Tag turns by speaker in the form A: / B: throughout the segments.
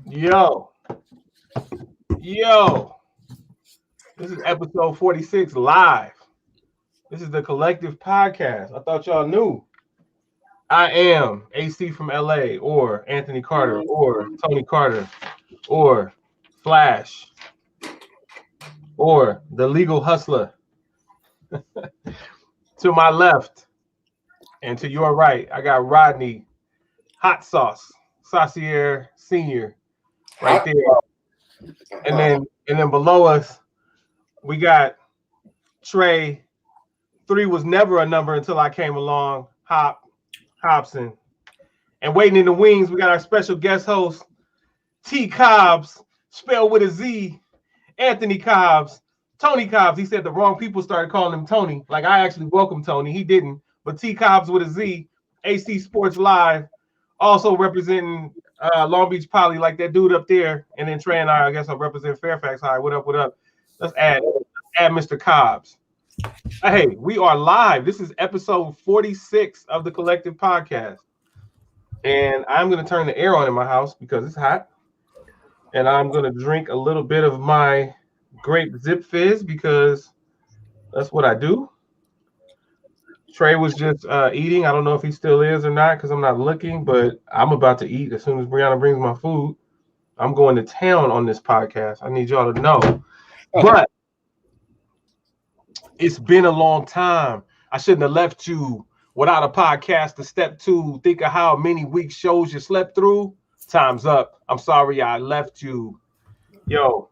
A: Yo. This is episode 46 live. This is the Collective Podcast. I thought y'all knew. I am AC from LA, or Anthony Carter, or Tony Carter, or Flash, or the legal hustler. To my left and to your right, I got Rodney, Hot Sauce, Saucier Senior, right there. And then below us, we got Trey. 3 was never a number until I came along. Hopson. And waiting in the wings, we got our special guest host, T. Cobbs, spelled with a Z, Anthony Cobbs, Tony Cobbs. He said the wrong people started calling him Tony. Like, I actually welcomed Tony. He didn't. But T. Cobbs with a Z, AC Sports Live, also representing Long Beach Poly, like that dude up there. And then Trey and I guess I'll represent Fairfax High. What up? Let's add Mr. Cobbs. Hey, we are live. This is episode 46 of the Collective Podcast. And I'm going to turn the air on in my house because it's hot. And I'm going to drink a little bit of my grape Zip Fizz because that's what I do. Trey was just eating. I don't know if he still is or not because I'm not looking, but I'm about to eat as soon as Brianna brings my food. I'm going to town on this podcast. I need y'all to know. But it's been a long time. I shouldn't have left you without a podcast to step to. Think of how many week shows you slept through. Time's up. I'm sorry I left you. Yo.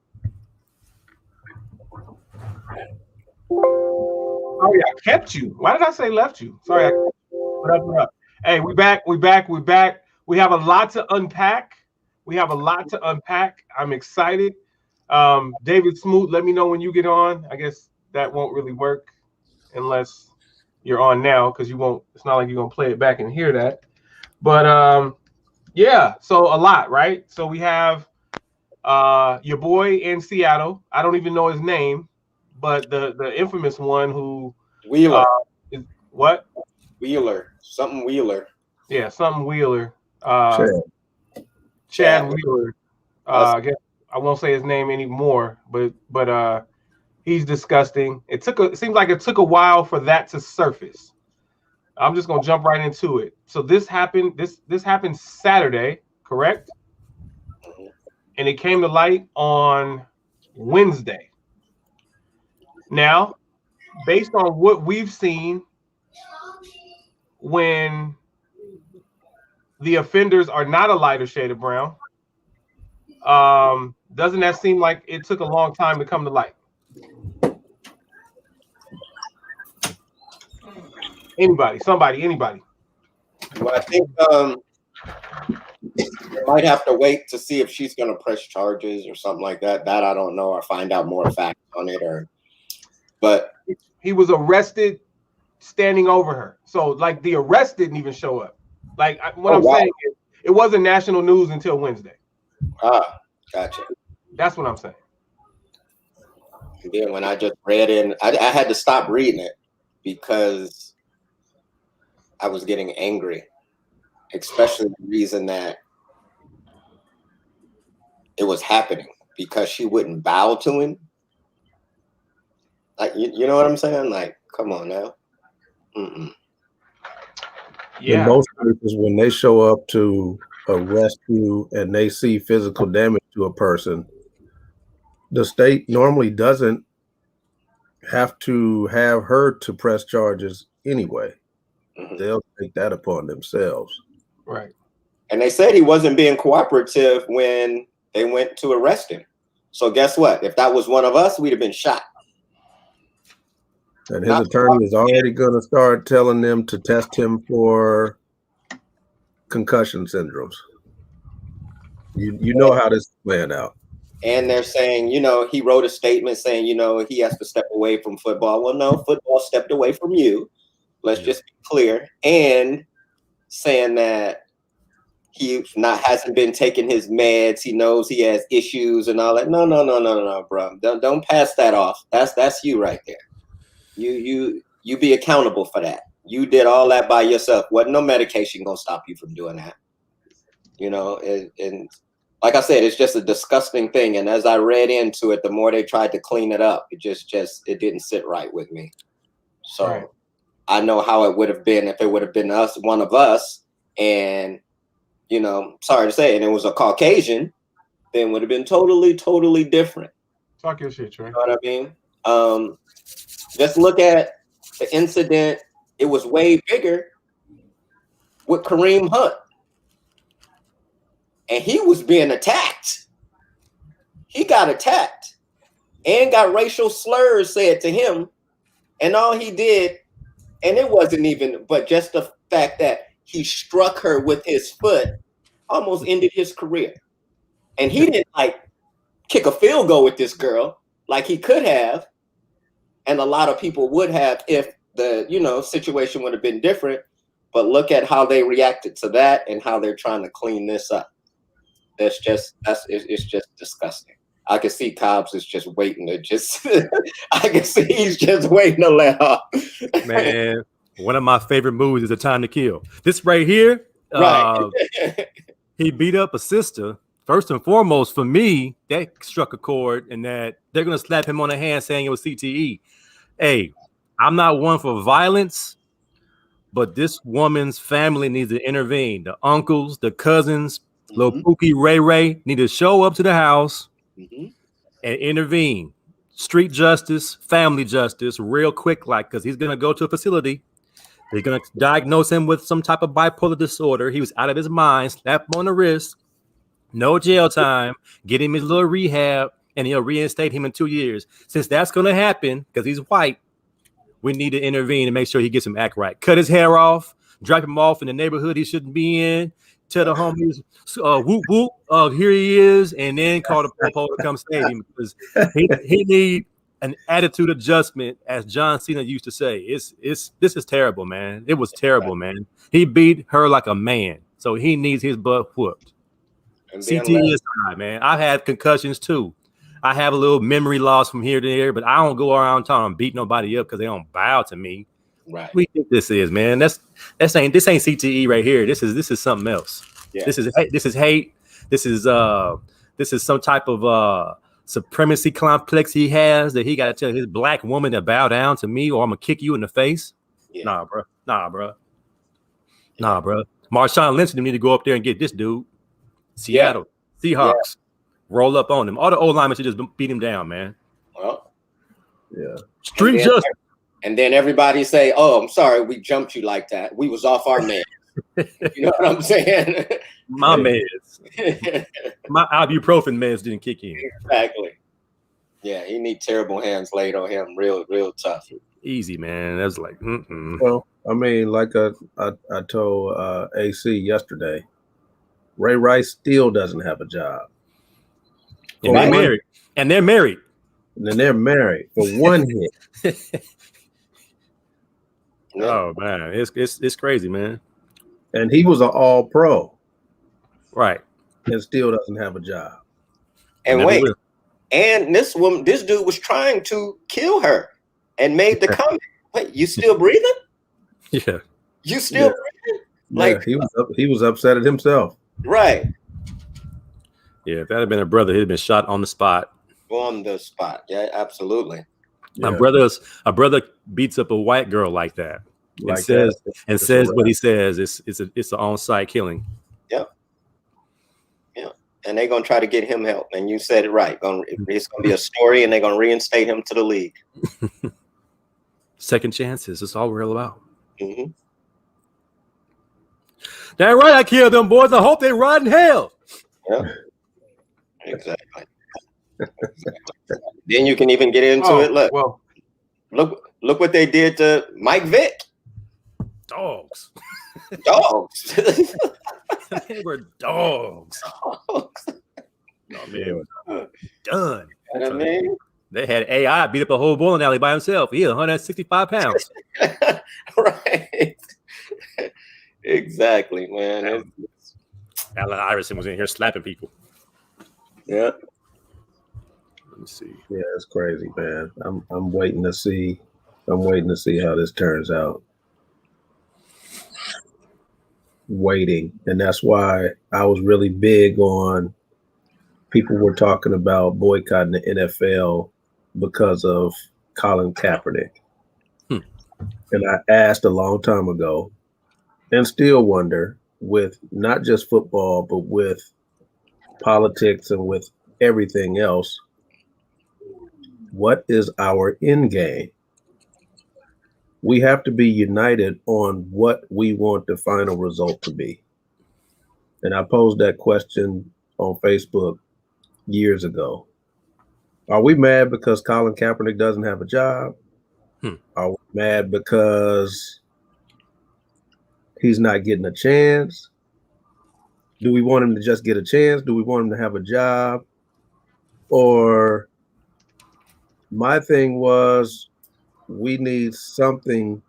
A: Sorry I kept you. Why did I say left you? Sorry. What up? Hey, we back. We have a lot to unpack. I'm excited. David Smoot, let me know when you get on. I guess that won't really work unless you're on now because you won't. It's not like you're gonna play it back and hear that. But yeah. So a lot, right? So we have your boy in Seattle. I don't even know his name, but the infamous one who
B: Wheeler.
A: Is what?
B: Something Wheeler.
A: Yeah, something Wheeler. Chad Wheeler. I guess I won't say his name anymore, but he's disgusting. It seems like it took a while for that to surface. I'm just gonna jump right into it. So this happened. This happened Saturday, correct? And it came to light on Wednesday. Now, based on what we've seen, when the offenders are not a lighter shade of brown, doesn't that seem like it took a long time to come to light? Anybody?
B: Well, I think might have to wait to see if she's going to press charges or something like that. That I don't know, or find out more facts on it. But
A: he was arrested standing over her. So, like, the arrest didn't even show up. Like, what I'm saying is, it wasn't national news until Wednesday.
B: Ah, gotcha.
A: That's what I'm saying.
B: And then when I just read it, I had to stop reading it because I was getting angry, especially the reason that it was happening, because she wouldn't bow to him. Like, you know what I'm saying? Like, come on now.
C: Yeah. In most cases, when they show up to arrest you and they see physical damage to a person, the state normally doesn't have to have her to press charges anyway. They'll take that upon themselves.
A: Right.
B: And they said he wasn't being cooperative when they went to arrest him. So guess what? If that was one of us, we'd have been shot.
C: And his attorney is already going to start telling them to test him for concussion syndromes. You know how this is playing out.
B: And they're saying, he wrote a statement saying, he has to step away from football. Well, no, football stepped away from you. Let's just be clear. And saying that he hasn't been taking his meds. He knows he has issues and all that. No, bro. Don't pass that off. That's you right there. You be accountable for that. You did all that by yourself. Wasn't no medication gonna stop you from doing that. You know, and like I said, it's just a disgusting thing. And as I read into it, the more they tried to clean it up, it it didn't sit right with me. So
A: Right.
B: I know how it would have been if it would have been one of us, and you know, sorry to say, and it was a Caucasian, then would have been totally different.
A: Talk your shit, Trey.
B: You know what I mean? Just look at the incident. It was way bigger with Kareem Hunt. And he was being attacked. He got attacked and got racial slurs said to him. And all he did, and it wasn't even, but just the fact that he struck her with his foot almost ended his career. And he didn't like kick a field goal with this girl like he could have. And a lot of people would have if the, you know, situation would have been different. But look at how they reacted to that and how they're trying to clean this up. It's just disgusting. I can see Cobbs is just waiting to just. I can see he's just waiting to let off.
D: Man, one of my favorite movies is A Time to Kill. This right here,
B: Right.
D: He beat up a sister. First and foremost, for me, that struck a chord, and that they're gonna slap him on the hand saying it was CTE. Hey, I'm not one for violence, but this woman's family needs to intervene. The uncles, the cousins. Little Pookie Ray need to show up to the house and intervene. Street justice, family justice, real quick, like, because he's gonna go to a facility. They're gonna diagnose him with some type of bipolar disorder. He was out of his mind. Slap him on the wrist. No jail time. Get him his little rehab, and he'll reinstate him in 2 years. Since that's gonna happen, because he's white, we need to intervene and make sure he gets him act right. Cut his hair off. Drop him off in the neighborhood he shouldn't be in. Tell the homies, whoop whoop, here he is, and then call the popo to come save him, because he need an attitude adjustment, as John Cena used to say. This is terrible, man. It was terrible, man. He beat her like a man, so he needs his butt whooped. CTE aside, man. I've had concussions too. I have a little memory loss from here to there, but I don't go around town and beat nobody up because they don't bow to me.
B: Right.
D: We think this is, man. This ain't CTE right here. This is something else.
B: Yeah.
D: This is hate. This is some type of supremacy complex he has, that he got to tell his black woman to bow down to me or I'm gonna kick you in the face. Yeah. Nah, bro. Marshawn Lynch need to go up there and get this dude. Seattle Seahawks roll up on him. All the old linemen should just beat him down, man.
B: Well,
C: yeah.
D: Street justice.
B: And then everybody say, "Oh, I'm sorry, we jumped you like that. We was off our meds." You know what I'm saying?
D: My meds, my ibuprofen meds didn't kick in.
B: Exactly. Yeah, he need terrible hands laid on him, real tough.
D: Easy, man. That's like,
C: Well, I mean, like I told AC yesterday, Ray Rice still doesn't have a job.
D: And they're married. And they're married.
C: And then they're married for one hit.
D: Oh man, it's crazy, man.
C: And he was an all-pro,
D: right?
C: And still doesn't have a job.
B: And wait, and this dude was trying to kill her, and made the comment. Wait, you still breathing?
D: Yeah.
B: You still breathing? Like
C: he was upset at himself.
B: Right.
D: Yeah, if that had been a brother, he'd have been shot on the spot.
B: On the spot, yeah, absolutely.
D: Yeah. A brother beats up a white girl like that, and says what he says. It's an on-site killing.
B: Yep. Yeah, and they're gonna try to get him help. And you said it right. It's gonna be a story, and they're gonna reinstate him to the league.
D: Second chances. That's all we're all about.
B: Mm-hmm.
D: Damn right, I killed them boys. I hope they rot in hell.
B: Yeah. Exactly. Then you can even get into it. Look what they did to Mike Vick.
D: Dogs. They were dogs. Oh man, done.
B: You know what I mean?
D: They had AI beat up a whole bowling alley by himself. He 165 pounds.
B: Right. Exactly, man.
D: Allen Iverson was in here slapping people.
B: Yeah.
D: Let me see.
C: Yeah, it's crazy, man. I'm waiting to see. I'm waiting to see how this turns out. waiting. And that's why I was really big on people were talking about boycotting the NFL because of Colin Kaepernick. And I asked a long time ago, and still wonder, with not just football, but with politics and with everything else, what is our end game? We have to be united on what we want the final result to be. And I posed that question on Facebook years ago. Are we mad because Colin Kaepernick doesn't have a job? Are we mad because he's not getting a chance? Do we want him to just get a chance? Do we want him to have a job? Or my thing was, we need something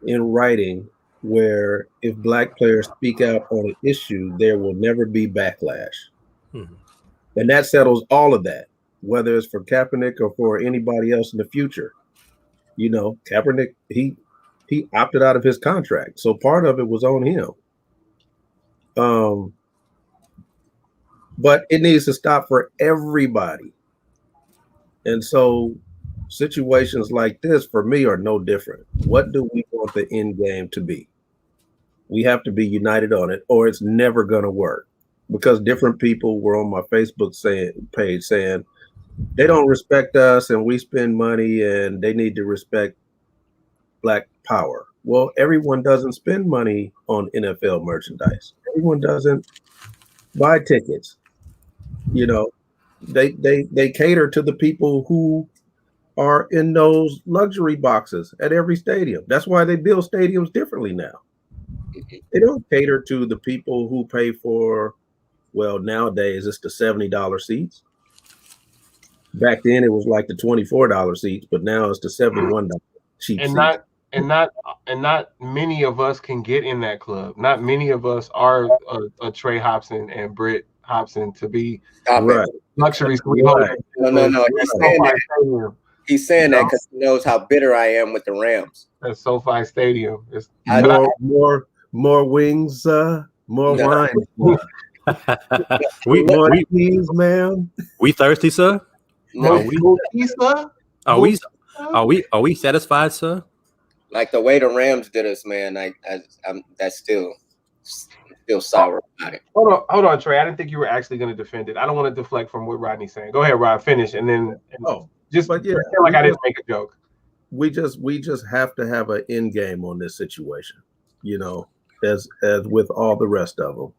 C: in writing where if Black players speak out on an issue, there will never be backlash. And that settles all of that, whether it's for Kaepernick or for anybody else in the future. You know, Kaepernick, he opted out of his contract, so part of it was on him. But it needs to stop for everybody. And so situations like this for me are no different. What do we want the end game to be? We have to be united on it, or it's never going to work. Because different people were on my Facebook page saying they don't respect us and we spend money and they need to respect Black power. Well, everyone doesn't spend money on NFL merchandise. Everyone doesn't buy tickets. You know, they cater to the people who are in those luxury boxes at every stadium. That's why they build stadiums differently now. They don't cater to the people who pay for, well, nowadays it's the $70 seats. Back then it was like the $24 seats, but now it's the $71 cheap seats.
A: And not many of us can get in that club. Not many of us are a Trey Hopson and Britt Hopson to be
C: right.
A: Luxury suite.
B: Right. No. He's saying that because he knows how bitter I am with the Rams.
A: At SoFi Stadium.
C: More wings, more wine.
D: we
C: wings, ma'am.
D: We thirsty, sir?
B: No.
D: Are we satisfied, sir?
B: Like the way the Rams did us, man. I'm that's still sour about it.
A: Hold on, Trey. I didn't think you were actually going to defend it. I don't want to deflect from what Rodney's saying. Go ahead, Rod. Finish, and then pretend like I didn't make a joke.
C: We just have to have an end game on this situation. You know, as with all the rest of them.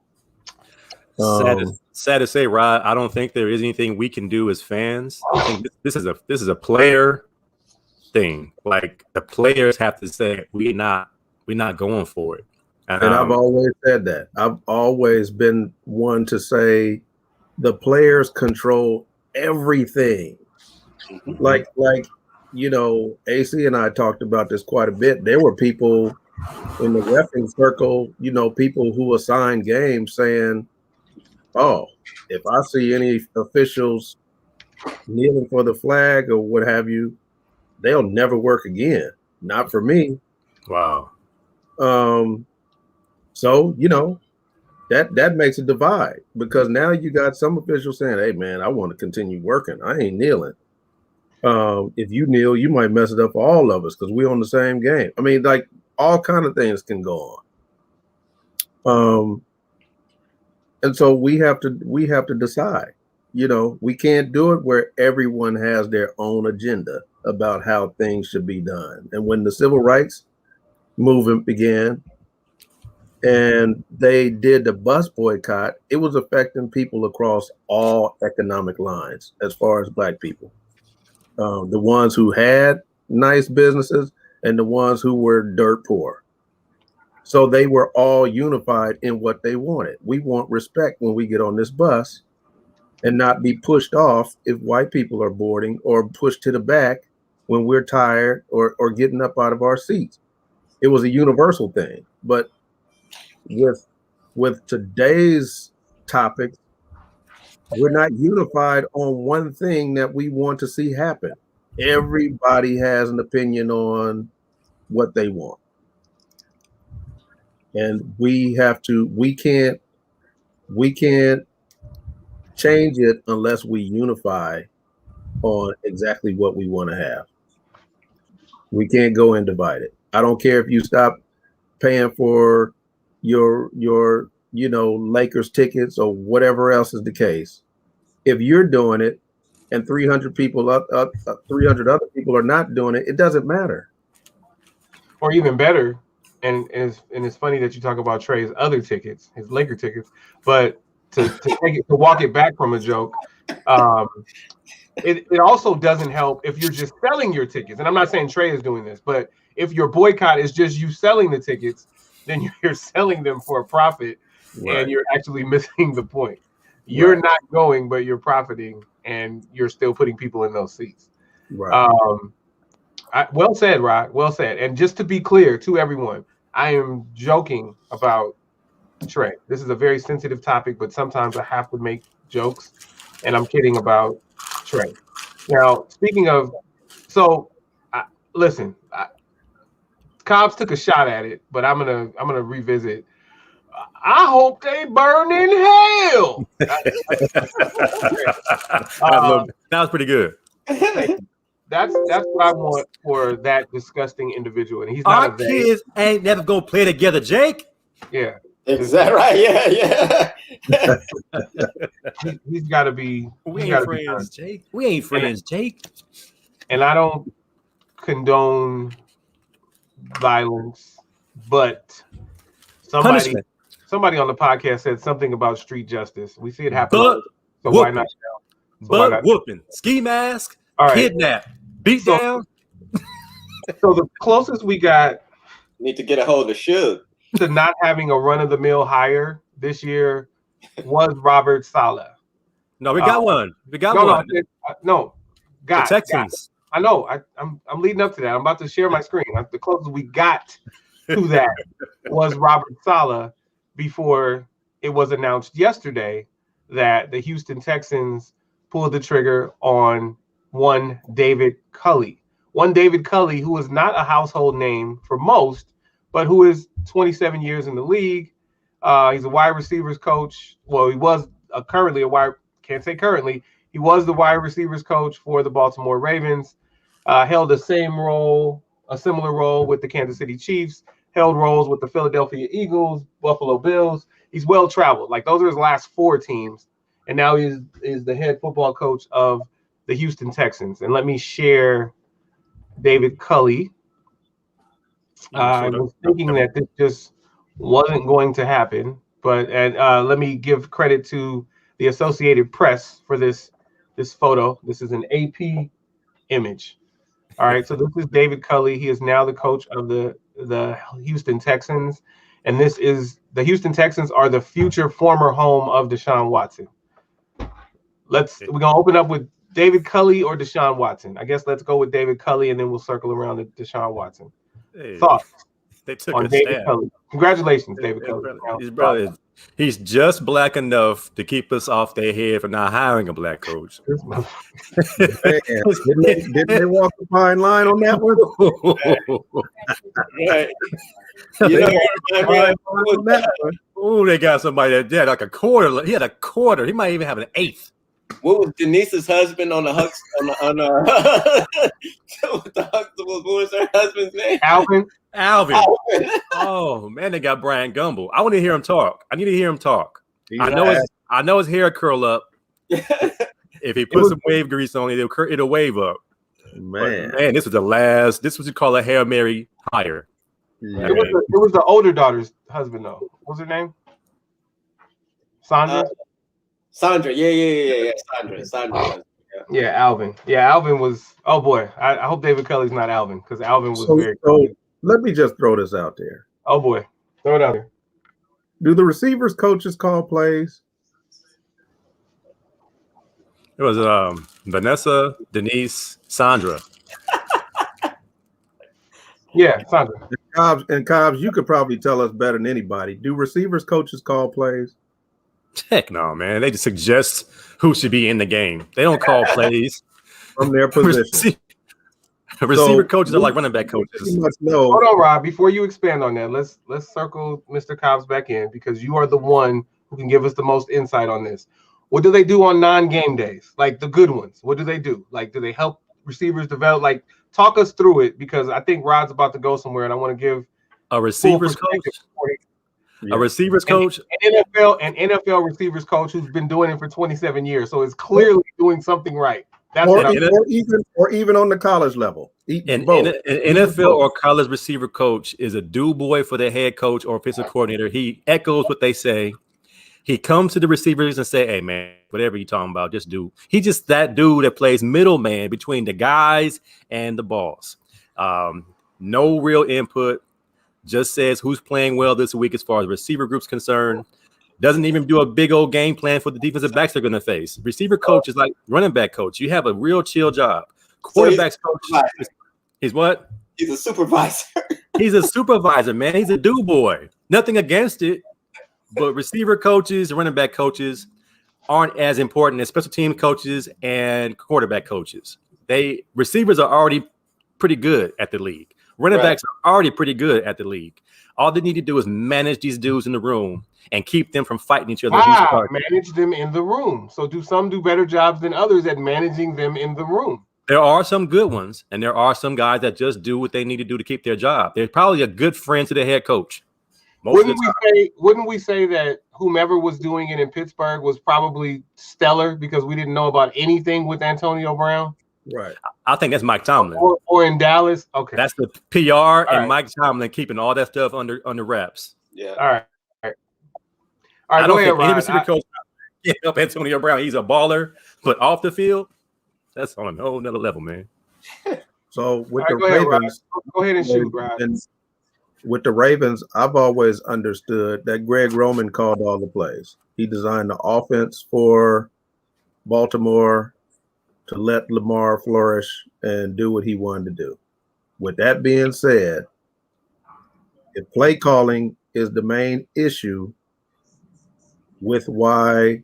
D: Sad to say, Rod, I don't think there is anything we can do as fans. I think this is a player thing. Like the players have to say we're not going for it. And
C: I've always said that. I've always been one to say the players control everything. Like you know, AC and I talked about this quite a bit. There were people in the reffing circle, you know, people who assign games saying, oh, if I see any officials kneeling for the flag or what have you, they'll never work again. Not for me.
D: Wow.
C: So, you know, that makes a divide because now you got some officials saying, hey, man, I want to continue working. I ain't kneeling. If you kneel, you might mess it up for all of us because we're on the same game. I mean, like all kind of things can go on. And so we have to decide, you know, we can't do it where everyone has their own agenda about how things should be done. And when the civil rights movement began and they did the bus boycott, it was affecting people across all economic lines as far as Black people. The ones who had nice businesses and the ones who were dirt poor. So they were all unified in what they wanted. We want respect when we get on this bus and not be pushed off if white people are boarding or pushed to the back when we're tired or getting up out of our seats. It was a universal thing. But with today's topic, we're not unified on one thing that we want to see happen. Everybody has an opinion on what they want. and we can't change it unless we unify on exactly what we want to have. We can't go and divide it. I don't care if you stop paying for your Lakers tickets or whatever else is the case. If you're doing it and 300 other people are not doing it, it doesn't matter.
A: Or even better, and it's funny that you talk about Tre's other tickets, his Laker tickets, but to walk it back from a joke, it also doesn't help if you're just selling your tickets. And I'm not saying Tre is doing this, but if your boycott is just you selling the tickets, then you're selling them for a profit, right, and you're actually missing the point. You're not going, but you're profiting, and you're still putting people in those seats.
C: Right.
A: Well said, Rod. Well said. And just to be clear to everyone, I am joking about Tre. This is a very sensitive topic, but sometimes I have to make jokes, and I'm kidding about Tre. Now, speaking of, listen, Cobbs took a shot at it, but I'm gonna revisit. I hope they burn in hell.
D: That was pretty good.
A: That's what I want for that disgusting individual, and he's not.
D: Our kids ain't never gonna play together, Jake.
A: Yeah,
B: is that right? Yeah.
A: He's got to be.
D: We ain't friends, Jake. We ain't friends, Jake.
A: And I don't condone violence, but somebody on the podcast said something about street justice. We see it happen, so why not?
D: Whooping, ski mask, kidnap, beat down.
A: So the closest we got,
B: need to get a hold of Suge,
A: to not having a run-of-the-mill hire this year was Robert Saleh.
D: No, we got one. We got one.
A: No,
D: the Texans.
A: I know. I'm leading up to that. I'm about to share my screen. The closest we got to that was Robert Saleh before it was announced yesterday that the Houston Texans pulled the trigger on one David Culley. One David Culley, who is not a household name for most, but who is 27 years in the league. He's a wide receivers coach. Well, he was can't say currently. He was the wide receivers coach for the Baltimore Ravens. Held a similar role with the Kansas City Chiefs. Held roles with the Philadelphia Eagles, Buffalo Bills. He's well traveled. Like, those are his last 4 teams, and now he's the head football coach of the Houston Texans. And let me share David Culley. I was thinking that this just wasn't going to happen, but let me give credit to the Associated Press for this photo. This is an AP image. All right, so this is David Culley. He is now the coach of the Houston Texans, and the Houston Texans are the future former home of Deshaun Watson. We're gonna open up with David Culley or Deshaun Watson. I guess let's go with David Culley, and then we'll circle around to Deshaun Watson.
D: Hey,
A: thoughts
D: they took
A: on David Culley? Congratulations, David Culley.
D: His brother, he's just black enough to keep us off their head for not hiring a black coach.
C: Man, didn't they walk the fine line on that one?
D: Oh, they got somebody that had like a quarter. He had a quarter. He might even have an eighth.
B: What was Denise's husband on the what was her husband's name?
A: Alvin.
D: Oh man, they got Brian Gumble. I want to hear him talk. I need to hear him talk. I know his hair curl up. If he put some wave grease on it, it'll wave up. Man, this was this was what you call a Hail Mary hire.
A: Yeah. It was the older daughter's husband, though. What's her name? Sandra.
B: Sandra, yeah. Sandra.
A: Yeah, Alvin. Yeah, Alvin was. Oh boy, I hope David Culley's not Alvin, because Alvin was very.
C: So let me just throw this out there.
A: Oh boy, throw it out there.
C: Do the receivers coaches call plays?
D: It was Vanessa, Denise, Sandra.
A: Yeah, Sandra.
C: And Cobbs, you could probably tell us better than anybody. Do receivers coaches call plays?
D: Heck no, man. They just suggest who should be in the game. They don't call plays
C: from their position.
D: Receiver coaches are like running back coaches.
A: Hold on, Rob. Before you expand on that, let's circle Mr. Cobbs back in because you are the one who can give us the most insight on this. What do they do on non-game days, like the good ones? What do they do? Like, do they help receivers develop? Like, talk us through it because I think Rod's about to go somewhere, and I want to give
D: a receivers coach. A receivers coach,
A: an NFL receivers coach who's been doing it for 27 years, so is clearly doing something right. That's
C: or even on the college level.
D: An NFL or college receiver coach is a do boy for the head coach or offensive coordinator. He echoes what they say. He comes to the receivers and say, "Hey man, whatever you talking about, just do." He's just that dude that plays middleman between the guys and the boss. No real input. Just says who's playing well this week as far as receiver group's concerned. Doesn't even do a big old game plan for the defensive backs they're going to face. Receiver coach is like running back coach. You have a real chill job. Quarterbacks coach, he's what?
B: He's a supervisor.
D: He's a supervisor, man. He's a do boy. Nothing against it, but receiver coaches, running back coaches aren't as important as special team coaches and quarterback coaches. Receivers are already pretty good at the league. Running backs are already pretty good at the league. All they need to do is manage these dudes in the room and keep them from fighting each other.
A: Manage them in the room. So do some do better jobs than others at managing them in the room?
D: There are some good ones, and there are some guys that just do what they need to do to keep their job. They're probably a good friend to the head coach.
A: Wouldn't we say that whomever was doing it in Pittsburgh was probably stellar because we didn't know about anything with Antonio Brown?
C: Right.
D: I think that's Mike Tomlin.
A: Or in Dallas. Okay.
D: That's the PR and Mike Tomlin keeping all that stuff under wraps.
B: Yeah.
A: All right. I don't think
D: any receiver coach get up Antonio Brown. He's a baller, but off the field, that's on a whole nother level, man.
C: So with the Ravens,
A: go ahead and shoot, Rod.
C: With the Ravens, I've always understood that Greg Roman called all the plays. He designed the offense for Baltimore to let Lamar flourish and do what he wanted to do. With that being said, if play calling is the main issue with why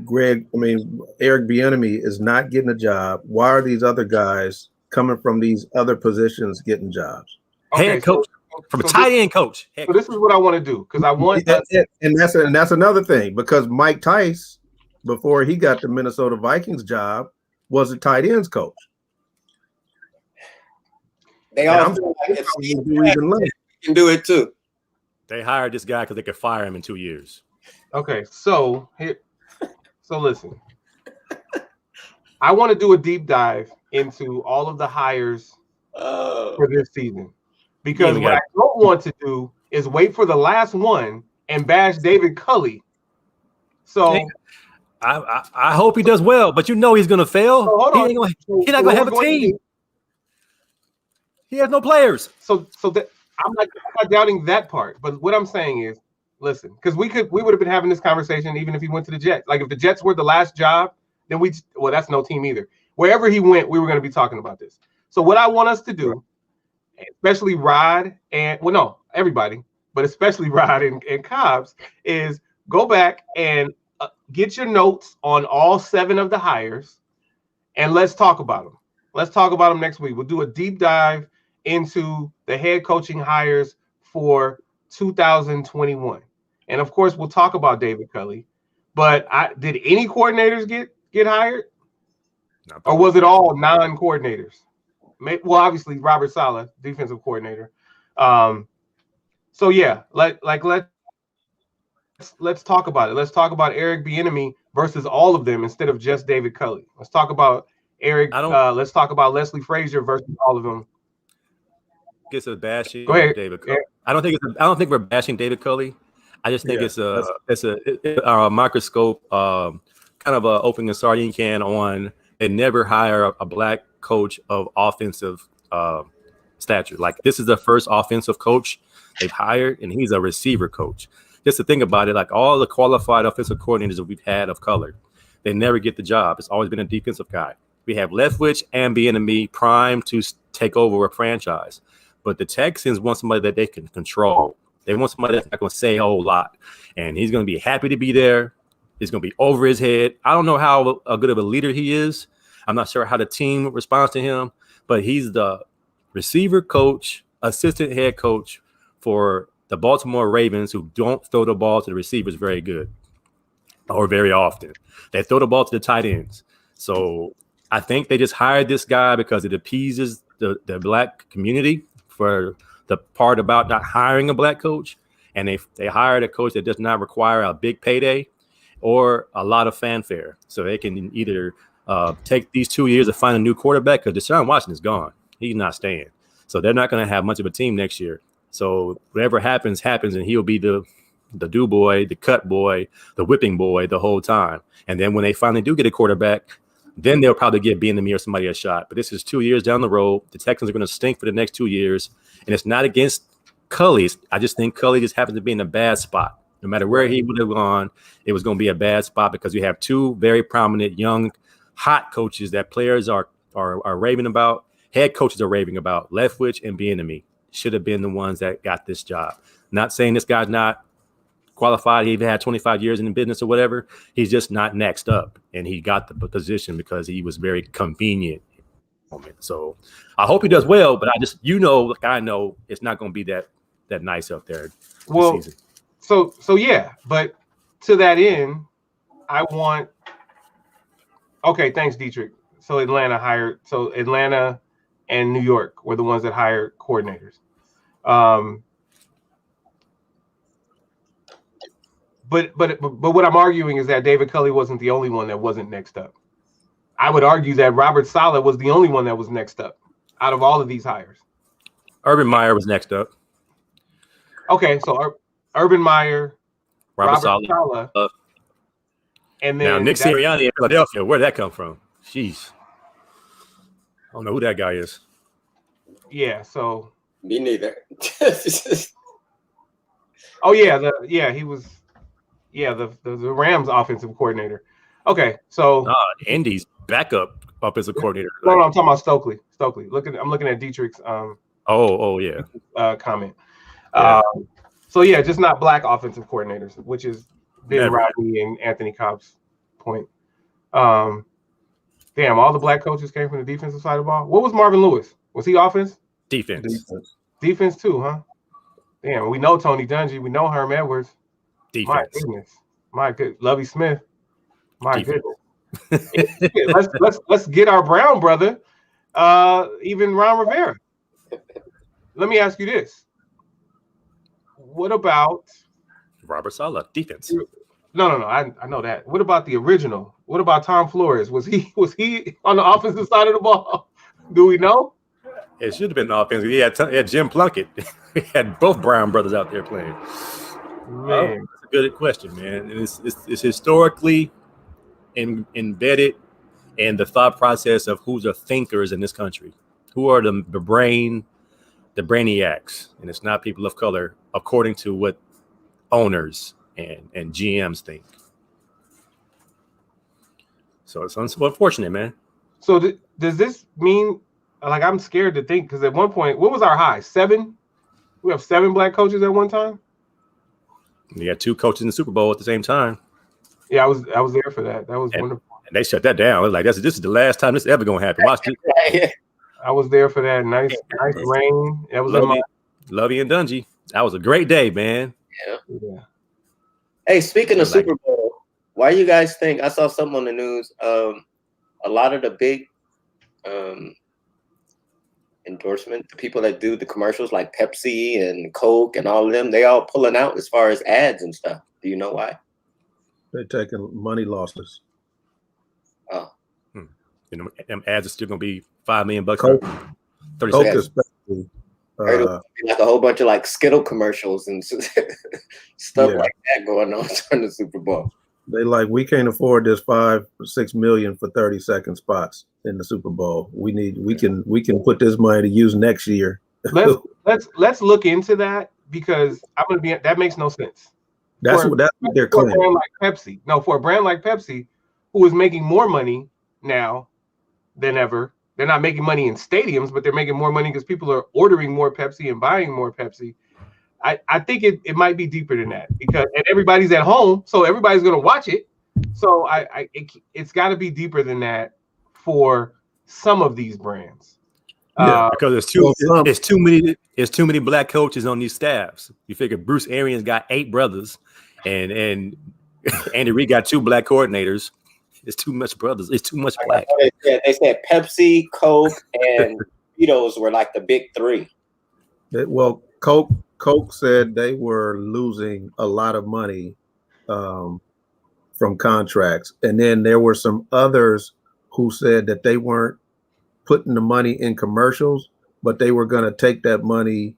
C: Eric Bieniemy is not getting a job, why are these other guys coming from these other positions getting jobs?
D: Head coach, from a tight end coach.
A: So this is what I want to do because I want
C: and that's another thing because Mike Tice, before he got the Minnesota Vikings job, was a tight ends coach.
B: They all can do it too.
D: They hired this guy because they could fire him in 2 years.
A: Okay, so listen. I want to do a deep dive into all of the hires for this season. Because what I don't want to do is wait for the last one and bash David Culley. So
D: I hope he does well, but you know he's going to fail. He's not going to have a team. He has no players.
A: So I'm not doubting that part. But what I'm saying is, listen, because we would have been having this conversation even if he went to the Jets. Like if the Jets were the last job, then that's no team either. Wherever he went, we were going to be talking about this. So what I want us to do, especially Rod and everybody, but especially Rod and Cobbs, is go back and get your notes on all 7 of the hires, and let's talk about them. Let's talk about them next week. We'll do a deep dive into the head coaching hires for 2021, and of course, we'll talk about David Culley. But did any coordinators get hired, or was it all non-coordinators? Well, obviously Robert Saleh, defensive coordinator. So yeah, let's talk about it. Let's talk about Eric Bieniemy versus all of them instead of just David Culley. Let's talk about Eric. Let's talk about Leslie Frazier versus all of them.
D: It's a bashing
A: David
D: Culley. I don't think we're bashing David Culley. I just think it's a microscope, kind of a opening a sardine can on. They never hire a black coach of offensive stature. Like this is the first offensive coach they've hired, and he's a receiver coach. Just to think about it, like all the qualified offensive coordinators that we've had of color, they never get the job. It's always been a defensive guy. We have Leftwich and Bieniemy primed to take over a franchise, but the Texans want somebody that they can control. They want somebody that's not going to say a whole lot, and he's going to be happy to be there. He's going to be over his head. I don't know how good of a leader he is. I'm not sure how the team responds to him, but he's the receiver coach, assistant head coach for the Baltimore Ravens, who don't throw the ball to the receivers very good or very often. They throw the ball to the tight ends. So I think they just hired this guy because it appeases the black community for the part about not hiring a black coach. And they hired a coach that does not require a big payday or a lot of fanfare. So they can either take these 2 years to find a new quarterback, because Deshaun Watson is gone. He's not staying. So they're not going to have much of a team next year. So whatever happens, and he'll be the do boy, the cut boy, the whipping boy the whole time. And then when they finally do get a quarterback, then they'll probably give Bieniemy or somebody a shot. But this is 2 years down the road. The Texans are going to stink for the next 2 years. And it's not against Culley. I just think Culley just happens to be in a bad spot. No matter where he would have gone, it was going to be a bad spot because you have two very prominent, young, hot coaches that players are raving about. Head coaches are raving about. Leftwich and Bieniemy should have been the ones that got this job. Not saying this guy's not qualified. He had 25 years in the business or whatever. He's just not next up. And he got the position because he was very convenient. So I hope he does well, but I know it's not going to be that nice up there.
A: Well,
D: this season.
A: So yeah, but to that end, I want. Okay, thanks, Dietrich. So Atlanta and New York were the ones that hired coordinators. But what I'm arguing is that David Culley wasn't the only one that wasn't next up. I would argue that Robert Saleh was the only one that was next up out of all of these hires.
D: Urban Meyer was next up.
A: Okay, so Urban Meyer, Robert Saleh, and then
D: now Nick Sirianni in Philadelphia. Where'd that come from? Jeez, I don't know who that guy is.
A: Yeah, so
B: me neither.
A: Oh yeah, he was. Yeah, the Rams offensive coordinator. Okay, so
D: Indy's backup offensive coordinator.
A: No, I'm talking about Stokely. I'm looking at Dietrich's
D: yeah
A: comment.
D: Yeah.
A: So yeah, just not black offensive coordinators, which is Ben Rodney and Anthony Cobb's point. Damn, all the black coaches came from the defensive side of the ball. What was Marvin Lewis? Was he offense?
D: Defense
A: too, huh? Damn, we know Tony Dungy, we know Herm Edwards.
D: Defense.
A: My good, Lovie Smith. My goodness. let's get our Brown brother, even Ron Rivera. Let me ask you this: what about
D: Robert Saleh? Defense.
A: No. I know that. What about the original? What about Tom Flores? Was he on the offensive side of the ball? Do we know?
D: It should have been offense. He had Jim Plunkett. He had both Brown brothers out there playing.
A: Man,
D: that's a good question, man. It's historically embedded in the thought process of who's the thinkers in this country, who are the brainiacs, and it's not people of color, according to what owners and GMs think. So it's unfortunate, man.
A: So does this mean, like, I'm scared to think, because at one point, what was our high? 7? We have 7 black coaches at one time.
D: You got 2 coaches in the Super Bowl at the same time.
A: Yeah, I was there for that. That was wonderful. And
D: they shut that down. It was like, this is the last time this is ever going to happen. Watch this.
A: I was there for that. Nice rain. That was
B: Lovey
D: and Dungy. That was a great day, man.
B: Yeah. Hey, speaking of Super Bowl, why you guys think, I saw something on the news, a lot of the big endorsement, the people that do the commercials like Pepsi and Coke and all of them, they all pulling out as far as ads and stuff. Do you know why?
C: They're taking money losses.
B: Oh.
D: Them ads are still going to be $5 million.
C: Coke
D: 30
C: Coke
D: seconds.
C: especially.
B: Like a whole bunch of like Skittle commercials and stuff like that going on during the Super Bowl.
C: They like, we can't afford this $5-6 million for 30-second spots in the Super Bowl. We can put this money to use next year.
A: let's look into that, because that makes no sense.
C: That's what they're claiming.
A: For a brand like Pepsi. No, for a brand like Pepsi, who is making more money now than ever. They're not making money in stadiums, but they're making more money because people are ordering more Pepsi and buying more Pepsi. I think it might be deeper than that, because and everybody's at home, so everybody's going to watch it. So it's got to be deeper than that for some of these brands.
D: Because it's too many black coaches on these staffs. You figure Bruce Arians got 8 brothers, and Andy Reid got 2 black coordinators. It's too much brothers. It's too much black.
B: They said Pepsi, Coke, and Cheetos were like the big 3.
C: Well, Coke said they were losing a lot of money from contracts, and then there were some others who said that they weren't putting the money in commercials, but they were going to take that money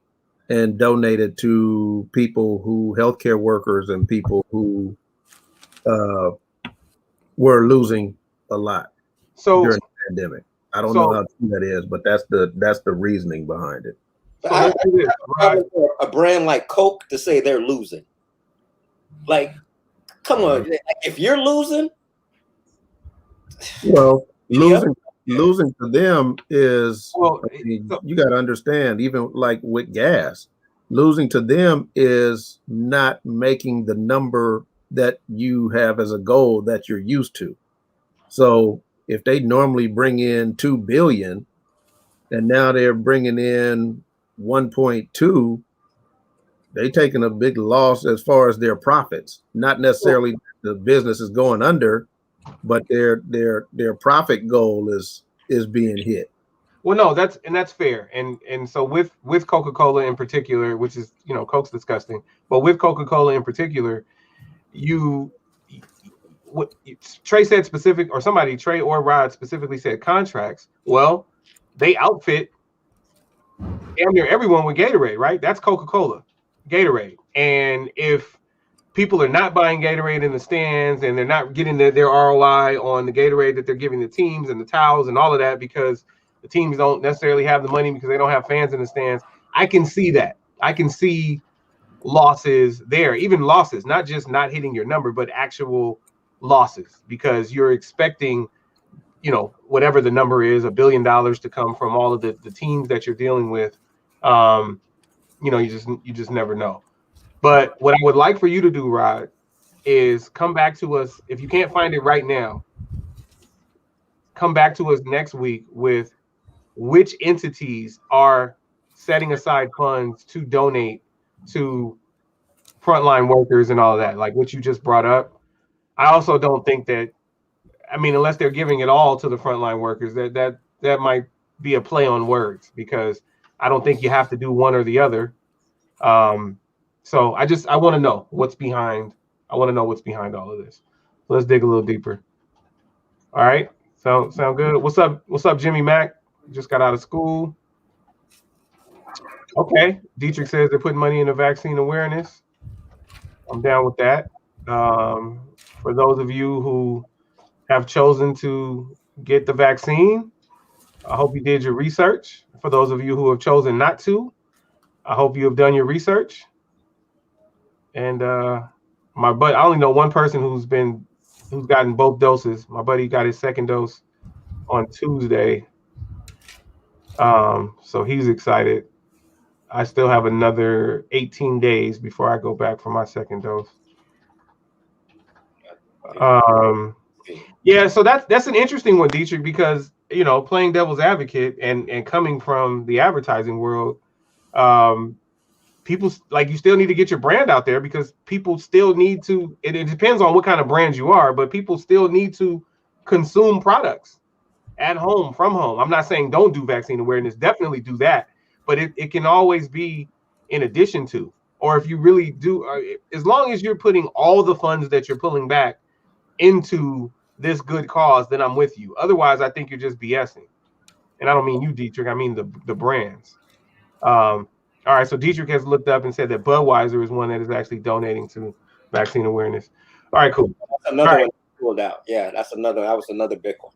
C: and donate it to healthcare workers and people who were losing a lot during the pandemic. I don't know how true that is, but that's the reasoning behind it.
B: So I a brand like Coke to say they're losing. Like, come on, if you're losing,
C: well, losing to them is, you got to understand, even like with gas, losing to them is not making the number that you have as a goal that you're used to. So if they normally bring in 2 billion and now they're bringing in 1.2, they taking a big loss as far as their profits. Not necessarily the business is going under, but their profit goal is being hit.
A: Well, no, that's fair. And so with Coca-Cola in particular, which is, Coke's disgusting, but with Coca-Cola in particular, what Trey said specific, or somebody, Trey or Rod specifically said contracts. Well, they outfit damn near everyone with Gatorade, right? That's Coca-Cola, Gatorade. And if people are not buying Gatorade in the stands and they're not getting their ROI on the Gatorade that they're giving the teams and the towels and all of that, because the teams don't necessarily have the money because they don't have fans in the stands, I can see that. I can see losses there, even losses, not just not hitting your number, but actual losses, because you're expecting, whatever the number is, $1 billion to come from all of the teams that you're dealing with. You just never know. But what I would like for you to do, Rod, is come back to us. If you can't find it right now, come back to us next week with which entities are setting aside funds to donate to frontline workers and all of that, like what you just brought up. I also don't think that, unless they're giving it all to the frontline workers, that might be a play on words, because I don't think you have to do one or the other. So I want to know what's behind. I want to know what's behind all of this. So let's dig a little deeper. All right. Sound good. What's up, Jimmy Mack? Just got out of school. Okay. Dietrich says they're putting money into vaccine awareness. I'm down with that. For those of you who have chosen to get the vaccine, I hope you did your research. For those of you who have chosen not to, I hope you have done your research. And my buddy, I only know one person who's gotten both doses. My buddy got his second dose on Tuesday. So he's excited. I still have another 18 days before I go back for my second dose. Yeah, so that's an interesting one, Dietrich, because playing devil's advocate and coming from the advertising world, people, like, you still need to get your brand out there, because people still need to, it depends on what kind of brand you are, but people still need to consume products at home, from home. I'm not saying don't do vaccine awareness, definitely do that, but it can always be in addition to, or if you really do, as long as you're putting all the funds that you're pulling back into this good cause, then I'm with you. Otherwise, I think you're just BSing. And I don't mean you, Dietrich, I mean the brands. All right, so Dietrich has looked up and said that Budweiser is one that is actually donating to vaccine awareness. All right, cool.
B: That's another one pulled out. Yeah, that was another big one.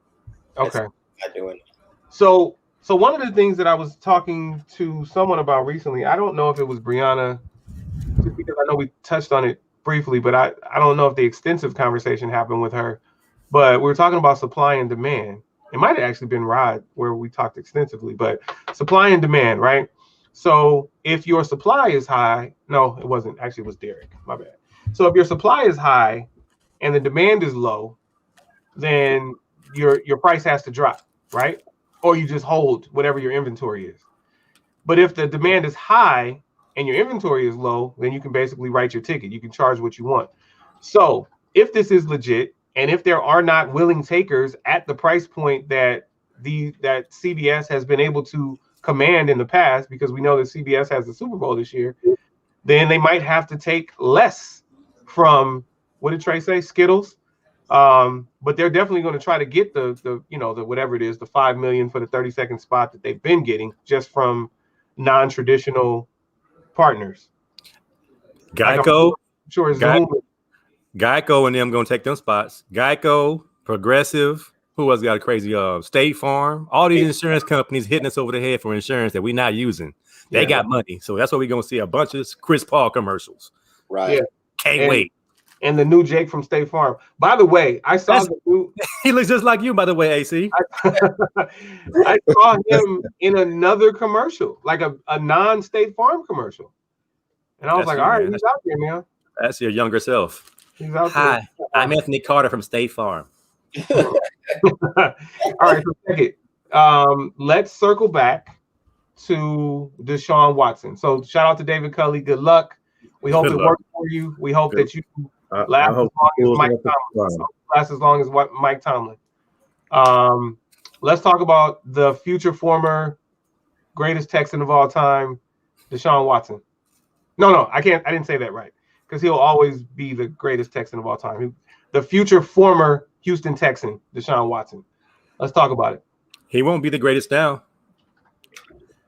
A: Okay.
B: Not doing it.
A: So one of the things that I was talking to someone about recently, I don't know if it was Brianna, just because I know we touched on it briefly, but I don't know if the extensive conversation happened with her. But we were talking about supply and demand. It might have actually been Rod where we talked extensively, but supply and demand, right? So if your supply is high, no, it wasn't. Actually, it was Derek. My bad. So if your supply is high and the demand is low, then your price has to drop, right? or you just hold whatever your inventory is. But if the demand is high and your inventory is low, then you can basically write your ticket. You can charge what you want. So if this is legit, and if there are not willing takers at the price point that CBS has been able to command in the past, because we know that CBS has the Super Bowl this year, then they might have to take less from, what did Trey say, Skittles? But they're definitely going to try to get the whatever it is, the $5 million for the 30-second spot that they've been getting just from non-traditional partners.
D: Geico,
A: Zoom.
D: Geico and them going to take them spots. Geico, Progressive, who else got a crazy State Farm? All these insurance companies hitting us over the head for insurance that we're not using. They got money, so that's what we're going to see a bunch of Chris Paul commercials.
B: Right.
A: Yeah.
D: Can't wait.
A: And the new Jake from State Farm. By the way, I saw the new.
D: He looks just like you, by the way, AC.
A: I saw him in another commercial, like a non-State Farm commercial. And I was like, all right, he's out there, man.
D: That's your younger self.
A: He's out
D: Hi, I'm Anthony Carter from State Farm.
A: All right, so check it. Let's circle back to Deshaun Watson. So shout out to David Culley. Good luck. We hope it works for you. We hope that you last as long as Mike Tomlin. Let's talk about the future former greatest Texan of all time, Deshaun Watson. No, I didn't say that right, because he'll always be the greatest Texan of all time. The future former Houston Texan, Deshaun Watson. Let's talk about it.
D: He won't be the greatest now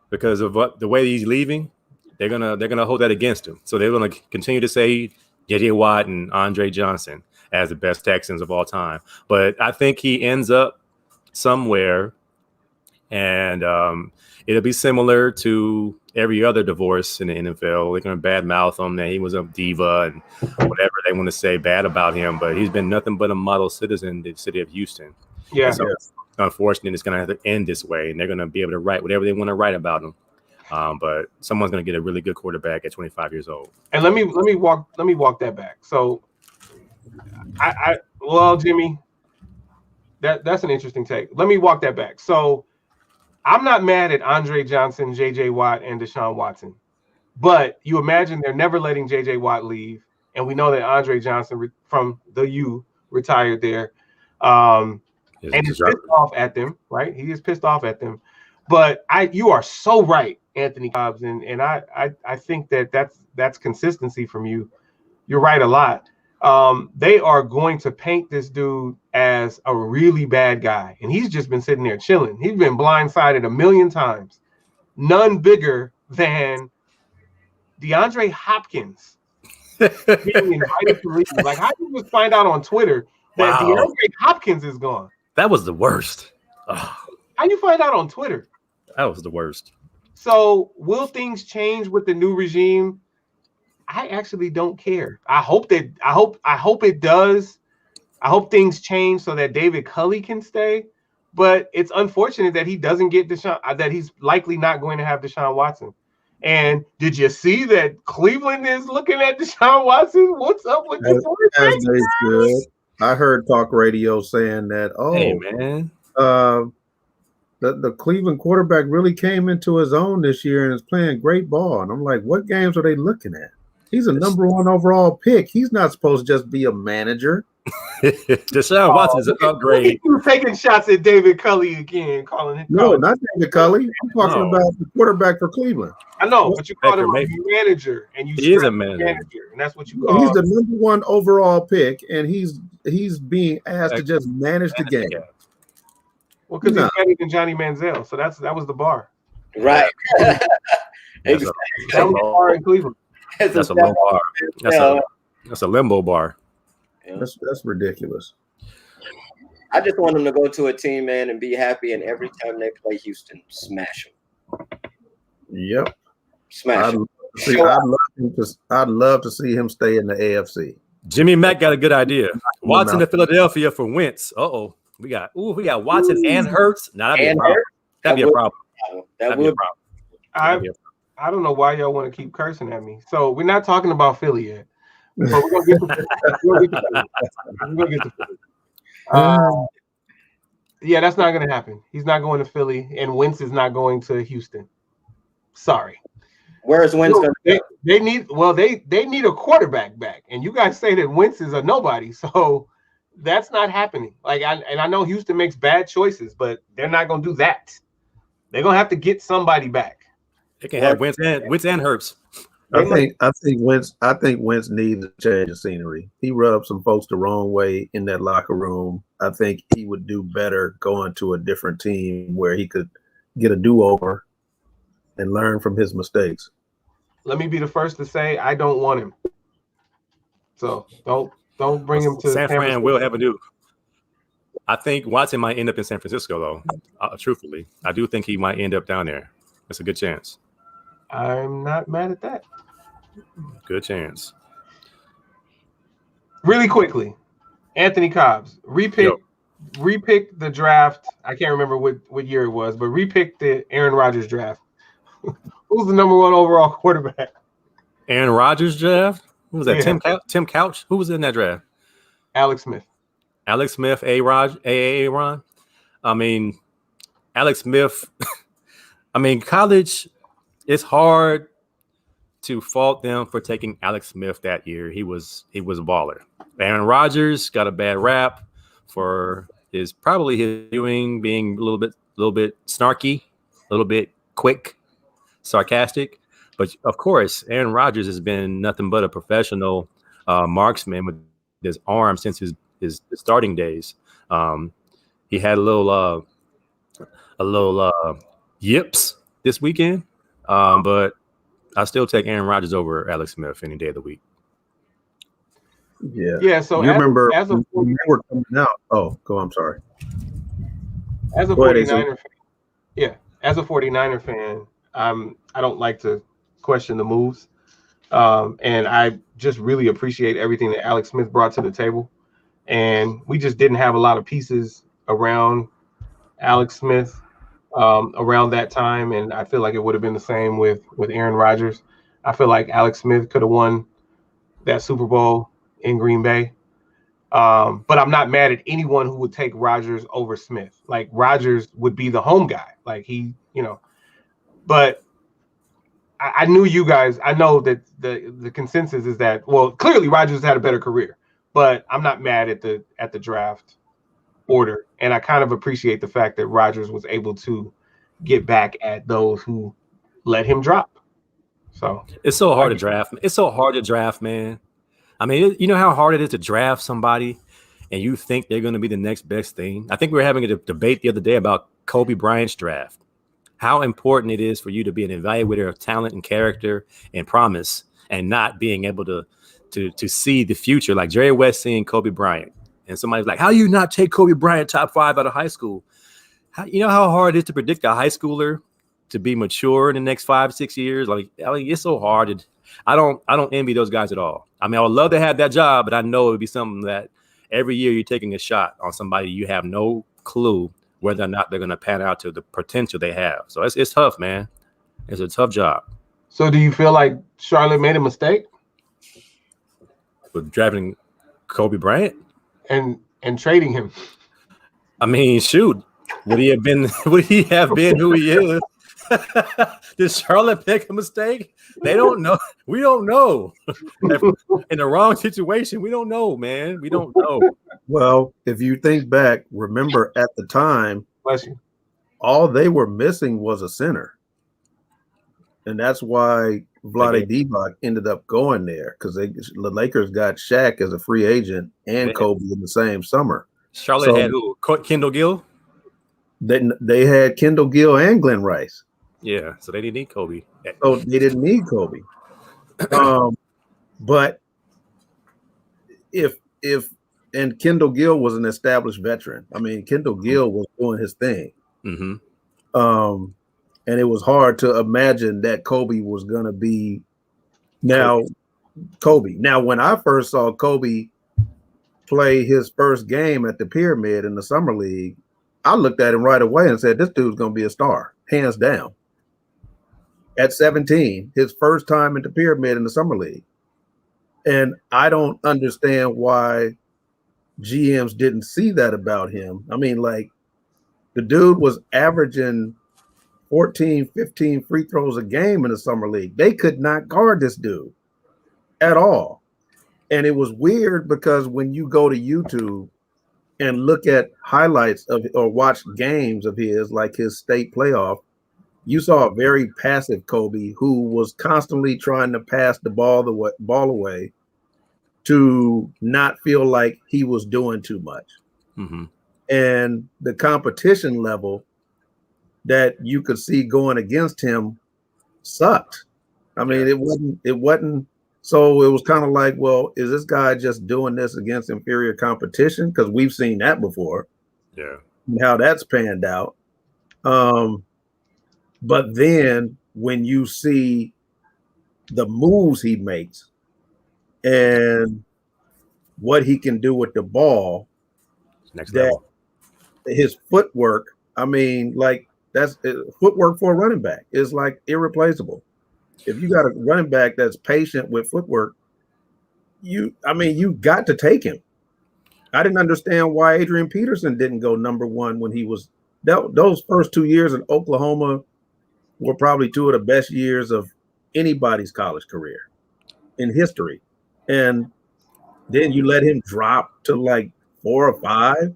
D: because of the way he's leaving. They're gonna hold that against him. So they're gonna continue to say J.J. Watt and Andre Johnson as the best Texans of all time. But I think he ends up somewhere, and it'll be similar to every other divorce in the NFL. They're gonna badmouth him that he was a diva and whatever they want to say bad about him. But he's been nothing but a model citizen in the city of Houston.
A: Yeah.
D: So unfortunately, it's gonna have to end this way, and they're gonna be able to write whatever they want to write about him. But someone's going to get a really good quarterback at 25 years old.
A: And let me walk that back. So, Jimmy, that's an interesting take. Let me walk that back. So, I'm not mad at Andre Johnson, J.J. Watt, and Deshaun Watson, but you imagine they're never letting J.J. Watt leave, and we know that Andre Johnson from the U retired there, and he's pissed off at them, right? He is pissed off at them. But you are so right, Anthony Cobbs, and I think that's consistency from you. You're right a lot. They are going to paint this dude as a really bad guy, and he's just been sitting there chilling. He's been blindsided a million times. None bigger than DeAndre Hopkins being invited to leave. Like, how did you just find out on Twitter that DeAndre Hopkins is gone?
D: That was the worst.
A: How you find out on Twitter?
D: That was the worst.
A: So will things change with the new regime? I actually don't care. I hope it does. I hope things change so that David Culley can stay. But it's unfortunate that he doesn't get Deshaun, that he's likely not going to have Deshaun Watson. And did you see that Cleveland is looking at Deshaun Watson? What's up with
C: you? I heard talk radio saying that,
D: hey, man.
C: The Cleveland quarterback really came into his own this year and is playing great ball. And I'm like, what games are they looking at? He's a number one overall pick. He's not supposed to just be a manager.
D: Deshaun Watson's an upgrade.
A: You're taking shots at David Culley again, calling him.
C: No, not David Culley. I'm talking about the quarterback for Cleveland.
A: I know, but you called him a manager, and
D: he is a manager,
A: and that's what you call.
C: He's the number one overall pick, and he's being asked to just manage the game.
A: Well, because he's better than Johnny Manziel, so that was the bar.
B: Right.
A: That was the bar in Cleveland.
D: That's a low bar. That's a limbo bar.
C: That's ridiculous.
B: I just want them to go to a team, man, and be happy. And every time they play Houston, smash them.
C: Yep.
B: Smash them.
C: I'd love to see him stay in the AFC.
D: Jimmy Mack got a good idea. Watson to Philadelphia for Wentz. We got Watson and Hurts. That'd be a problem. That'd be a problem.
A: I don't know why y'all want to keep cursing at me. So we're not talking about Philly yet. But we're gonna get to Philly. Yeah, that's not going to happen. He's not going to Philly, and Wentz is not going to Houston. Sorry.
B: Where is Wentz going to go?
A: They need a quarterback back, and you guys say that Wentz is a nobody, so that's not happening. I know Houston makes bad choices, but they're not going to do that. They're going to have to get somebody back.
D: They can have Wentz and Herbst.
C: I think Wentz needs a change of scenery. He rubbed some folks the wrong way in that locker room. I think he would do better going to a different team where he could get a do-over and learn from his mistakes.
A: Let me be the first to say I don't want him. So don't bring him to
D: San Fran. Will have a do. I think Watson might end up in San Francisco, though. Truthfully, I do think he might end up down there. That's a good chance.
A: I'm not mad at that.
D: Good chance.
A: Really quickly, Anthony Cobbs repick the draft. I can't remember what year it was, but repick the Aaron Rodgers draft. Who's the number 1 overall quarterback?
D: Aaron Rodgers draft? Who was that? Yeah. Tim Couch? Who was in that draft?
A: Alex Smith.
D: Alex Smith, Aaron. I mean, Alex Smith. I mean, college. It's hard to fault them for taking Alex Smith that year. He was a baller. Aaron Rodgers got a bad rap for his doing being a little bit snarky, a little bit quick, sarcastic. But of course, Aaron Rodgers has been nothing but a professional marksman with his arm since his starting days. He had a little yips this weekend. But I still take Aaron Rodgers over Alex Smith any day of the week.
A: Yeah. So
C: you remember when they were coming out? Oh, go. I'm sorry.
A: As a 49er fan, as a 49er fan, I don't like to question the moves, and I just really appreciate everything that Alex Smith brought to the table. And we just didn't have a lot of pieces around Alex Smith. Around that time, and I feel like it would have been the same with Aaron Rodgers. I feel like Alex Smith could have won that Super Bowl in Green Bay, but I'm not mad at anyone who would take Rodgers over Smith. Like Rodgers would be the home guy, But I knew you guys. I know that the consensus is that clearly Rodgers had a better career, but I'm not mad at the draft order, and I kind of appreciate the fact that Rodgers was able to get back at those who let him drop. So
D: it's so hard to draft. It's so hard to draft, man. I mean, you know how hard it is to draft somebody, and you think they're going to be the next best thing. I think we were having a debate the other day about Kobe Bryant's draft. How important it is for you to be an evaluator of talent and character and promise, and not being able to see the future, like Jerry West seeing Kobe Bryant. And somebody's like, how you not take Kobe Bryant top 5 out of high school? You know how hard it is to predict a high schooler to be mature in the next 5-6 years? It's so hard. I don't envy those guys at all. I mean, I would love to have that job, but I know it would be something that every year you're taking a shot on somebody you have no clue whether or not they're going to pan out to the potential they have. So it's tough, man. It's a tough job.
A: So do you feel like Charlotte made a mistake
D: with drafting Kobe Bryant?
A: And trading him?
D: I mean, shoot, would he have been who he is? Did Charlotte make a mistake? They don't know. We don't know. In the wrong situation, we don't know, man. We don't know.
C: Well, if you think back, remember at the time, all they were missing was a center. And that's why Vlade Divac ended up going there, because the Lakers got Shaq as a free agent and Kobe in the same summer.
D: Charlotte had who? Kendall Gill?
C: They had Kendall Gill and Glenn Rice.
D: Yeah, so they didn't need Kobe.
C: So they didn't need Kobe. But and Kendall Gill was an established veteran. I mean, Kendall Gill was doing his thing. Mm-hmm. And it was hard to imagine that Kobe was going to be Kobe. Now, when I first saw Kobe play his first game at the Pyramid in the Summer League, I looked at him right away and said, this dude's going to be a star, hands down. At 17, his first time at the Pyramid in the Summer League. And I don't understand why GMs didn't see that about him. I mean, like, The dude was averaging 14, 15 free throws a game in the summer league. They could not guard this dude at all. And it was weird because when you go to YouTube and look at highlights of or watch games of his, like his state playoff, you saw a very passive Kobe who was constantly trying to pass the ball away to not feel like he was doing too much.
D: Mm-hmm.
C: And the competition level that you could see going against him sucked. I mean, it wasn't. So it was kind of like, well, is this guy just doing this against inferior competition? Because we've seen that before.
D: Yeah.
C: And how that's panned out. But then when you see the moves he makes and what he can do with the ball,
D: next level.
C: His footwork, I mean, like that's footwork for a running back is like irreplaceable. If you got a running back that's patient with footwork, you got to take him. I didn't understand why Adrian Peterson didn't go number one when he was those first 2 years in Oklahoma were probably two of the best years of anybody's college career in history. And then you let him drop to like 4 or 5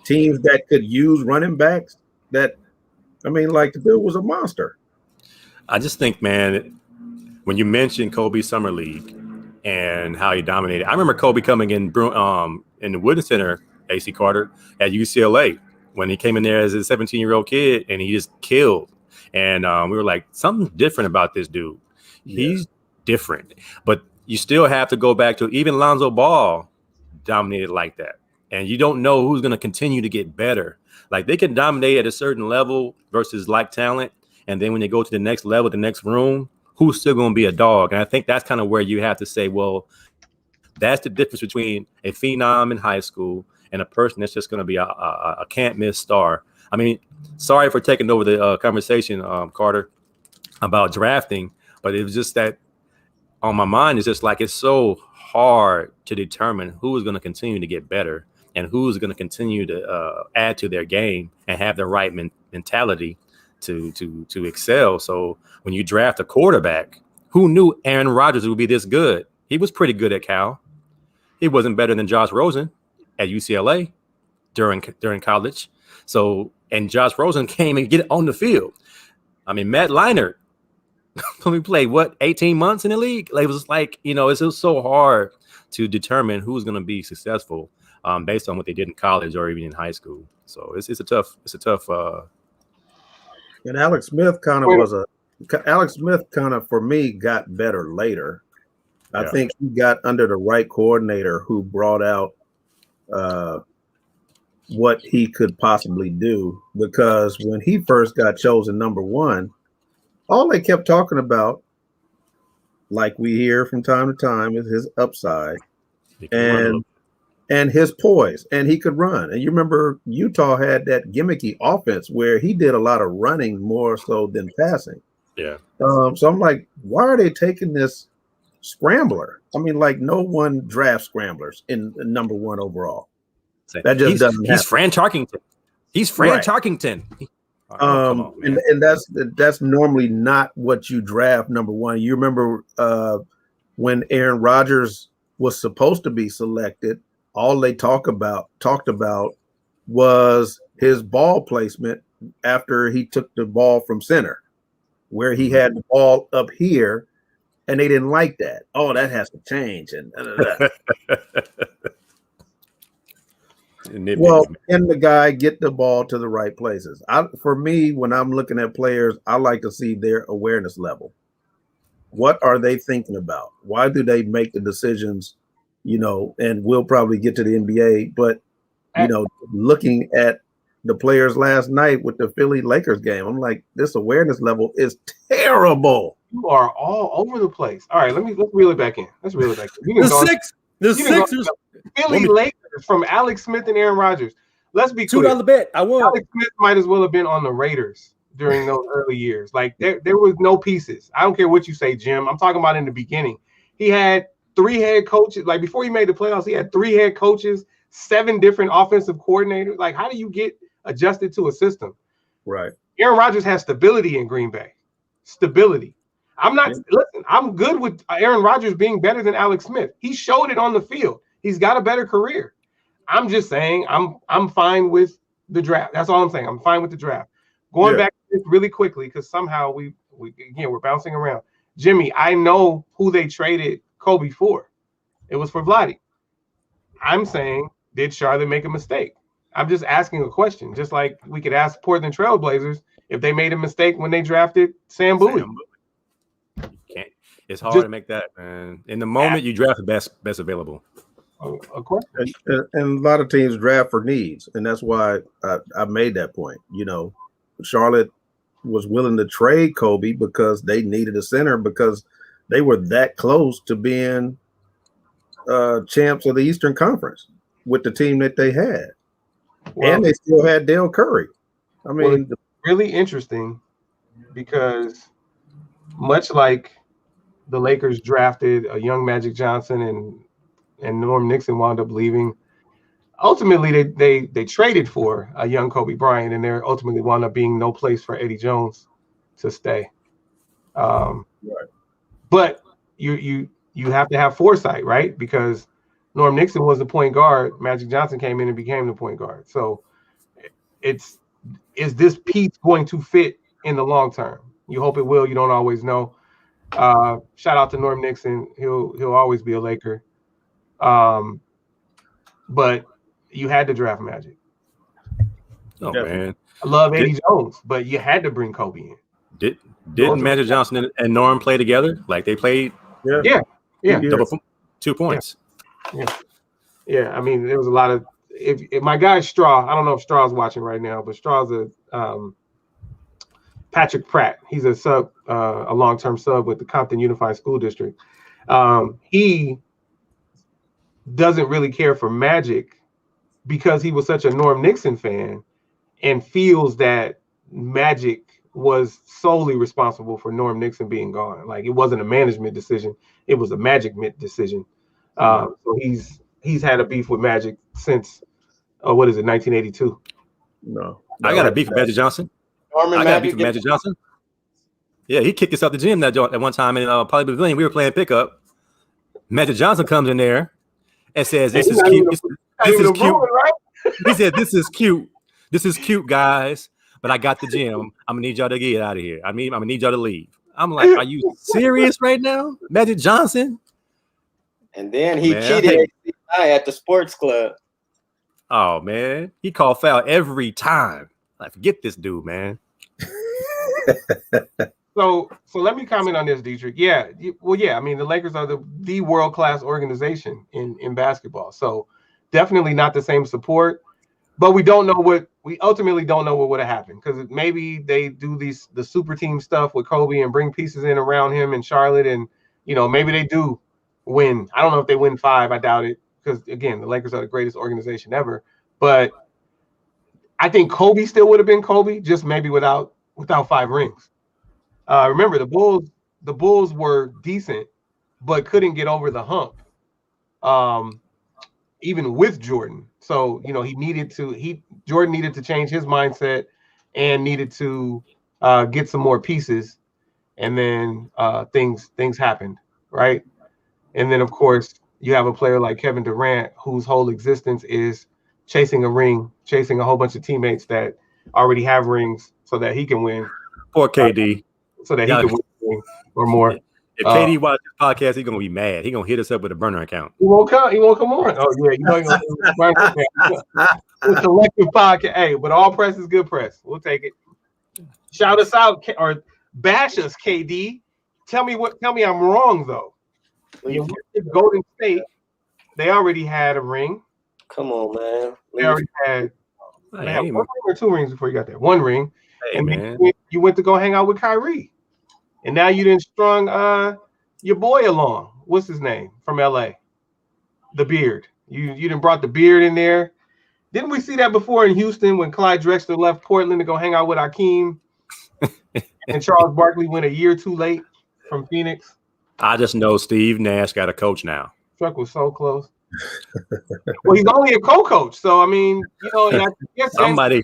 C: teams that could use running backs like the dude was a monster.
D: I just think, man, when you mentioned Kobe Summer League and how he dominated, I remember Kobe coming in the Wooden Center, AC Carter, at UCLA when he came in there as a 17-year-old kid and he just killed. And we were like, something different about this dude. Yeah. He's different. But you still have to go back to even Lonzo Ball dominated like that. And you don't know who's going to continue to get better. Like they can dominate at a certain level versus like talent. And then when they go to the next level, the next room, who's still going to be a dog? And I think that's kind of where you have to say, well, that's the difference between a phenom in high school and a person that's just going to be a can't miss star. I mean, sorry for taking over the conversation, Carter, about drafting, but it was just that on my mind, it's just like it's so hard to determine who is going to continue to get better and who's going to continue to add to their game and have the right mentality to excel. So when you draft a quarterback, who knew Aaron Rodgers would be this good? He was pretty good at Cal. He wasn't better than Josh Rosen at UCLA during college. So, and Josh Rosen came and get on the field. I mean, Matt Leinart, we played 18 months in the league. Like, it was like, it's just so hard to determine who's going to be successful based on what they did in college or even in high school. So it's a tough.
C: And Alex Smith kind of for me got better later. I think he got under the right coordinator who brought out what he could possibly do, because when he first got chosen number one, all they kept talking about, like we hear from time to time, is his upside and his poise, and he could run. And you remember Utah had that gimmicky offense where he did a lot of running more so than passing.
D: Yeah.
C: So I'm like, why are they taking this scrambler? I mean, like no one drafts scramblers in number one overall. That just doesn't happen.
D: He's Fran Tarkington. He's Fran Tarkington.
C: And that's normally not what you draft number one. You remember when Aaron Rodgers was supposed to be selected, all they talked about was his ball placement after he took the ball from center, where he had the ball up here, and they didn't like that. Oh, that has to change. And well, can the guy get the ball to the right places? For me, when I'm looking at players, I like to see their awareness level. What are they thinking about? Why do they make the decisions? And we'll probably get to the NBA, but looking at the players last night with the Philly Lakers game, I'm like, this awareness level is terrible.
A: You are all over the place. All right, let's reel it back in.
D: The Sixers.
A: Philly Lakers from Alex Smith and Aaron Rodgers. Let's be clear.
D: $2 bet. I won.
A: Alex Smith might as well have been on the Raiders during those early years. Like there was no pieces. I don't care what you say, Jim. I'm talking about in the beginning. He had 3 head coaches. Like before he made the playoffs, he had 3 head coaches, 7 different offensive coordinators. Like, how do you get adjusted to a system.
C: Right.
A: Aaron Rodgers has stability in Green Bay. Stability. Listen, I'm good with Aaron Rodgers being better than Alex Smith. He showed it on the field. He's got a better career. I'm just saying I'm fine with the draft. That's all I'm saying. I'm fine with the draft. Going back to this really quickly, because somehow we're bouncing around. Jimmy, I know who they traded Kobe for. It was for Vladdy. I'm saying, did Charlotte make a mistake? I'm just asking a question, just like we could ask Portland Trailblazers if they made a mistake when they drafted Sam Bowie.
D: Can't. It's hard to make that, man. In the moment, you draft the best available.
A: Of course.
C: And a lot of teams draft for needs, and that's why I made that point. You know, Charlotte was willing to trade Kobe because they needed a center because they were that close to being champs of the Eastern Conference with the team that they had. Well, and they still had Dale Curry. I mean,
A: it's really interesting because much like the Lakers drafted a young Magic Johnson and Norm Nixon wound up leaving, ultimately they traded for a young Kobe Bryant, and there ultimately wound up being no place for Eddie Jones to stay.
C: Right.
A: But you have to have foresight, right? Because Norm Nixon was the point guard. Magic Johnson came in and became the point guard. So is this piece going to fit in the long term? You hope it will. You don't always know. Shout out to Norm Nixon. He'll always be a Laker. But you had to draft Magic.
D: Oh man,
A: I love Eddie Jones, but you had to bring Kobe in.
D: Didn't Magic Johnson and Norm play together? Like they played?
A: Yeah.
D: Double 2 points.
A: Yeah. I mean, there was a lot of if my guy Straw. I don't know if Straw's watching right now, but Straw's a Patrick Pratt. He's a long-term sub with the Compton Unified School District. He doesn't really care for Magic because he was such a Norm Nixon fan and feels that Magic was solely responsible for Norm Nixon being gone. Like it wasn't a management decision, it was a Magic decision. So he's had a beef with Magic since 1982.
C: No,
D: I got a beef with Magic Johnson. I got a beef with Magic Johnson. Yeah, he kicked us out the gym at one time in Poly Pavilion. We were playing pickup. Magic Johnson comes in there and says, "This is cute. This is cute."
A: Right?
D: He said, "This is cute. This is cute, guys. But I got the gym. I'm gonna need y'all to get out of here. I'm gonna need y'all to leave." I'm like, "Are you serious right now, Magic Johnson?"
B: And then he cheated at the sports club.
D: Oh man, he called foul every time. Like, forget this dude, man.
A: So let me comment on this, Dietrich. I mean, the Lakers are the world-class organization in basketball. So definitely not the same support, but we ultimately don't know what would have happened because maybe they do the super team stuff with Kobe and bring pieces in around him in Charlotte, and maybe they do win. I don't know if they win 5. I doubt it because again, the Lakers are the greatest organization ever. But I think Kobe still would have been Kobe, just maybe without 5 rings. Remember, the Bulls were decent, but couldn't get over the hump, even with Jordan. So Jordan needed to change his mindset and needed to get some more pieces, and then things happened, right? And then of course you have a player like Kevin Durant whose whole existence is chasing a ring, chasing a whole bunch of teammates that already have rings so that he can win.
D: Poor KD.
A: So that he can win or more.
D: If KD watches this podcast, he's gonna be mad. He's gonna hit us up with a burner account.
A: He won't come on. Oh yeah, he's gonna burner account. It's a collective podcast. Hey, but all press is good press. We'll take it. Shout us out or bash us, KD. Tell me I'm wrong though. Golden State, they already had a ring.
B: Come on, man.
A: They already had 1 ring or 2 rings before you got there. 1 ring.
D: Hey,
A: and
D: man.
A: You went to go hang out with Kyrie. And now you didn't strung your boy along. What's his name from LA? The Beard. You didn't brought the Beard in there. Didn't we see that before in Houston when Clyde Drexler left Portland to go hang out with Hakeem? And Charles Barkley went a year too late from Phoenix.
D: I just know Steve Nash got a coach now.
A: Truck was so close. Well, he's only a co-coach, so I mean,
D: somebody.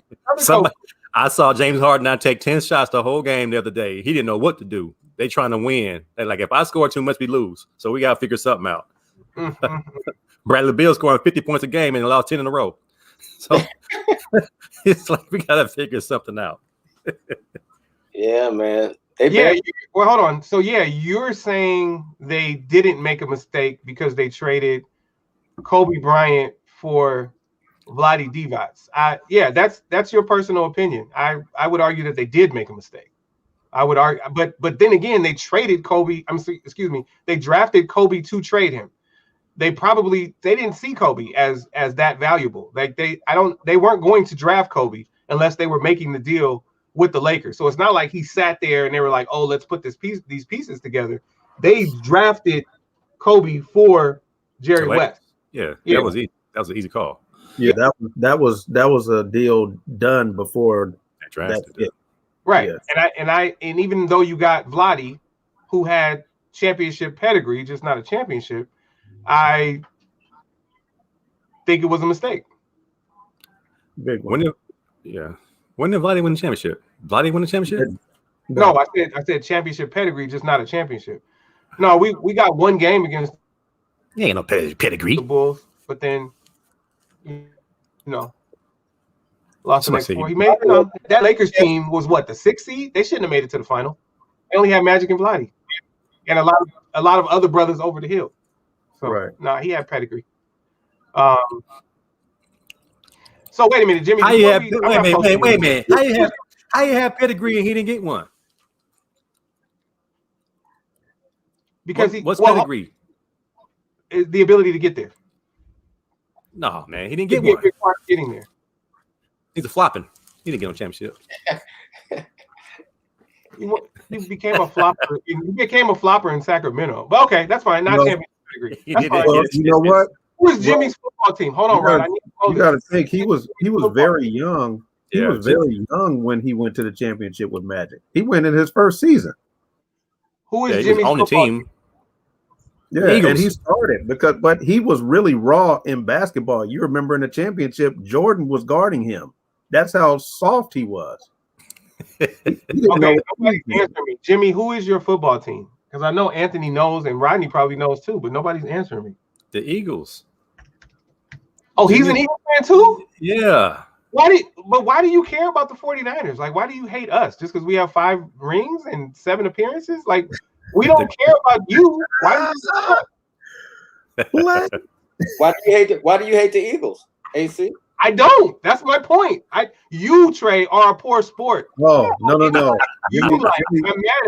D: I saw James Harden not take 10 shots the whole game the other day. He didn't know what to do. They trying to win. They're like, if I score too much, we lose. So we got to figure something out. Bradley Beal scoring 50 points a game and lost 10 in a row. So it's like we got to figure something out.
B: Yeah, man.
A: Well, hold on. So you're saying they didn't make a mistake because they traded Kobe Bryant for Vlade Divac. That's your personal opinion. I would argue that they did make a mistake. I would argue, but then again, they traded Kobe. They drafted Kobe to trade him. They didn't see Kobe as that valuable. Like they weren't going to draft Kobe unless they were making the deal with the Lakers. So it's not like he sat there and they were like, oh, let's put these pieces together. They drafted Kobe for Jerry West.
D: Yeah, that was easy. That was an easy call.
C: Yeah, that was a deal done before that.
A: Right.
C: Yeah.
A: And even though you got Vlade, who had championship pedigree, just not a championship, I think it was a mistake.
C: Big one.
D: When did Vlade win the championship? Vlade win the championship?
A: No, I said championship pedigree, just not a championship. No, we got one game against
D: ain't no pedigree.
A: The Bulls, but then lost the next four. He made that Lakers team was what, the 6th seed? They shouldn't have made it to the final. They only had Magic and Vlade, and a lot of other brothers over the hill. So he had pedigree. So wait a minute, Jimmy.
D: Wait a minute. How you have pedigree and he didn't get one?
A: Because
D: what's pedigree?
A: The ability to get there.
D: No, man, he didn't get one.
A: Getting there.
D: He's a flopping. He didn't get no championship.
A: He became a flopper. He became a flopper in Sacramento. But okay, that's fine. Not championship pedigree.
C: Well, you know what?
A: Who is Jimmy's football team? Hold on, Rod.
C: You got to think he was very young. He was very young when he went to the championship with Magic. He went in his first season.
A: Who is Jimmy's
D: on the team?
C: Yeah, and he started but he was really raw in basketball. You remember in the championship, Jordan was guarding him. That's how soft he was.
A: Okay, nobody answer me. Jimmy, who is your football team? Because I know Anthony knows and Rodney probably knows too, but nobody's answering me.
D: The Eagles.
A: Oh, he's an Eagles fan too?
D: Yeah.
A: Why do you care about the 49ers? Like, why do you hate us? Just because we have 5 rings and 7 appearances? Like, we don't care about you. Why
B: do you hate the Eagles, AC?
A: I don't. That's my point. You, Trey, are a poor sport.
C: Oh, no.
A: I'm mad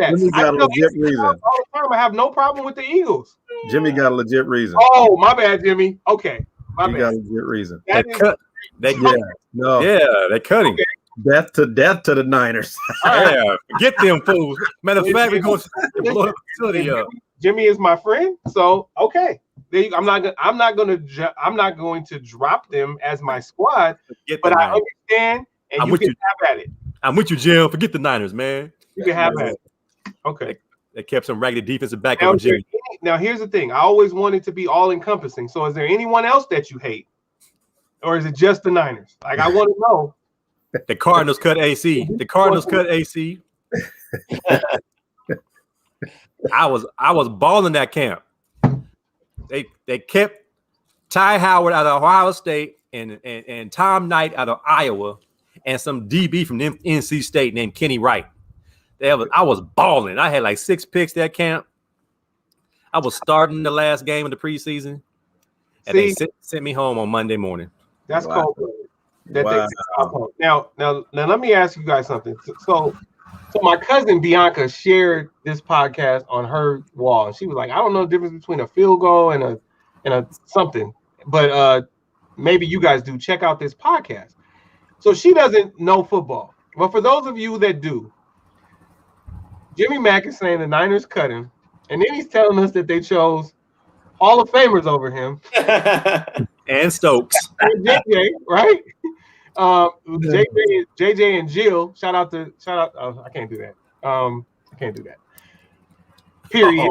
A: at.
C: Jimmy got a legit reason.
A: All the time, I have no problem with the Eagles.
C: Jimmy got a legit reason.
A: Oh, my bad, Jimmy. Okay, my bad.
C: Got a legit reason.
D: They cut him.
C: Okay. Death to the Niners.
D: Yeah, get them fools. Matter of fact, we're going to blow the facility up.
A: Jimmy is my friend, so okay. I'm not going to drop them as my squad, but I understand, and you can have at it.
D: I'm with you, Jim. Forget the Niners, man.
A: You can have at it. Okay.
D: They kept some raggedy defensive back
A: now,
D: on Jimmy.
A: Now, here's the thing. I always wanted to be all-encompassing. So is there anyone else that you hate? Or is it just the Niners? Like, I want to know.
D: The Cardinals cut AC. I was balling that camp. They kept Ty Howard out of Ohio State and Tom Knight out of Iowa and some DB from NC State named Kenny Wright. I was balling. I had like 6 picks that camp. I was starting the last game of the preseason, and they sent me home on Monday morning.
A: That's cool. Now, let me ask you guys something. So my cousin Bianca shared this podcast on her wall, and she was like, "I don't know the difference between a field goal and a something, but maybe you guys do. Check out this podcast." So she doesn't know football, but for those of you that do, Jimmy Mack is saying the Niners cut him, and then he's telling us that they chose Hall of Famers over him.
D: And Stokes.
A: And JJ, right? JJ and Jill. Shout out. Oh, I can't do that. Period.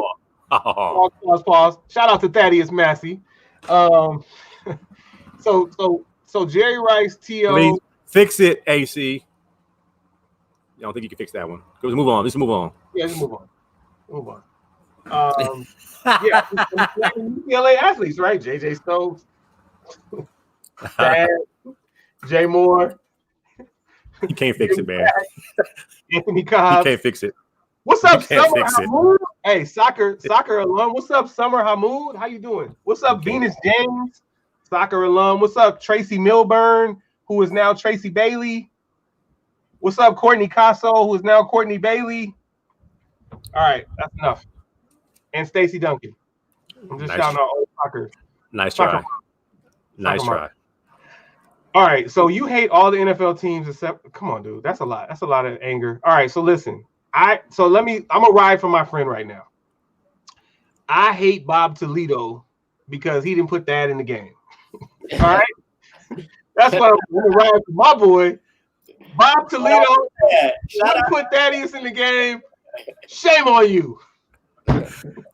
A: Pause. Shout out to Thaddeus Massey. Um, so Jerry Rice, T.O.
D: Please fix it, AC. I don't think you can fix that one. Let's move on.
A: Yeah, just move on. Yeah, UCLA athletes, right? J.J. Stokes, Dad, Jay Moore.
D: You can't fix it, man.
A: Anthony Cobb.
D: You can't fix it.
A: What's up,
D: can't
A: Summer
D: fix it.
A: Hamoud? Hey, soccer alum. What's up, Summer Hamoud? How you doing? What's up, Venus James? Soccer alum. What's up, Tracy Milburn, who is now Tracy Bailey? What's up, Courtney Casso, who is now Courtney Bailey? All right, that's enough. And Stacey Duncan. I'm just shouting out all soccer.
D: Nice try. Nice try.
A: All right, so you hate all the NFL teams except. Come on, dude. That's a lot. That's a lot of anger. All right, so listen. I'm gonna ride for my friend right now. I hate Bob Toledo because he didn't put that in the game. All right, that's why I'm gonna ride for my boy Bob Toledo. Should put Thaddeus in the game. Shame on you.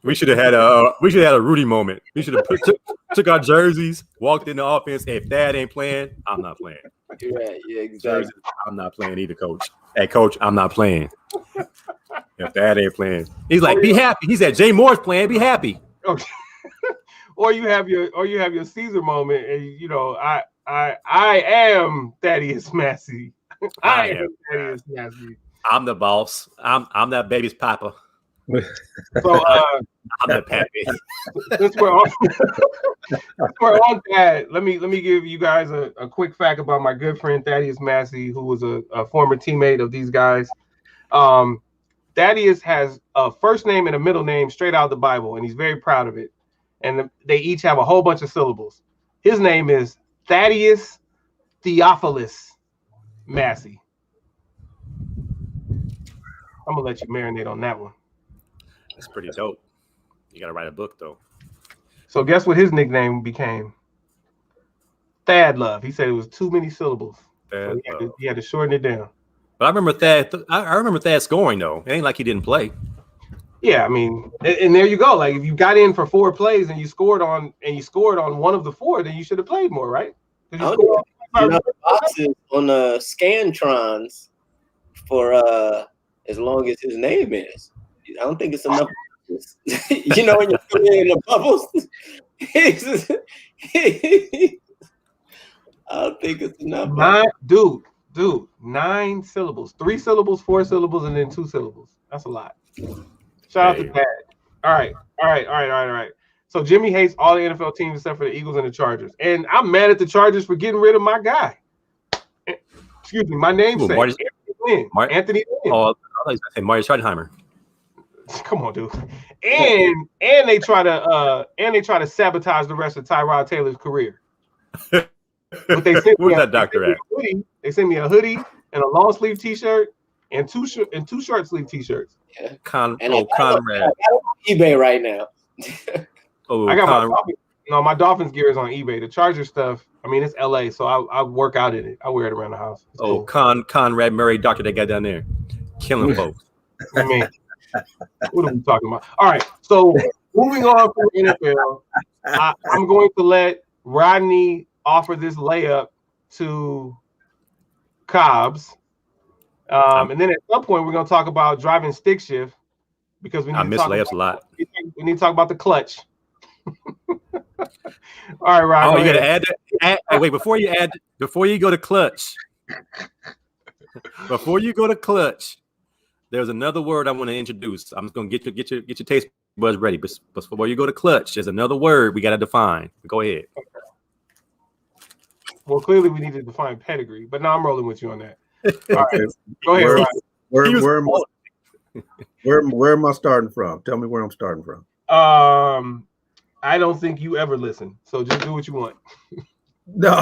D: We should have had a Rudy moment. We should have took our jerseys, walked in the offense. Hey, if Thad ain't playing, I'm not playing.
B: Yeah, exactly.
D: I'm not playing either, coach. Hey, coach, I'm not playing. If Thad ain't playing, he's like, be happy. He said, Jay Moore's playing. Be happy.
A: Okay. or you have your Caesar moment, and you know, I am Thaddeus Massey. I am Thaddeus Massey.
D: I'm the boss. I'm that baby's papa.
A: So
D: I'm the pappy.
A: Since we're on that, let me give you guys a quick fact about my good friend Thaddeus Massey, who was a former teammate of these guys. Thaddeus has a first name and a middle name straight out of the Bible, and he's very proud of it. And they each have a whole bunch of syllables. His name is Thaddeus Theophilus Massey. I'm gonna let you marinate on that one.
D: That's pretty dope. You gotta write a book though.
A: So guess what his nickname became? Thad Love. He said it was too many syllables. So he had to shorten it down.
D: But I remember Thad. I remember Thad scoring though. It ain't like he didn't play.
A: Yeah, I mean, and there you go. Like if you got in for 4 plays and you scored on one of the 4, then you should have played more, right?
B: Boxes on the Scantrons for as long as his name is. I don't think it's enough. You know, when you're in the bubbles, I don't think it's enough.
A: Dude, 9 syllables, 3 syllables, 4 syllables, and then 2 syllables. That's a lot. Shout out to Thad. All right. So Jimmy hates all the NFL teams except for the Eagles and the Chargers. And I'm mad at the Chargers for getting rid of my guy. Excuse me, my namesake. Anthony Lynn.
D: Oh, I thought you were saying Mario Schottenheimer.
A: Come on, dude. And they try to sabotage the rest of Tyrod Taylor's career. But they sent
D: Where's that doctor at?
A: They sent me a hoodie and a long sleeve T-shirt and two short sleeve T-shirts.
B: Yeah.
D: Conrad.
B: I got on eBay right now.
A: I got my Dolphins gear is on eBay. The Charger stuff, I mean, it's LA, so I work out in it. I wear it around the house. It's cool.
D: Conrad Murray doctor they got down there, killing folks.
A: I mean, what are we talking about? All right, so moving on from the NFL, I'm going to let Rodney offer this layup to Cobbs. And then at some point, we're going to talk about driving stick shift because we need
D: I miss layups a lot.
A: We need to talk about the clutch. All right, Rod.
D: Oh, you got to add that. Wait, before you go to clutch. Before you go to clutch, there's another word I want to introduce. I'm just going to get your taste buds ready. But before you go to clutch, there's another word we got to define. Go ahead.
A: Well, clearly we need to define pedigree, but now I'm rolling with you on that. All right, go ahead, Rod.
C: Where am I starting from? Tell me where I'm starting from.
A: I don't think you ever listen, so just do what you want.
C: No,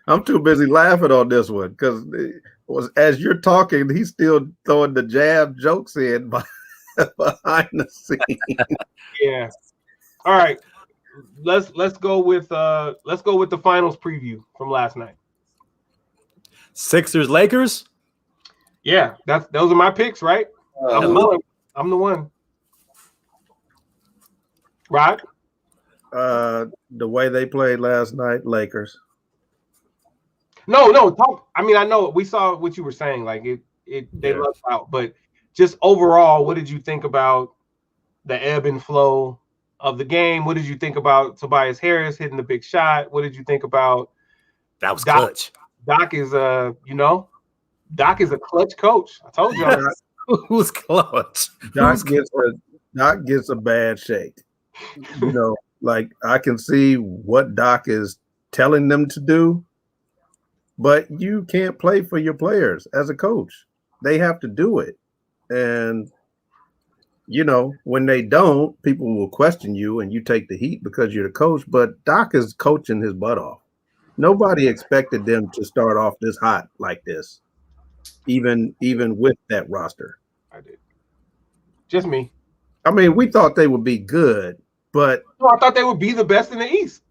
C: I'm too busy laughing on this one because as you're talking, he's still throwing the jab jokes in behind the scene.
A: Yeah. All right. Let's go with the finals preview from last night.
D: Sixers Lakers.
A: Yeah, those are my picks, right? I'm the one. Rod?
C: The way they played last night, Lakers.
A: No, talk. I mean, I know we saw what you were saying. Like they lucked out, but just overall, what did you think about the ebb and flow of the game? What did you think about Tobias Harris hitting the big shot? What did you think about
D: that was clutch?
A: Doc is Doc is a clutch coach. I told you.
D: Who's clutch?
C: Doc gets a bad shake. You know, like I can see what Doc is telling them to do, but you can't play for your players as a coach. They have to do it. And, you know, when they don't, people will question you and you take the heat because you're the coach. But Doc is coaching his butt off. Nobody expected them to start off this hot like this, even with that roster.
A: I did. Just me.
C: I mean, we thought they would be good, but
A: no, I thought they would be the best in the East.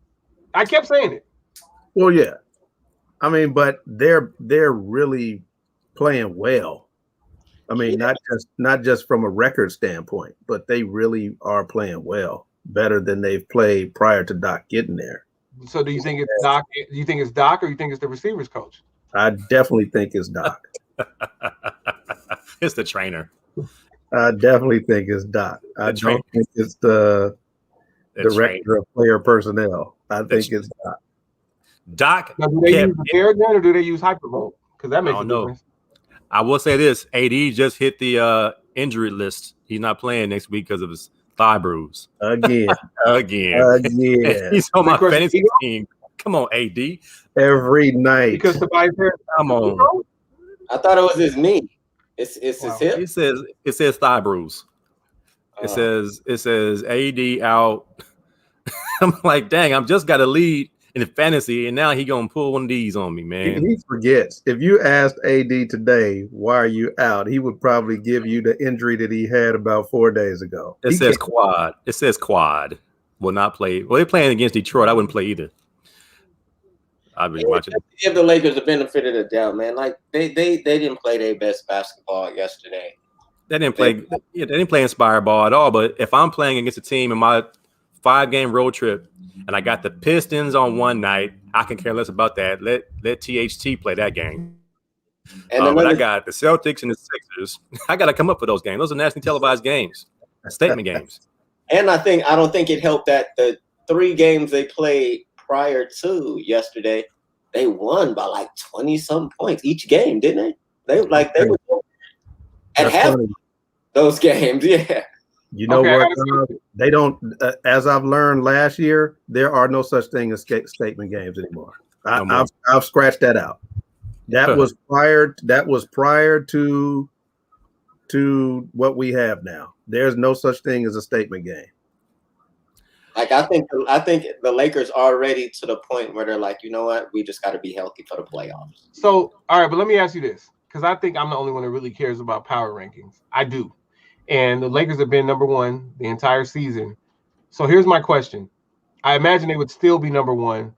A: I kept saying it.
C: Well, yeah. I mean, but they're really playing well. I mean, not just from a record standpoint, but they really are playing well, better than they've played prior to Doc getting there.
A: So do you think it's Doc? Do you think it's Doc or you think it's the receivers coach?
C: I definitely think it's Doc.
D: It's the trainer.
C: I definitely think it's Doc. I don't think it's the director of player personnel. I think it's Doc.
D: Doc.
A: Now, do they use the Paragon or do they use Hypervolt? Because that makes a difference.
D: I will say this: AD just hit the injury list. He's not playing next week because of his thigh bruise.
C: Again.
D: He's on my fantasy team. Come on, AD.
C: Every night.
A: Because Tobias Harris.
D: Come on.
B: I thought it was his knee. It's his hip.
D: It says thigh bruise. It says AD out. I'm like, dang, I've just got a lead in the fantasy, and now he gonna pull one of these on me, man.
C: He forgets. If you asked AD today, why are you out? He would probably give you the injury that he had about 4 days ago.
D: It says quad. It says quad. Will not play. Well, they're playing against Detroit. I wouldn't play either. I've been watching.
B: Give the Lakers the benefit of the doubt, man. Like they didn't play their best basketball yesterday.
D: They didn't play. They didn't play inspired ball at all. But if I'm playing against a team in my 5-game road trip, and I got the Pistons on one night, I can care less about that. Let THT play that game. But I got the Celtics and the Sixers. I got to come up for those games. Those are nationally televised games, statement games.
B: And I don't think it helped that the 3 games they played prior to yesterday, they won by like 20-something points each game, didn't they? They were at half those games, yeah.
C: You know what? They don't. As I've learned last year, there are no such thing as statement games anymore. I've scratched that out. That was prior to what we have now. There's no such thing as a statement game.
B: Like I think the Lakers are ready to the point where they're like, you know what, we just got to be healthy for the playoffs.
A: So, all right, but let me ask you this, because I think I'm the only one that really cares about power rankings. I do. And the Lakers have been number 1 the entire season. So here's my question. I imagine they would still be number 1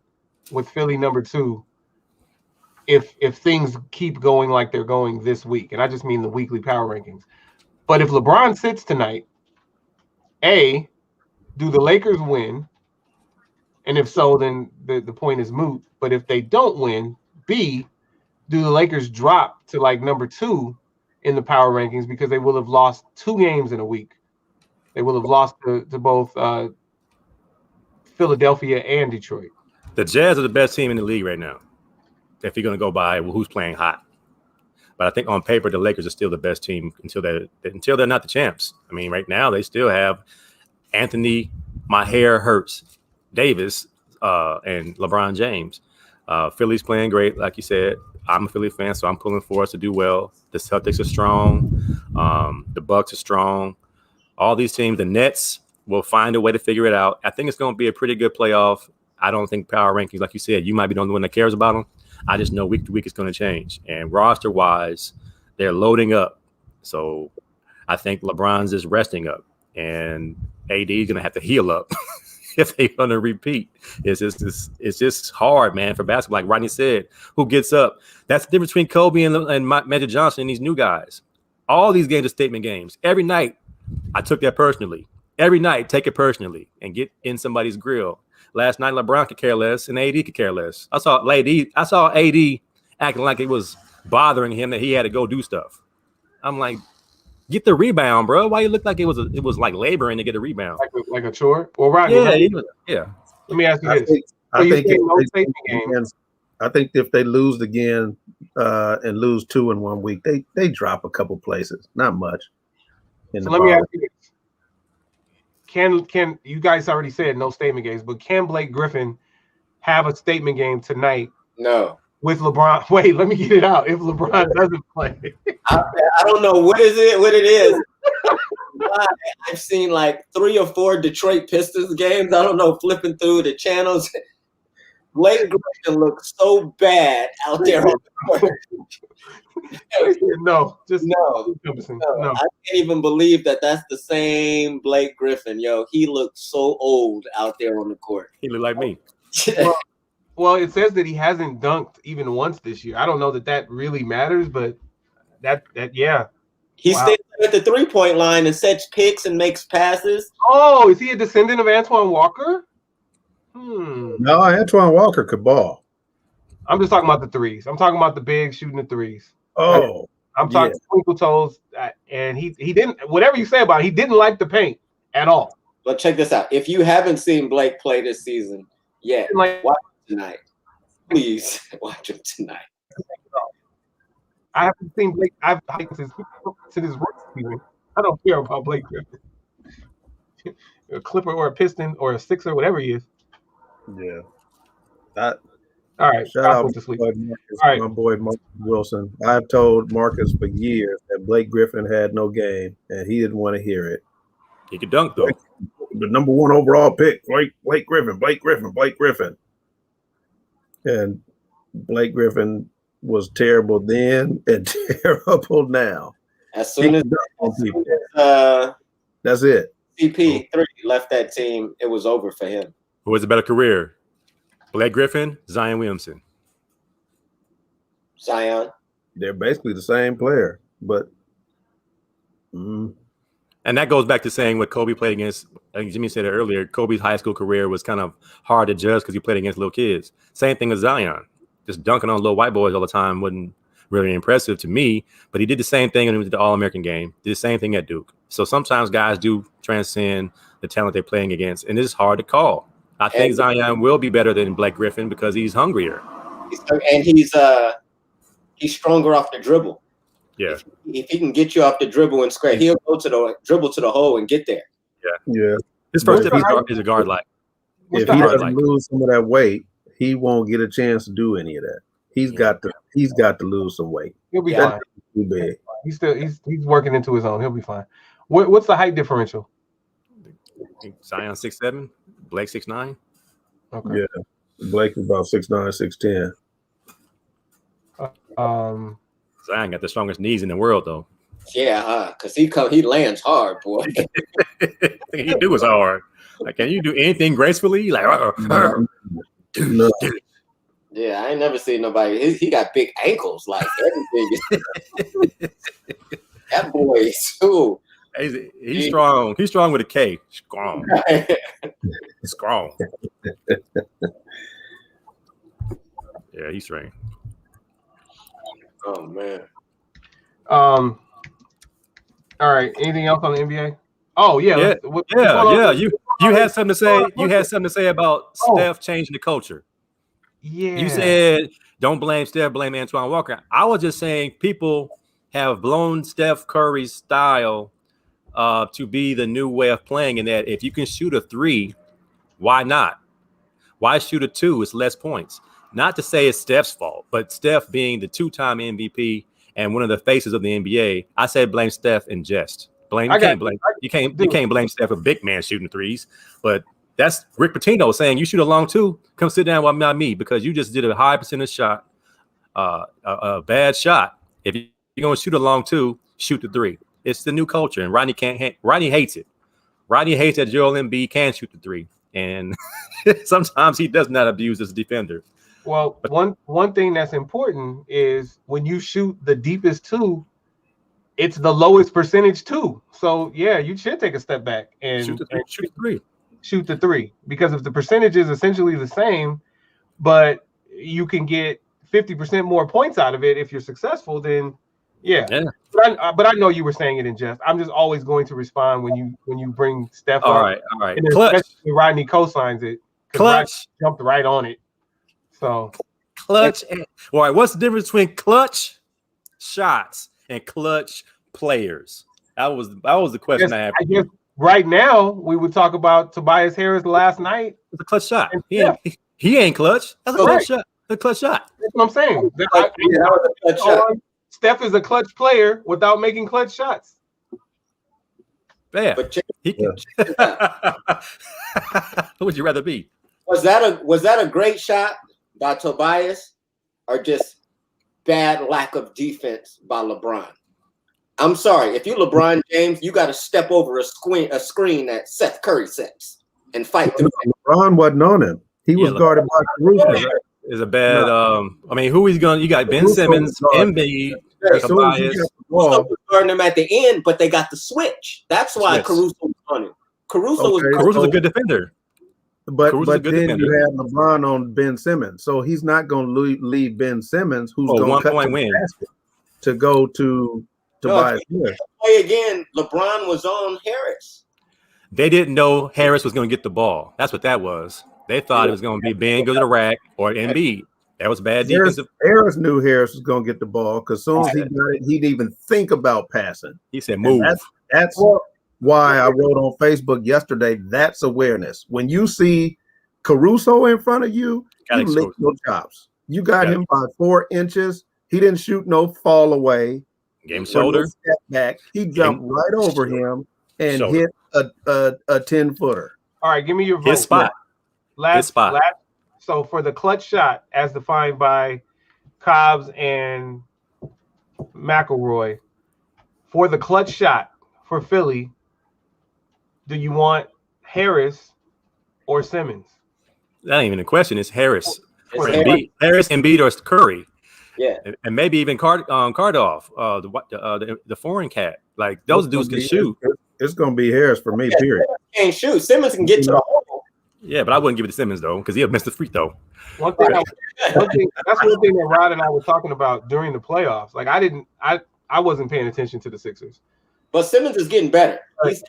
A: with Philly number 2 if things keep going like they're going this week. And I just mean the weekly power rankings. But if LeBron sits tonight, A, do the Lakers win? And if so, then the point is moot. But if they don't win, B, do the Lakers drop to like number 2 in the power rankings because they will have lost 2 games in a week? They will have lost to both Philadelphia and Detroit.
D: The Jazz are the best team in the league right now, if you're going to go by who's playing hot. But I think on paper, the Lakers are still the best team until they're not the champs. I mean, right now, they still have Anthony, my hair hurts, Davis, and LeBron James. Philly's playing great, like you said. I'm a Philly fan, so I'm pulling for us to do well. The Celtics are strong. The Bucks are strong. All these teams, the Nets will find a way to figure it out. I think it's going to be a pretty good playoff. I don't think power rankings, like you said, you might be the only one that cares about them. I just know week to week it's going to change. And roster-wise, they're loading up. So I think LeBron's is resting up. And AD is going to have to heal up if they're going to repeat. It's just hard, man, for basketball. Like Rodney said, who gets up? That's the difference between Kobe and Magic Johnson and these new guys. All these games are statement games. Every night, I took that personally. every night take it personally and get in somebody's grill. Last night, LeBron could care less and AD could care less. I saw AD acting like it was bothering him that he had to go do stuff. I'm like, get the rebound, bro. Why you look like it was like laboring to get a rebound?
A: Like a chore? Well, Rodney,
D: yeah.
A: Let me ask you this.
C: I think if they lose again and lose 2 in 1 week, they drop a couple places, not much.
A: So let me ask you this. Can you guys already said no statement games, but can Blake Griffin have a statement game tonight?
B: No.
A: With LeBron. Wait, let me get it out. If LeBron doesn't play.
B: I don't know what it is. I've seen like 3 or 4 Detroit Pistons games. I don't know, flipping through the channels. Blake Griffin looks so bad out there on the court.
A: No.
B: I can't even believe that that's the same Blake Griffin. Yo, he looks so old out there on the court.
D: He looked like me.
A: Well, it says that he hasn't dunked even once this year. I don't know that really matters, but that yeah.
B: He stays at the 3-point line and sets picks and makes passes.
A: Oh, is he a descendant of Antoine Walker?
C: No, Antoine Walker could ball.
A: I'm just talking about the threes. I'm talking about the big shooting the threes.
C: Oh,
A: I'm talking twinkle toes, and he didn't. Whatever you say about it, he didn't like the paint at all.
B: But check this out. If you haven't seen Blake play this season yet, watch him tonight. Please watch him tonight.
A: I haven't seen Blake. I've since his rookie season. I don't care about Blake Griffin. A Clipper or a Piston or a Sixer, whatever he is.
C: Yeah.
A: All right.
C: Shout out to my boy Marcus Wilson. I've told Marcus for years that Blake Griffin had no game, and he didn't want to hear it.
D: He could dunk, though.
C: The number 1 overall pick, Blake Griffin. And Blake Griffin was terrible then and terrible now.
B: As soon as
C: that's it.
B: CP3 left that team, it was over for him.
D: Who has a better career? Blake Griffin, Zion Williamson.
B: Zion.
C: They're basically the same player, but
D: and that goes back to saying what Kobe played against. I think Jimmy said it earlier. Kobe's high school career was kind of hard to judge because he played against little kids. Same thing with Zion. Just dunking on little white boys all the time wasn't really impressive to me, but he did the same thing when he was at the All-American game. Did the same thing at Duke. So sometimes guys do transcend the talent they're playing against, and it's hard to call. I think Zion will be better than Blake Griffin because he's hungrier.
B: And he's stronger off the dribble.
D: Yeah.
B: If he can get you off the dribble and scrape, he'll go to the dribble to the hole and get there.
C: Yeah.
D: His first step is a guard like.
C: If he doesn't lose some of that weight, he won't get a chance to do any of that. He's got to lose some weight.
A: He'll be fine.
C: Too big.
A: He's working into his own. He'll be fine. What's the height differential?
D: Zion 6'7", Blake 6'9".
A: Okay.
C: Yeah, Blake is about 6'9", 6'10".
D: Zion got the strongest knees in the world, though.
B: Yeah, because he lands hard, boy.
D: He do is hard. Like, can you do anything gracefully? Like,
C: No.
B: Yeah, I ain't never seen nobody. He got big ankles, like everything. That boy is too.
D: He's strong. He's strong with a K. Strong. Strong. Yeah, he's strong.
B: Oh man.
A: All right. Anything else on the NBA? Oh yeah.
D: Yeah. You had something to say. You had something to say about Steph changing the culture.
A: Yeah.
D: You said don't blame Steph, blame Antoine Walker. I was just saying people have blown Steph Curry's style to be the new way of playing, in that if you can shoot a 3, why not? Why shoot a 2? It's less points. Not to say it's Steph's fault, but Steph being the 2-time MVP and one of the faces of the NBA, I said blame Steph in jest. You can't blame Steph for big man shooting threes, but that's Rick Pitino saying you shoot a long 2, come sit down with me because you just did a high percentage shot, a bad shot. If you're gonna shoot a long 2, shoot the 3. It's the new culture, and Rodney hates it. Rodney hates that Joel Embiid can shoot the 3, and sometimes he does not abuse as a defender.
A: Well, one thing that's important is when you shoot the deepest 2, it's the lowest percentage too. So yeah, you should take a step back and
D: Shoot the three.
A: Shoot the three, because if the percentage is essentially the same, but you can get 50% more points out of it if you're successful, then yeah. But I know you were saying it in jest. I'm just always going to respond when you bring Steph
D: All
A: up.
D: right.
A: And then
D: Clutch.
A: especially Rodney co-signs it.
D: Clutch
A: jumped right on it. So
D: clutch. All right. What's the difference between clutch shots and clutch players? That was the question I had.
A: I guess right now we would talk about Tobias Harris last night.
D: It's a clutch shot. He ain't clutch. That's a clutch shot. A clutch shot.
A: That's what I'm saying.
B: That was a clutch shot.
A: Steph is a clutch player without making clutch shots.
D: Yeah.
B: But
D: He can. Who would you rather be?
B: was that a great shot by Tobias, or just bad lack of defense by LeBron? I'm sorry. If you're LeBron James, you got to step over a screen that Seth Curry sets and fight through it.
C: LeBron wasn't on him. He was guarded by Caruso.
D: Is a bad. I mean, who he's going? You got Ben Simmons, Embiid, Tobias.
B: Caruso was guarding him at the end, but they got the switch. That's why Caruso was on him. Caruso's
D: a good defender.
C: But then you have LeBron on Ben Simmons, so he's not going to leave Ben Simmons, who's going to cut the basket, to go to Tobias Harris.
B: Play again. LeBron was on Harris.
D: They didn't know Harris was going to get the ball. That's what that was. They thought it was going to be Ben go to the rack or Embiid. That was bad defensive.
C: Harris knew Harris was going to get the ball because as soon as he got it, he didn't even think about passing.
D: He said, "Move."
C: That's why I wrote on Facebook yesterday. That's awareness. When you see Caruso in front of you, you lick your chops. You got him by 4 inches. He didn't shoot no fall away.
D: Game shoulder.
C: Step back. He jumped right over him and hit a 10-footer.
A: All right, give me your vote.
D: His spot.
A: Last, so for the clutch shot, as defined by Cobbs and McElroy, for the clutch shot for Philly, do you want Harris or Simmons?
D: That ain't even a question. It's Harris. Harris, Embiid, or Curry.
B: Yeah,
D: and maybe even Cardoff, the foreign cat. Like those dudes can shoot.
C: It's going to be Harris for me. Period.
B: Can't shoot. Simmons can get to the hole.
D: Yeah, but I wouldn't give it to Simmons though, because he'll miss the free throw.
A: That's one thing that Rod and I were talking about during the playoffs. Like I wasn't paying attention to the Sixers.
B: But Simmons is getting better. He's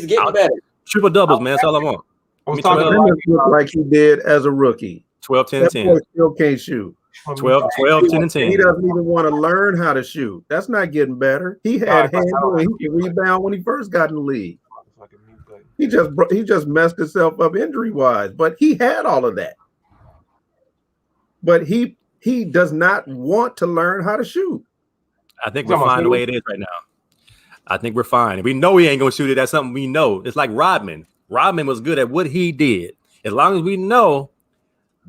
B: getting better.
D: Triple doubles, man. That's all I want.
A: I was talking
C: about like he did as a rookie.
D: 12, 10, 10.
C: Still can't shoot.
D: 12, 10, and 10.
C: He doesn't even want to learn how to shoot. That's not getting better. He had handle and he could rebound when he first got in the league. He just messed himself up injury-wise, but he had all of that. But he does not want to learn how to shoot.
D: I think we're fine the way it is right now. I think we're fine. We know he ain't gonna shoot it. That's something we know. It's like Rodman. Rodman was good at what he did. As long as we know,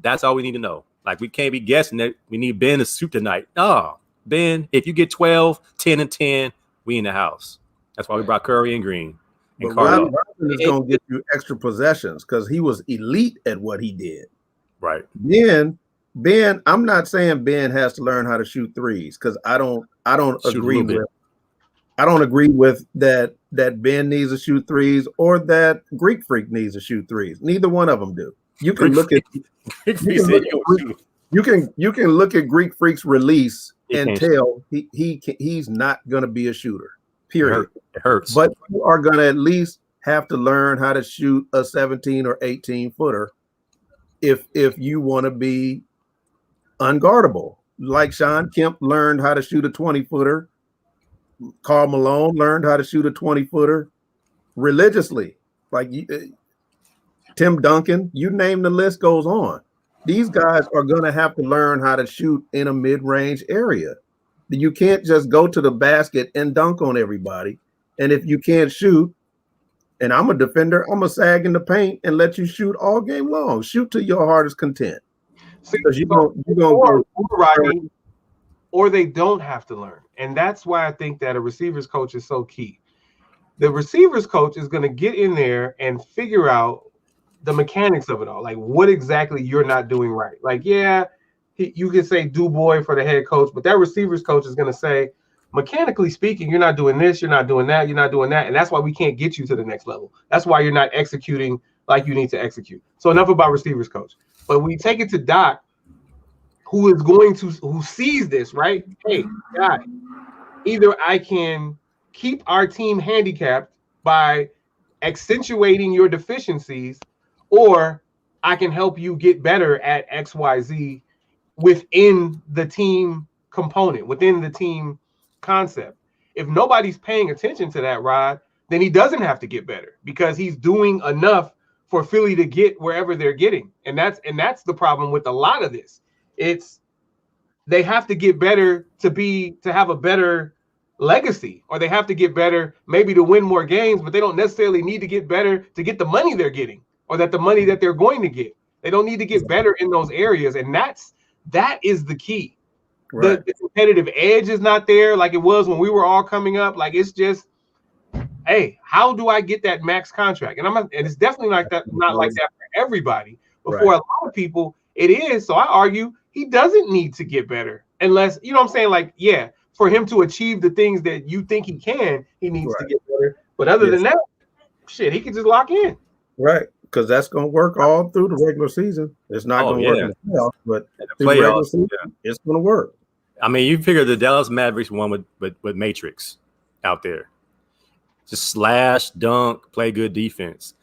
D: that's all we need to know. Like we can't be guessing that we need Ben to shoot tonight. No, Ben, if you get 12, 10, and 10, we in the house. That's why we brought Curry and Green.
C: But Rodman is going to get you extra possessions because he was elite at what he did.
D: Right.
C: Ben, I'm not saying Ben has to learn how to shoot threes because I don't agree with that Ben needs to shoot threes or that Greek Freak needs to shoot threes. Neither one of them do. You can look at Greek Freak's release and tell he's not going to be a shooter. Period.
D: It hurts.
C: But you are going to at least have to learn how to shoot a 17 or 18 footer if you want to be unguardable. Like Sean Kemp learned how to shoot a 20 footer. Karl Malone learned how to shoot a 20 footer religiously. Like Tim Duncan, you name the list goes on. These guys are going to have to learn how to shoot in a mid-range area. You can't just go to the basket and dunk on everybody. And if you can't shoot, and I'm a defender, I'm going to sag in the paint and let you shoot all game long. Shoot to your heart's content. Because
A: or they don't have to learn. And that's why I think that a receivers coach is so key. The receivers coach is going to get in there and figure out the mechanics of it all. Like what exactly you're not doing right. Like, yeah, you can say do boy for the head coach, but that receivers coach is going to say, mechanically speaking, you're not doing this, you're not doing that, you're not doing that. And that's why we can't get you to the next level. That's why you're not executing like you need to execute. So enough about receivers coach. But when you take it to Doc, who sees this, right? Hey, guy, either I can keep our team handicapped by accentuating your deficiencies, or I can help you get better at XYZ within the team component, within the team concept. If nobody's paying attention to that, Rod, then he doesn't have to get better because he's doing enough for Philly to get wherever they're getting. And that's the problem with a lot of this. It's they have to get better to have a better legacy, or they have to get better maybe to win more games, but they don't necessarily need to get better to get the money they're getting, or that the money that they're going to get. They don't need to get better in those areas. And that is the key. Right. The competitive edge is not there like it was when we were all coming up. Like, it's just, hey, how do I get that max contract? And it's definitely like that, not like that for everybody, but for a lot of people, it is. So I argue he doesn't need to get better unless, you know what I'm saying? Like, yeah, for him to achieve the things that you think he can, he needs to get better. But other than that, shit, he can just lock in.
C: Right. Because that's going to work all through the regular season. It's not going to work in the playoffs, but
D: the playoffs,
C: season, it's going to work.
D: I mean, you figure the Dallas Mavericks won with Matrix out there. Just slash, dunk, play good defense.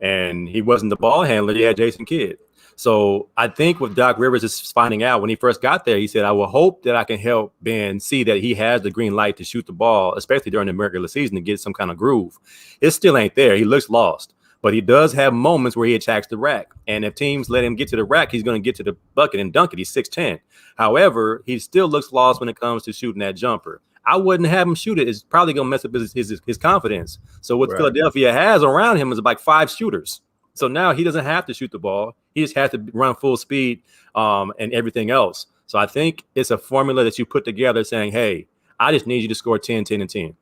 D: And he wasn't the ball handler. He had Jason Kidd. So I think what Doc Rivers is finding out when he first got there, he said, I will hope that I can help Ben see that he has the green light to shoot the ball, especially during the regular season, to get some kind of groove. It still ain't there. He looks lost. But he does have moments where he attacks the rack. And if teams let him get to the rack, he's going to get to the bucket and dunk it. He's 6'10". However, he still looks lost when it comes to shooting that jumper. I wouldn't have him shoot it. It's probably going to mess up his confidence. So what Philadelphia has around him is like 5 shooters. So now he doesn't have to shoot the ball. He just has to run full speed and everything else. So I think it's a formula that you put together saying, hey, I just need you to score 10, 10, and 10.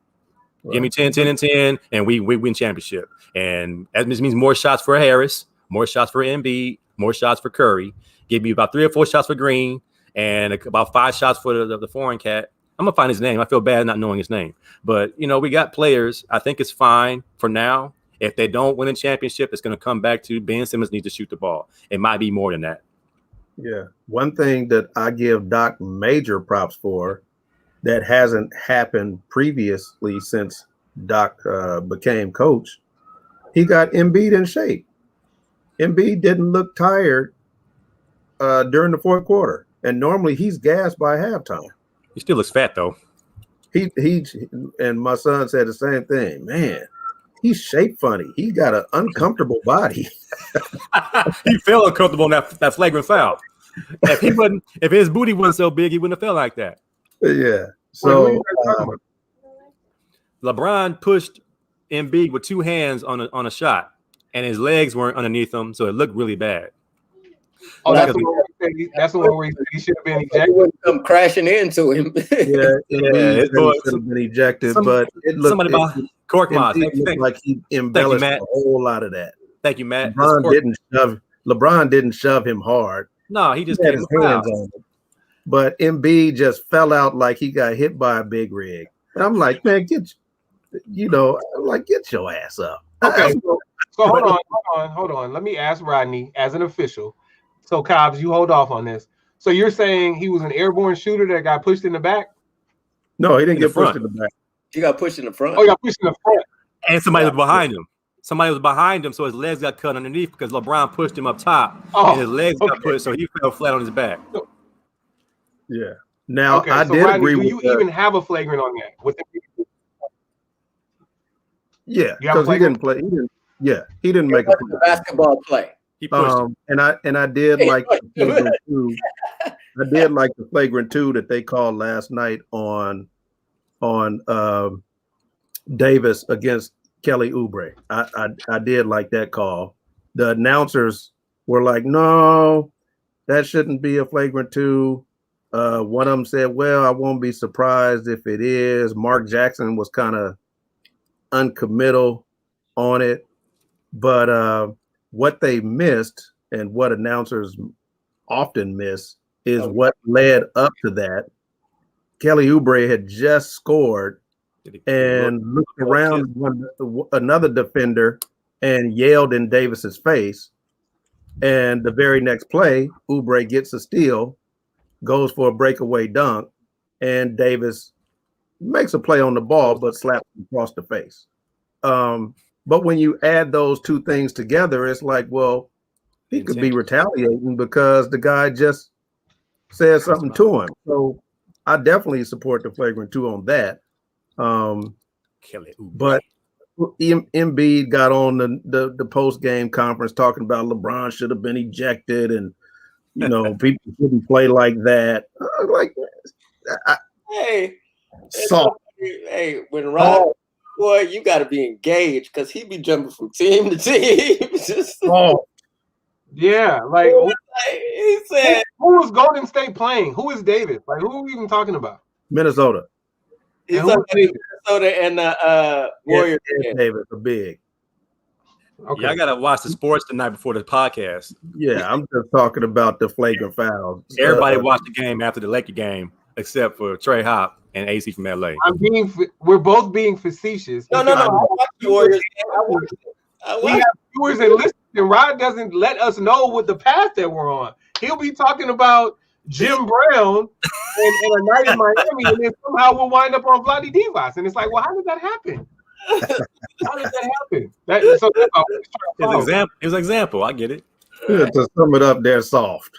D: Right. Give me 10, 10, and 10, and we win championship. And that means more shots for Harris, more shots for Embiid, more shots for Curry. Give me about 3 or 4 shots for Green, and about 5 shots for the foreign cat. I'm going to find his name. I feel bad not knowing his name. But, we got players. I think it's fine for now. If they don't win a championship, it's going to come back to Ben Simmons needs to shoot the ball. It might be more than that.
C: Yeah. One thing that I give Doc major props for that hasn't happened previously since Doc became coach, he got Embiid in shape. Embiid didn't look tired during the fourth quarter. And normally he's gassed by halftime.
D: He still looks fat, though.
C: He and my son said the same thing. Man, he's shaped funny. He got an uncomfortable body.
D: He felt uncomfortable in that flagrant foul. If his booty wasn't so big, he wouldn't have felt like that.
C: Yeah. So
D: LeBron pushed Embiid with 2 hands on a shot, and his legs weren't underneath him, so it looked really bad.
A: Oh, that's the one where he should have been ejected.
B: Wouldn't come crashing into him.
C: It should have been ejected, but it looked
D: somebody about Cork Moss.
C: Like he embellished a whole lot of that.
D: Thank you, Matt.
C: LeBron didn't shove him hard.
D: No, he just
C: had his hands on him. But Embiid just fell out like he got hit by a big rig. And I'm like, man, get your ass up.
A: Okay, so hold on. Let me ask Rodney as an official. So, Cobbs, you hold off on this. So you're saying he was an airborne shooter that got pushed in the back?
C: No, he didn't get pushed in the back.
B: He got pushed in the front.
A: Oh, he got pushed in the front.
D: And somebody was behind him. Somebody was behind him, so his legs got cut underneath because LeBron pushed him up top, and his legs got pushed, so he fell flat on his back.
C: Yeah. Now, I did
A: Rodney,
C: agree
A: do
C: with
A: you even have a flagrant on that?
C: Yeah, because he didn't play. He didn't make a
B: basketball play.
D: He pushed
C: and I did like the flagrant 2. I did like the flagrant 2 that they called last night on Davis against Kelly Oubre. I did like that call. The announcers were like, no, that shouldn't be a flagrant 2. One of them said, well, I won't be surprised if it is. Mark Jackson was kind of uncommittal on it. But what they missed and what announcers often miss is what led up to that. Kelly Oubre had just scored and looked around another defender and yelled in Davis's face. And the very next play, Oubre gets a steal, goes for a breakaway dunk, and Davis makes a play on the ball, but slaps him across the face. But when you add those two things together, it's like, well, he could be retaliating because the guy just said something to him. So I definitely support the flagrant 2 on that. But Embiid got on the post-game conference talking about LeBron should have been ejected and, people shouldn't play like that.
B: When Rod, boy, you got to be engaged because he be jumping from team to team.
A: Yeah,
B: he said,
A: who was Golden State playing? Who is Davis? Like, who are we even talking about?
C: Minnesota.
B: He's on Minnesota and Warriors.
C: Yeah, Davis are big.
D: Okay. Yeah, I gotta watch the sports tonight before the podcast.
C: Yeah, I'm just talking about the flagrant fouls.
D: Everybody watched the game after the Laker game, except for Trey Hop and AC from LA.
A: We're both being facetious.
B: No. I watch the Warriors.
A: We have viewers and listeners, and Rod doesn't let us know what the path that we're on. He'll be talking about Jim Brown and a night in Miami, and then somehow we'll wind up on Vlade Divac. And it's like, well, how did that happen? How did that happen?
D: It was an example. I get it.
C: Yeah, to sum it up, they're soft.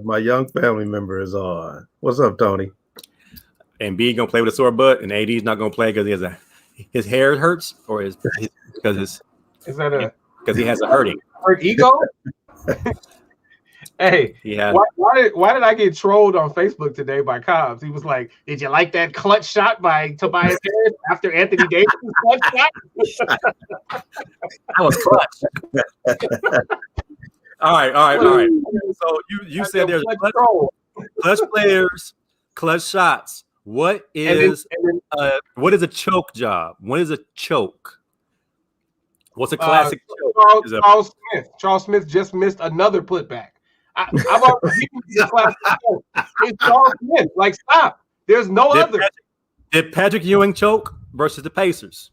C: My young family member is on. What's up, Tony?
D: And B gonna play with a sore butt, and AD's not gonna play because his hair hurts, or because he has a hurt
A: ego. Hey, why did I get trolled on Facebook today by Cobbs? He was like, "Did you like that clutch shot by Tobias Harris after Anthony Davis' clutch shot?"
D: That was clutch. All right. So you said there's clutch players, clutch shots. What is a choke job? What is a choke? What's a classic choke?
A: Charles Smith just missed another putback. I've already this classic choke. It's Charles Smith. Like, stop. There's no other.
D: Did Patrick Ewing choke versus the Pacers?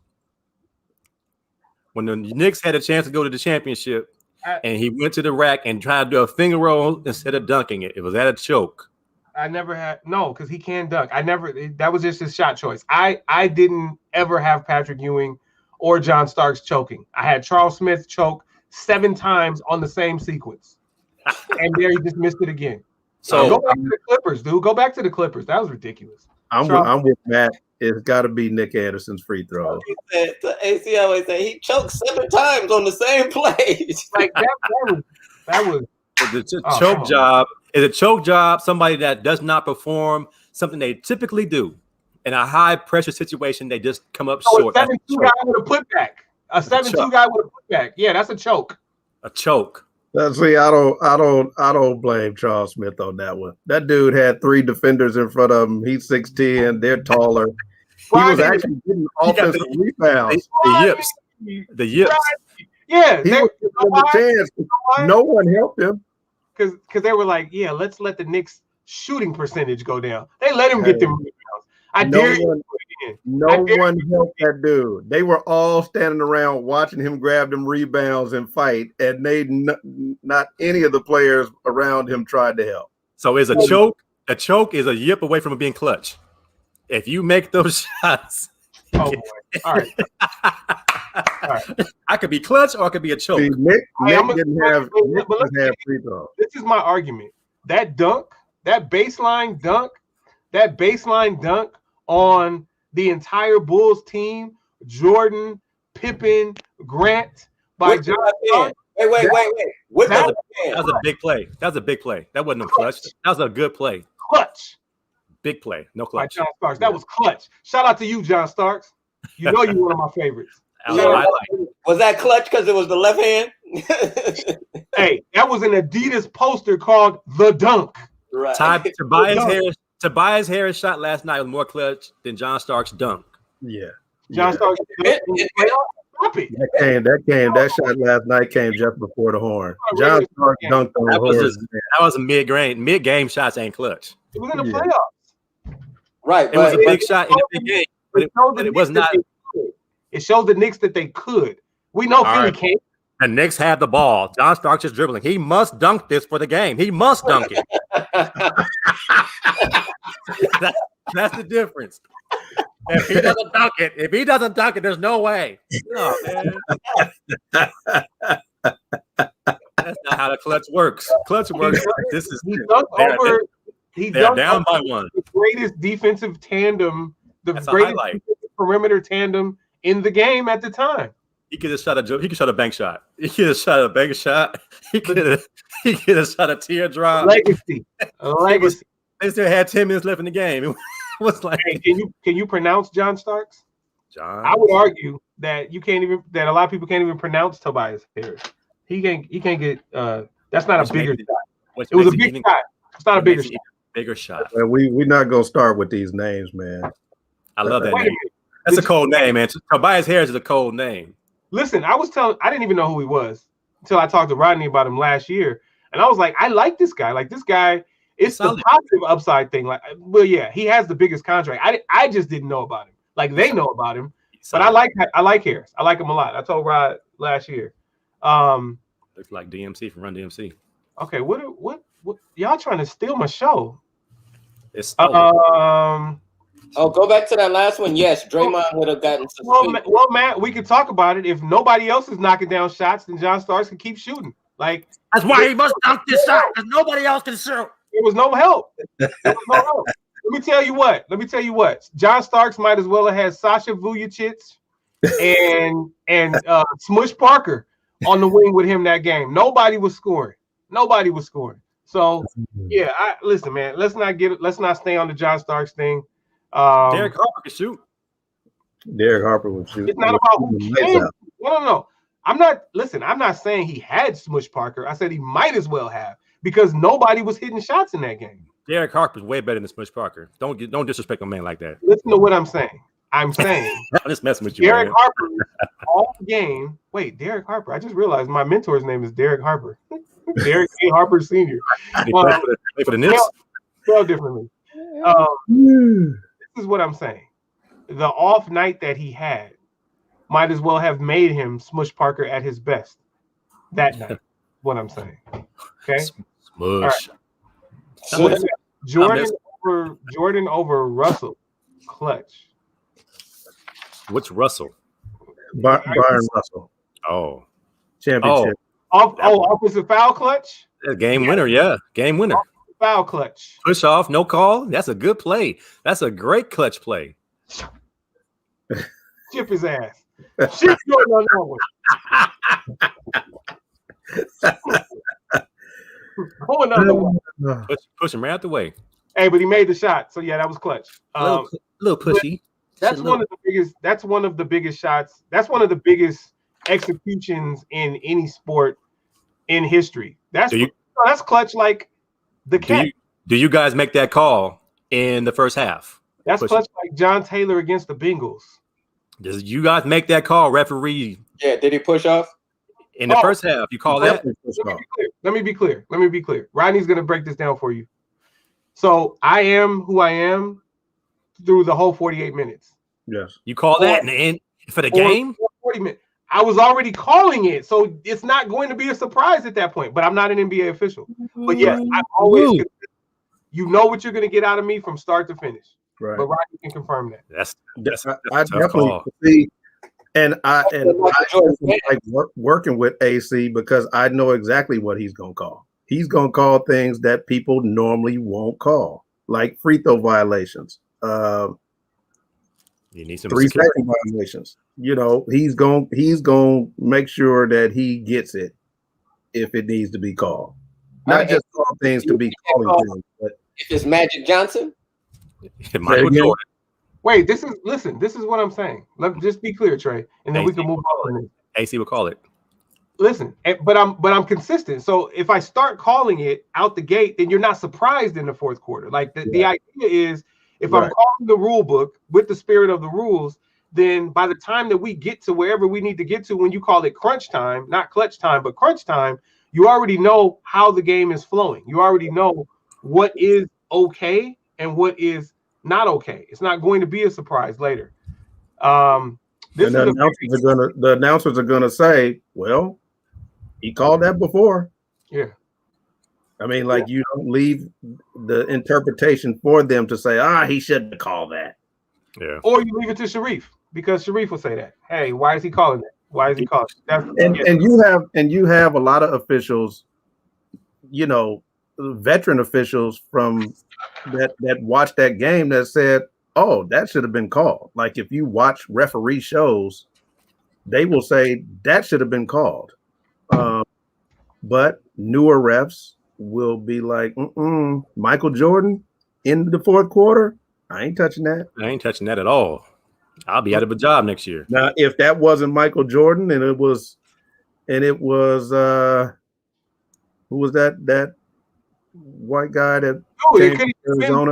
D: When the Knicks had a chance to go to the championship, and he went to the rack and tried to do a finger roll instead of dunking it. Was that a choke?
A: I never had because he can dunk. That was just his shot choice. I didn't ever have Patrick Ewing or John Starks choking. I had Charles Smith choke 7 times on the same sequence. And there he just missed it again. So go back to the Clippers, dude. Go back to the Clippers. That was ridiculous.
C: I'm with Matt. It's got to be Nick Anderson's free throw.
B: AC always say he choked 7 times on the same play.
A: Like that was
D: the choke job. Is a choke job somebody that does not perform something they typically do in a high pressure situation? They just come up short.
A: A 7-2 guy with a putback. A 7-2 guy with a putback. Yeah, that's a choke.
D: A choke.
C: See, I don't blame Charles Smith on that one. That dude had 3 defenders in front of him. He's 6'10". They're taller. He was actually getting offensive rebounds.
D: The yips.
A: Yeah,
C: he was given a chance. No one helped him.
A: Because they were like, yeah, let's let the Knicks shooting percentage go down. They let him get them rebounds.
C: No one helped that dude. They were all standing around watching him grab them rebounds and fight, and not any of the players around him tried to help.
D: So is a choke is a yip away from being clutch. If you make those shots,
A: oh boy. All right.
D: I could be clutch or I could be a choke.
C: See, Nick didn't have free throws.
A: This is my argument. That baseline dunk on the entire Bulls team, Jordan, Pippen, Grant, by John.
B: Wait.
D: That was a big play. That wasn't no clutch. That was a good play.
A: Clutch.
D: Big play. No clutch.
A: By John Starks. That was clutch. Shout out to you, John Starks. You know you're one of my favorites.
B: Was that clutch because it was the left hand?
A: Hey, that was an Adidas poster called The Dunk.
B: Right.
D: Tobias Harris shot last night was more clutch than John Starks' dunk.
C: Yeah.
A: John Starks. Stop it.
C: That shot last night came just before the horn. John Stark dunked on the horn.
D: That was a mid-game shots ain't clutch.
A: It was in the playoffs.
B: Right.
D: It was a big shot in the big game, but it was not.
A: It showed the Knicks that they could. We know Philly can't.
D: The Knicks have the ball. John Starks is dribbling. He must dunk this for the game. He must dunk it. That's the difference. If he doesn't dunk it, there's no way. Oh, man. That's not how the clutch works. Clutch works. This is
A: they're
D: down by one.
A: The greatest defensive tandem, greatest perimeter tandem in the game at the time.
D: He could have shot a bank shot. He could have shot a bank shot. He could have shot a teardrop.
A: Legacy.
D: They still had 10 minutes left in the game. It was like,
A: hey, can you pronounce John Starks?
D: John.
A: I would argue that a lot of people can't even pronounce Tobias Harris. He can't get that's not a bigger shot. It was a big shot. It's not a bigger shot.
D: Bigger shot.
C: We're not gonna start with these names, man.
D: I love that name. That's a cold name, man. Tobias Harris is a cold name.
A: Listen, I didn't even know who he was until I talked to Rodney about him last year. And I was like, I like this guy. Like, this guy, it's the positive upside thing. Like, well, yeah, he has the biggest contract. I just didn't know about him. Like, they know about him. But I like Harris. I like him a lot. I told Rod last year.
D: Looks like DMC from Run DMC.
A: Okay, what y'all trying to steal my show?
D: It's
B: go back to that last one. Yes, Draymond would have gotten suspended.
A: Well, Matt, we could talk about it. If nobody else is knocking down shots, then John Starks can keep shooting. Like,
D: that's why he must dunk this shot, because nobody else can shoot.
A: There was no help. Let me tell you what. John Starks might as well have had Sasha Vujacic and Smush Parker on the wing with him that game. Nobody was scoring. So yeah, listen, man. Let's not stay on the John Starks thing.
D: Derek Harper can shoot.
C: Derek Harper would shoot.
A: It's not about who can. No. I'm not saying he had Smush Parker. I said he might as well have, because nobody was hitting shots in that game.
D: Derek Harper's way better than Smush Parker. Don't disrespect a man like that.
A: Listen to what I'm saying. I'm
D: just messing with you.
A: Derek Harper all game. Wait, Derek Harper. I just realized my mentor's name is Derek Harper. Derek A. Harper Sr.
D: Play for the Knicks.
A: Spelled differently. This is what I'm saying. The off night that he had might as well have made him Smush Parker at his best that night. What I'm saying. Okay.
D: Smush.
A: Right. Jordan over Russell. Clutch.
C: What's Russell? Byron Russell.
D: Oh.
C: Championship.
A: Offensive foul clutch?
D: Game winner, yeah. Game winner.
A: Foul clutch.
D: Push off, no call. That's a good play. That's a great clutch play.
A: Chip his ass. Shit Jordan on that one. Another one.
D: Push him right out the way.
A: Hey, but he made the shot. So yeah, that was clutch.
D: Little pushy.
A: That's one of the biggest. That's one of the biggest shots. That's one of the biggest executions in any sport in history. That's clutch like the cat.
D: Do you guys make that call in the first half?
A: That's clutch like John Taylor against the Bengals.
D: Did you guys make that call, referee?
B: Yeah, did he push off?
D: In the first half, you call that?
A: Let me be clear. Rodney's going to break this down for you. So I am who I am through the whole 48 minutes.
C: Yes.
D: You call that and for the game?
A: 40 minutes. I was already calling it, so it's not going to be a surprise at that point. But I'm not an NBA official. But yes, I always, you know what you're going to get out of me from start to finish.
C: Right.
A: But Rodney can confirm that.
D: That's
C: I definitely see, and I like working with AC because I know exactly what he's going to call. He's going to call things that people normally won't call, like free throw violations.
D: You need some
C: 3-second violations. You know, he's going to make sure that he gets it if it needs to be called. Not just call things to be calling things, but
B: if it's Magic Johnson,
D: Michael Jordan.
A: Wait, this is what I'm saying. Let just be clear, Trey, and then we can move on.
D: AC will call it.
A: Listen, but I'm consistent. So if I start calling it out the gate, then you're not surprised in the fourth quarter. Like the idea is, if I'm calling the rule book with the spirit of the rules, then by the time that we get to wherever we need to get to, when you call it crunch time, not clutch time, but crunch time, you already know how the game is flowing. You already know what is okay and what is not okay. It's not going to be a surprise later.
C: The announcers are gonna say, well, he called that before.
A: Yeah.
C: I mean, like, you don't leave the interpretation for them to say, he shouldn't have called that.
D: Yeah.
A: Or you leave it to Sharif, because Sharif will say that. Hey, why is he calling that? Why is he calling it?
C: And you have a lot of officials, you know, veteran officials from that watched that game that said, oh, that should have been called. Like, if you watch referee shows, they will say that should have been called. But newer refs will be like, Michael Jordan in the fourth quarter, I ain't touching that.
D: I ain't touching that at all. I'll be out of a job next year.
C: Now, if that wasn't Michael Jordan and it was who was that white guy that came to Arizona?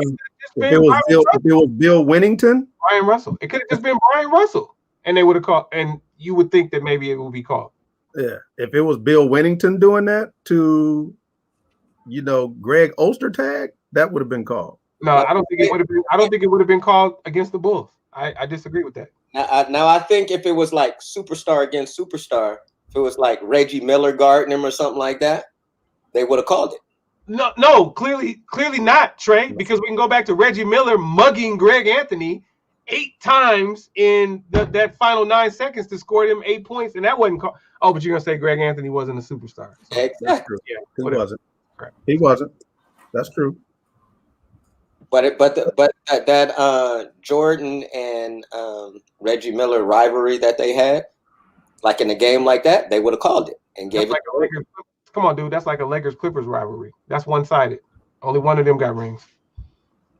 C: If it was Bill Winnington,
A: Brian Russell. It could have just been Brian Russell, and they would have called, and you would think that maybe it would be called.
C: Yeah, if it was Bill Winnington doing that to, you know, Greg Ostertag, that would have been called.
A: No, I don't think it would have been. I don't think it would have been called against the Bulls. I disagree with that.
B: Now I think if it was like superstar against superstar, if it was like Reggie Miller guarding him or something like that, they would have called it.
A: No, clearly not, Trey, because we can go back to Reggie Miller mugging Greg Anthony 8 times in that final 9 seconds to score him 8 points, and that wasn't called. Oh, but you're gonna say Greg Anthony wasn't a superstar? So,
B: exactly.
A: Yeah,
C: he wasn't. Right. He wasn't. That's true.
B: But that Jordan and Reggie Miller rivalry that they had, like in a game like that, they would have called it and gave
A: it. Like come on, dude. That's like a Lakers-Clippers rivalry. That's one-sided. Only one of them got rings.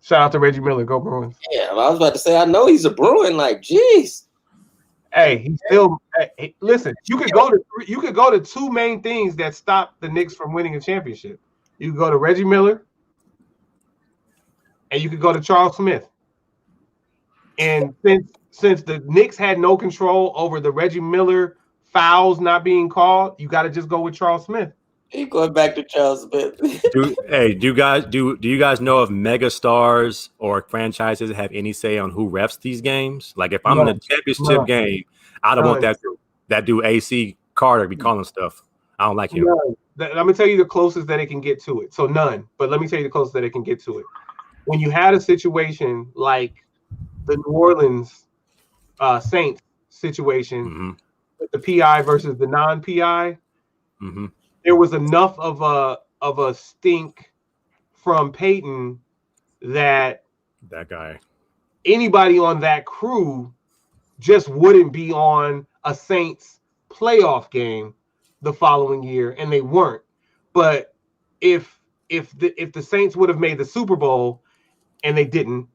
A: Shout out to Reggie Miller. Go Bruins.
B: Yeah, I was about to say, I know he's a Bruin. Like, geez.
A: Hey, he's still. Hey, listen, you could go to 2 main things that stop the Knicks from winning a championship. You could go to Reggie Miller, and you could go to Charles Smith. And since the Knicks had no control over the Reggie Miller fouls not being called, you got to just go with Charles Smith.
B: Keep going back to Charles Smith.
D: do you guys know if mega stars or franchises have any say on who refs these games? Like, if I'm in a championship game, I don't want that dude AC Carter be calling stuff. I don't like him.
A: Let me tell you the closest that it can get to it. So none, but let me tell you the closest that it can get to it. When you had a situation like the New Orleans Saints situation with the PI versus the non-PI, there was enough of a stink from Peyton that
D: guy,
A: anybody on that crew just wouldn't be on a Saints playoff game the following year, and they weren't. But if the Saints would have made the Super Bowl, and they didn't,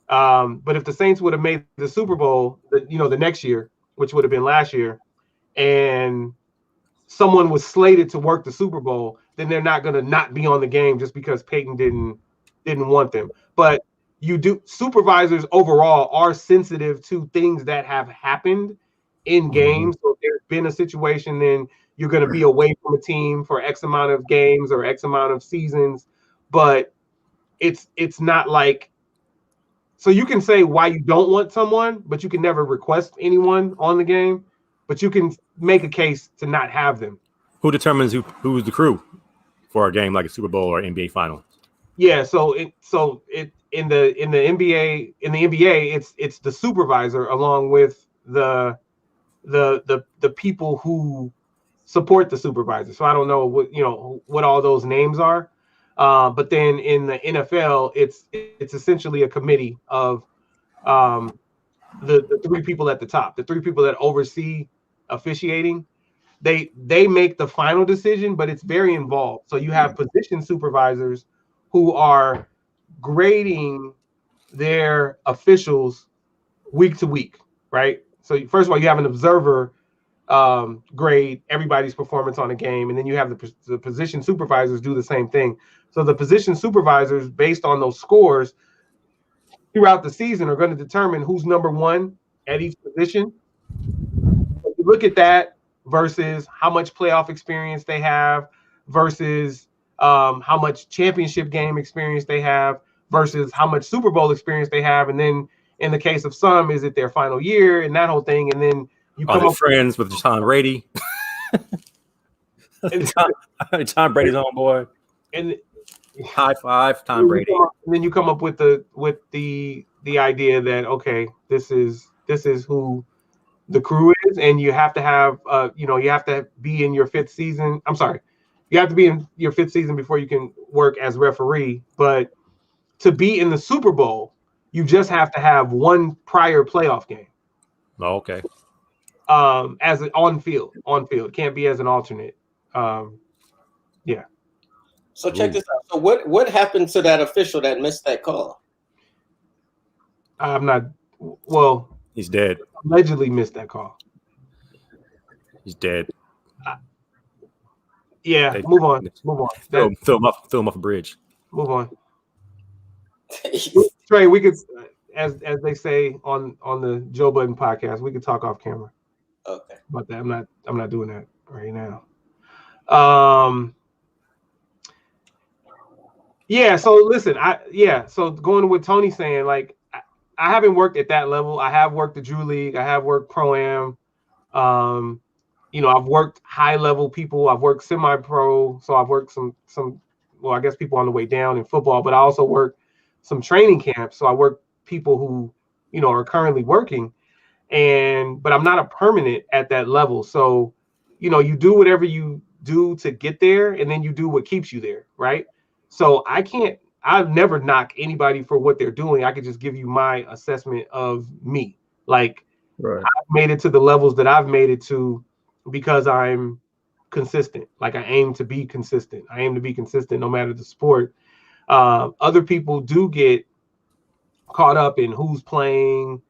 A: but if the Saints would have made the Super Bowl, the next year, which would have been last year, and someone was slated to work the Super Bowl, then they're not going to not be on the game just because Peyton didn't want them. But supervisors overall are sensitive to things that have happened in games. So if there's been a situation, then you're going to be away from a team for X amount of games or X amount of seasons. But it's not like, so you can say why you don't want someone, but you can never request anyone on the game. But you can make a case to not have them.
D: Who determines who's the crew for a game like a Super Bowl or NBA Final?
A: Yeah, so in the NBA it's the supervisor along with the people who support the supervisor. So I don't know what all those names are, but then in the NFL it's essentially a committee of the 3 people at the top, the 3 people that oversee officiating. They make the final decision, but it's very involved. So you have position supervisors who are grading their officials week to week, right? So first of all, you have an observer grade everybody's performance on a game, and then you have the position supervisors do the same thing. So the position supervisors, based on those scores throughout the season, are going to determine who's number 1 at each position. If you look at that versus how much playoff experience they have versus how much championship game experience they have versus how much Super Bowl experience they have, and then in the case of some, is it their final year and that whole thing, and then you come up
D: friends with Tom Brady. Tom Brady's on board.
A: And
D: high five, Tom Brady.
A: And then you come up with the idea that okay, this is who the crew is, and you have to have you have to be in your fifth season. I'm sorry, you have to be in your fifth season before you can work as referee. But to be in the Super Bowl, you just have to have one prior playoff game.
D: Oh, okay.
A: As an on field, can't be as an alternate. Yeah.
B: So check this out. So what happened to that official that missed that call?
A: I'm not. Well,
D: he's dead.
A: Allegedly missed that call.
D: He's dead.
A: Yeah. Move on.
D: Throw him off a bridge.
A: Move on. Trey, we could, as they say on the Joe Budden podcast, we could talk off camera.
B: Okay.
A: About that, I'm not doing that right now. Yeah. So listen, So going to what Tony's saying, like, I haven't worked at that level. I have worked the Drew League. I have worked Pro-Am. I've worked high level people. I've worked semi-pro. So I've worked some. Well, I guess people on the way down in football, but I also work some training camps. So I work people who, are currently working, but I'm not a permanent at that level. So, you do whatever you do to get there, and then you do what keeps you there, right? So I've never knock anybody for what they're doing. I could just give you my assessment of me. Like, right. I've made it to the levels that I've made it to because I'm consistent. Like, I aim to be consistent. I aim to be consistent no matter the sport. Other people do get caught up in who's playing,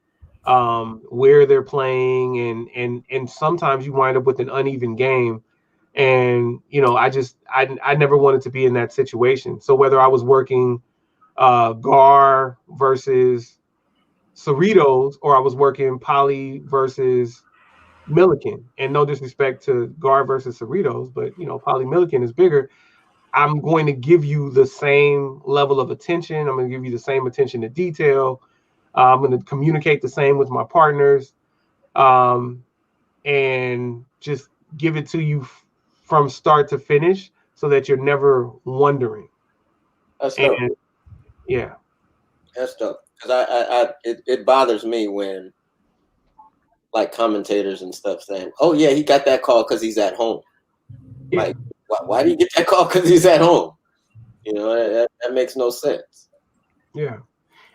A: where they're playing, and sometimes you wind up with an uneven game. And, I never wanted to be in that situation. So whether I was working Gar versus Cerritos, or I was working Poly versus Milliken, and no disrespect to Gar versus Cerritos, but, Poly Milliken is bigger. I'm going to give you the same level of attention. I'm going to give you the same attention to detail. I'm going to communicate the same with my partners, and just give it to you from start to finish so that you're never wondering.
B: That's dope.
A: Yeah. That's
B: dope. Because it bothers me when, like, commentators and stuff saying, oh, yeah, he got that call because he's at home. Yeah. Like, why do you get that call because he's at home? That makes no sense.
A: Yeah.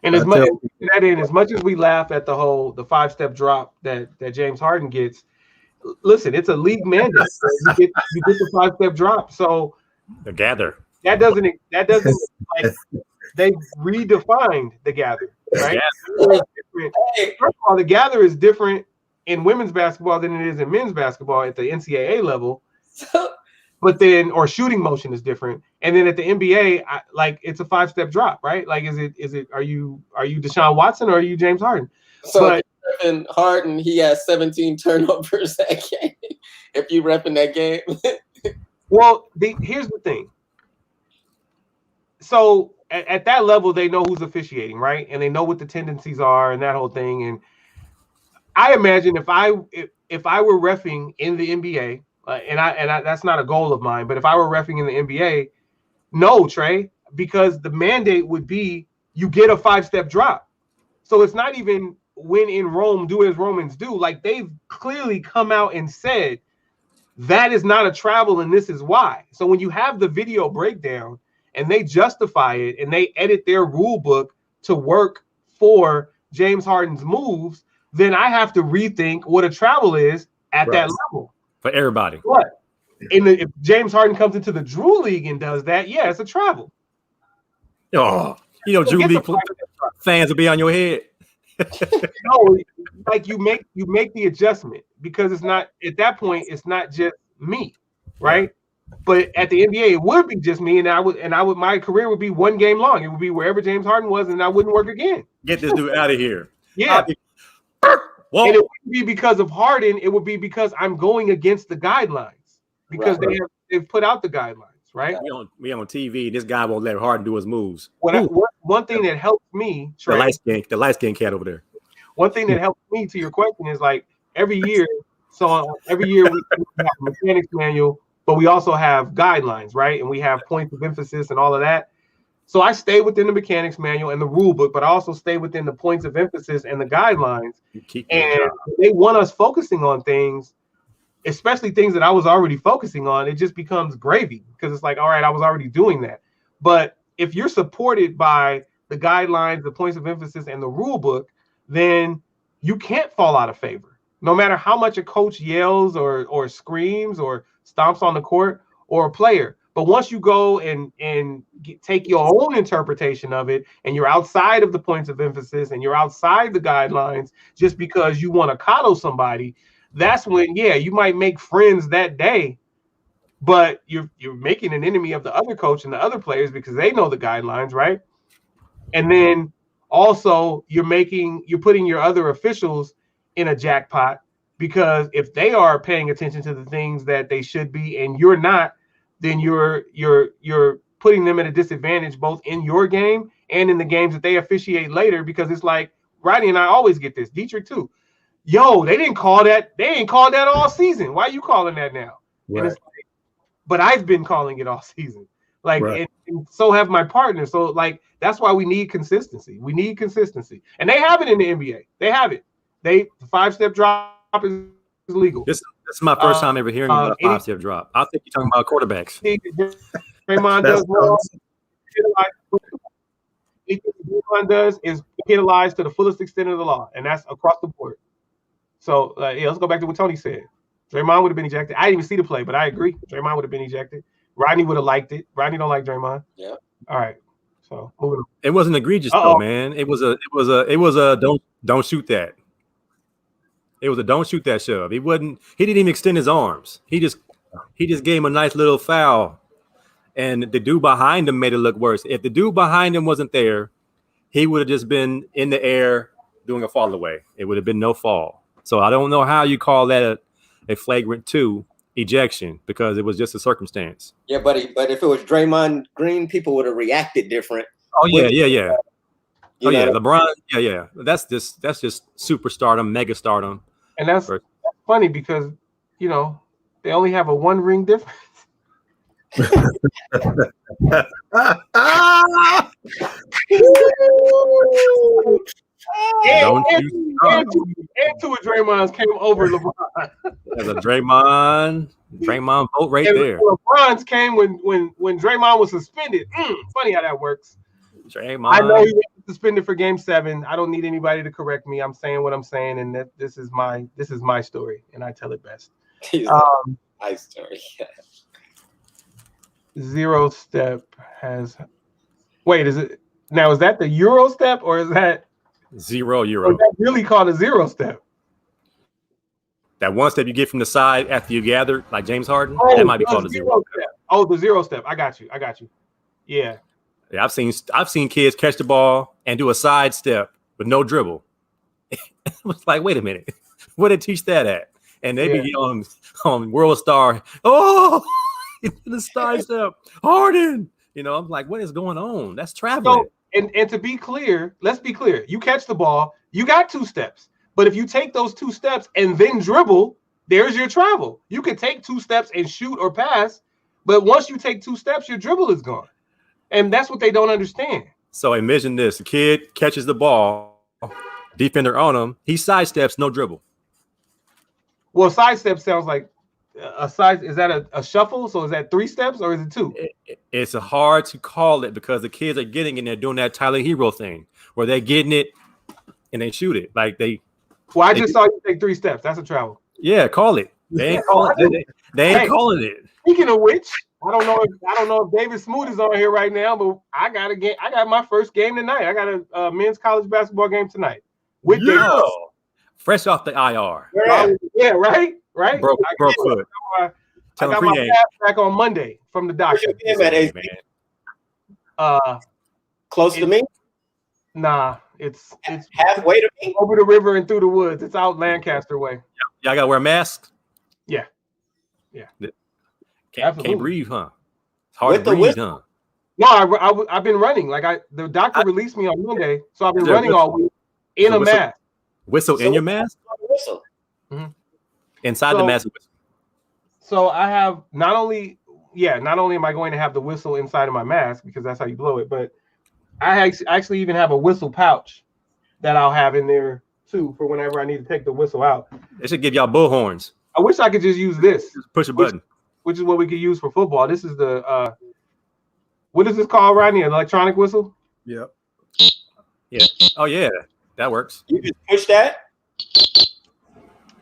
A: And as much as we laugh at the 5-step drop that James Harden gets, listen, it's a league mandate. You get the 5-step drop. So
D: the gather.
A: That doesn't like, they redefined the gather, right? First of all, the gather is different in women's basketball than it is in men's basketball at the NCAA level. But then, or shooting motion is different. And then at the NBA, it's a 5-step drop, right? Like, are you Deshaun Watson or are you James Harden?
B: So and Harden, he has 17 turnovers that game. If you repping that game.
A: Well, here's the thing. So at that level, they know who's officiating, right? And they know what the tendencies are and that whole thing. And I imagine if I were reffing in the NBA, and I that's not a goal of mine, but if I were reffing in the NBA, no, Trey, because the mandate would be you get a 5-step drop. So it's not even when in Rome, do as Romans do. Like, they've clearly come out and said that is not a travel and this is why. So when you have the video breakdown and they justify it and they edit their rule book to work for James Harden's moves, then I have to rethink what a travel is at that level.
D: For everybody.
A: What? If James Harden comes into the Drew League and does that, yeah, it's a travel.
D: Oh, Drew League fans will be on your head.
A: No, like you make the adjustment because it's not at that point. It's not just me, right? But at the NBA, it would be just me, and I would my career would be one game long. It would be wherever James Harden was, and I wouldn't work again.
D: Get this dude out of here.
A: Yeah.
D: Well,
A: and it wouldn't be because of Harden. It would be because I'm going against the guidelines because they've put out the guidelines, right?
D: We on TV. This guy won't let Harden do his moves.
A: One thing that helps me, Trey,
D: the light skin cat over there.
A: one thing that helps me to your question is like every year. So every year we have a mechanics manual, but we also have guidelines, right? And we have points of emphasis and all of that. So I stay within the mechanics manual and the rule book, but I also stay within the points of emphasis and the guidelines. And they want us focusing on things, especially things that I was already focusing on. It just becomes gravy because it's like, all right, I was already doing that. But if you're supported by the guidelines, the points of emphasis, and the rule book, then you can't fall out of favor. No matter how much a coach yells or screams or stomps on the court or a player. But once you go and take your own interpretation of it, and you're outside of the points of emphasis and you're outside the guidelines just because you want to coddle somebody, that's when, you might make friends that day, but you're making an enemy of the other coach and the other players because they know the guidelines, right? And then also you're putting your other officials in a jackpot because if they are paying attention to the things that they should be and you're not, then you're putting them at a disadvantage both in your game and in the games that they officiate later, because it's like Rodney and I always get this, Dietrich too. Yo, they didn't call that. They ain't called that all season. Why are you calling that now?
C: Right.
A: And it's like, but I've been calling it all season. Like,
C: right.
A: and so have my partners. So like, that's why we need consistency. We need consistency, and they have it in the NBA. They have it. The 5-step drop is legal.
D: This is my first time ever hearing about a 5-step drop. I think you're talking about quarterbacks.
A: TreVon does wrong. TreVon does is penalized to the fullest extent of the law, and that's across the board. So let's go back to what Tony said. Draymond would have been ejected. I didn't even see the play, but I agree. Draymond would have been ejected. Rodney would have liked it. Rodney don't like Draymond.
B: Yeah.
A: All right. So moving on.
D: It wasn't egregious though, man. It was a don't shoot that. It was a don't shoot that shove. He didn't even extend his arms. He just gave him a nice little foul. And the dude behind him made it look worse. If the dude behind him wasn't there, he would have just been in the air doing a fall away. It would have been no fall. So I don't know how you call that a flagrant 2 ejection, because it was just a circumstance.
B: Yeah, but if it was Draymond Green, people would have reacted different.
D: Oh yeah. LeBron, yeah. That's just superstardom, mega stardom.
A: And that's funny because they only have a 1 ring difference. And 2 of Draymond's came over LeBron.
D: There's a Draymond vote right there.
A: LeBron's came when Draymond was suspended. Funny how that works.
D: Draymond.
A: I know he was suspended for Game 7. I don't need anybody to correct me. I'm saying what I'm saying, and this is my story, and I tell it best.
B: My story.
A: 0 step has. Wait, is it now? Is that the Euro step or is that
D: 0 Euro?
A: Is that really called a 0 step?
D: That 1 step you get from the side after you gather, like James Harden, that might be called a 0 step.
A: Oh, the 0 step. I got you. Yeah.
D: Yeah, I've seen kids catch the ball and do a side step with no dribble. It was like, wait a minute, where did they teach that at? And they be on World Star. Oh, the side step, Harden. I'm like, what is going on? That's traveling.
A: So, and to be clear, let's be clear. You catch the ball, you got 2 steps. But if you take those 2 steps and then dribble, there's your travel. You could take 2 steps and shoot or pass, but once you take 2 steps, your dribble is gone. And that's what they don't understand.
D: So envision this. The kid catches the ball, defender on him. He sidesteps, no dribble.
A: Well, sidestep sounds like a side. Is that a shuffle? So is that 3 steps or is it 2?
D: It's hard to call it because the kids are getting in there doing that Tyler Hero thing where they're getting it and they shoot it. Like
A: Well, I just saw you take 3 steps. That's a travel.
D: Yeah, call it. They ain't calling it. They ain't calling it.
A: Speaking of which, I don't know if David Smoot is on here right now, but I got my first game tonight. I got a men's college basketball game tonight.
D: Fresh off the IR.
A: Yeah, right.
D: Broke foot.
A: I got my pass back on Monday from the doctor.
B: Close to me?
A: Nah, it's
B: halfway to me.
A: over the river and through the woods. It's out Lancaster way.
D: Y'all gotta wear masks.
A: Yeah.
D: Can't breathe, huh? It's hard
B: With
D: to
B: the
D: breathe,
B: whistle?
D: huh?
A: No, I've been running. Like the doctor released me on Monday, so I've been running all week in a mask.
D: Whistle in your mask?
B: Whistle.
D: Inside the mask.
A: So I have not only am I going to have the whistle inside of my mask because that's how you blow it, but I actually even have a whistle pouch that I'll have in there too for whenever I need to take the whistle out.
D: They should give y'all bullhorns.
A: I wish I could just use this.
D: Just push a button.
A: Which is what we could use for football. This is the what is this called, Rodney? An electronic whistle?
C: Yep.
D: Yeah. Oh yeah, that works.
B: You just push that.